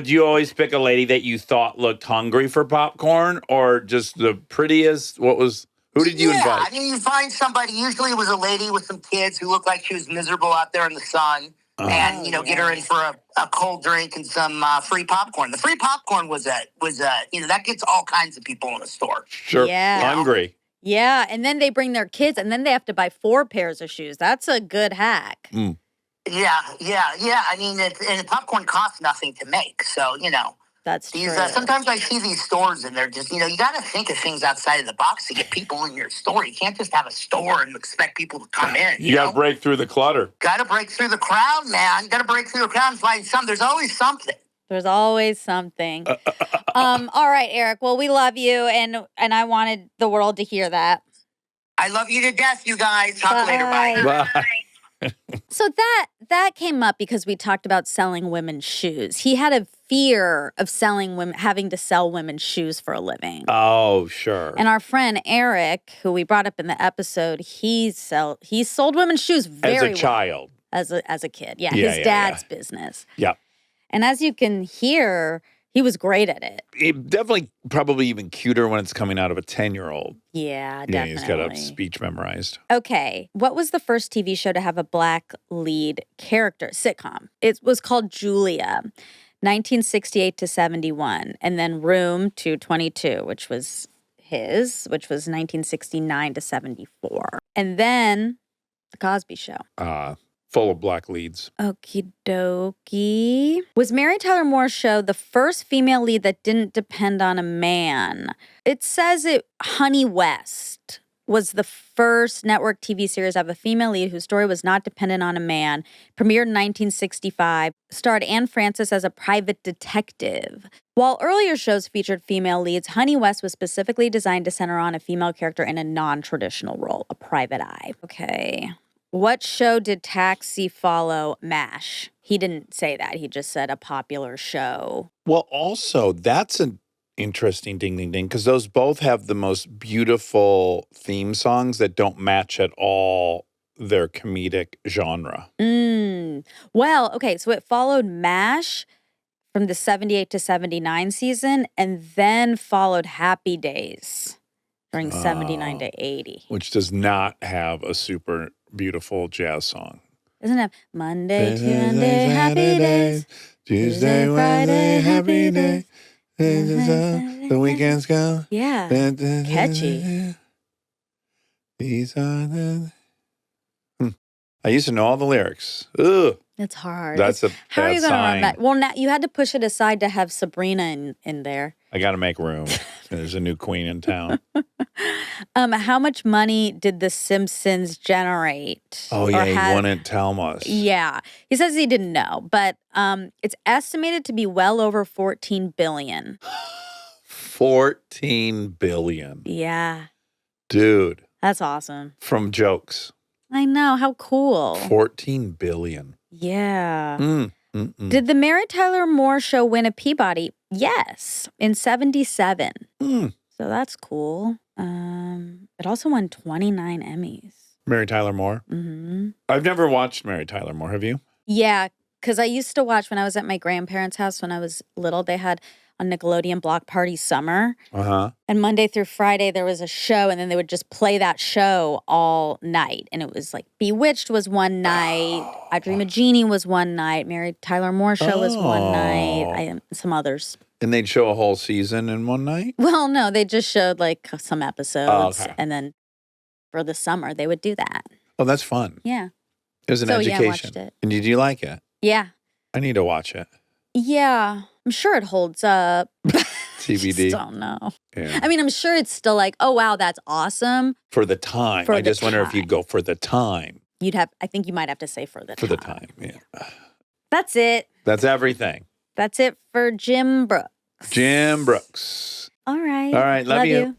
you always pick a lady that you thought looked hungry for popcorn, or just the prettiest? Who did you invite? I mean, you find somebody. Usually, it was a lady with some kids who looked like she was miserable out there in the sun. And get her in for a cold drink and some free popcorn. The free popcorn was that gets all kinds of people in the store. Sure, Yeah. hungry. Yeah, and then they bring their kids, and then they have to buy 4 pairs of shoes. That's a good hack. Mm. Yeah. I mean, and popcorn costs nothing to make, so That's true. sometimes I see these stores, and they're just you got to think of things outside of the box to get people in your store. You can't just have a store and expect people to come in. You got to break through the clutter. Got to break through the crowd, man. Got to break through the crowd and find something. There's always something. There's always something. All right, Eric. Well, we love you, and I wanted the world to hear that. I love you to death, you guys. Talk later. Bye. Bye. So that came up because we talked about selling women's shoes. He had a fear of having to sell women's shoes for a living. Oh, sure. And our friend Eric, who we brought up in the episode, he sold women's shoes very As a well. child. As a kid. Yeah, Yeah, his yeah, dad's business. Yeah. And as you can hear, he was great at it. Definitely probably even cuter when it's coming out of a 10-year-old. Yeah, Yeah, definitely. he's got a speech memorized. Okay, what was the first TV show to have a black lead character? Sitcom. It was called Julia, 1968 to 71. And then Room 222, which was 1969 to 74. And then The Cosby Show. Full of black leads. Okie dokie. Was Mary Tyler Moore's show the first female lead that didn't depend on a man? It says Honey West was the first network TV series to have a female lead whose story was not dependent on a man. Premiered in 1965. Starred Anne Francis as a private detective. While earlier shows featured female leads, Honey West was specifically designed to center on a female character in a non-traditional role, a private eye. Okay. What show did Taxi follow? MASH. He didn't say that. He just said a popular show. Well, also, that's an interesting ding, ding, ding, because those both have the most beautiful theme songs that don't match at all their comedic genre. Well, okay, so it followed MASH from the 78 to 79 season and then followed Happy Days during 79 to 80. Which does not have a super beautiful jazz song. Doesn't have Monday, Tuesday, Happy Days. Tuesday, Wednesday, happy day. The weekends go. Yeah. Catchy. These are the... I used to know all the lyrics. Ugh. It's hard. That's a How are bad you going to sign. remember that? Well, now you had to push it aside to have Sabrina in there. I got to make room. There's a new queen in town. How much money did The Simpsons generate? Oh, Or yeah, he had- wouldn't tell us. Yeah. He says he didn't know, but it's estimated to be well over 14 billion. 14 billion. Yeah. Dude, That's awesome. from jokes. I know. How cool. 14 billion. Yeah. Mm. Did the Mary Tyler Moore Show win a Peabody? Yes, in 77. Mm. So that's cool. It also won 29 Emmys. Mary Tyler Moore. Hmm. I've never watched Mary Tyler Moore. Have you? Yeah, because I used to watch when I was at my grandparents' house when I was little. They had on Nickelodeon Block Party Summer. Uh-huh. And Monday through Friday, there was a show, and then they would just play that show all night. And it was like Bewitched was one night, I Dream of Jeannie was one night, Mary Tyler Moore Show was one night, some others. And they'd show a whole season in one night? Well, no, they just showed like some episodes. Okay. And then for the summer, they would do that. Oh, that's fun. Yeah. It was an So, yeah, I education. watched it. And did you like it? Yeah. I need to watch it. Yeah. I'm sure it holds up. TBD. Just don't know. Yeah. I mean, I'm sure it's still like, oh, wow, that's awesome. For the time. For I the just wonder if you'd time. go for the time. I think you might have to say for the For time. the time. Yeah. That's it. That's everything. That's it for Jim Brooks. Jim Brooks. All right. All right. Love you.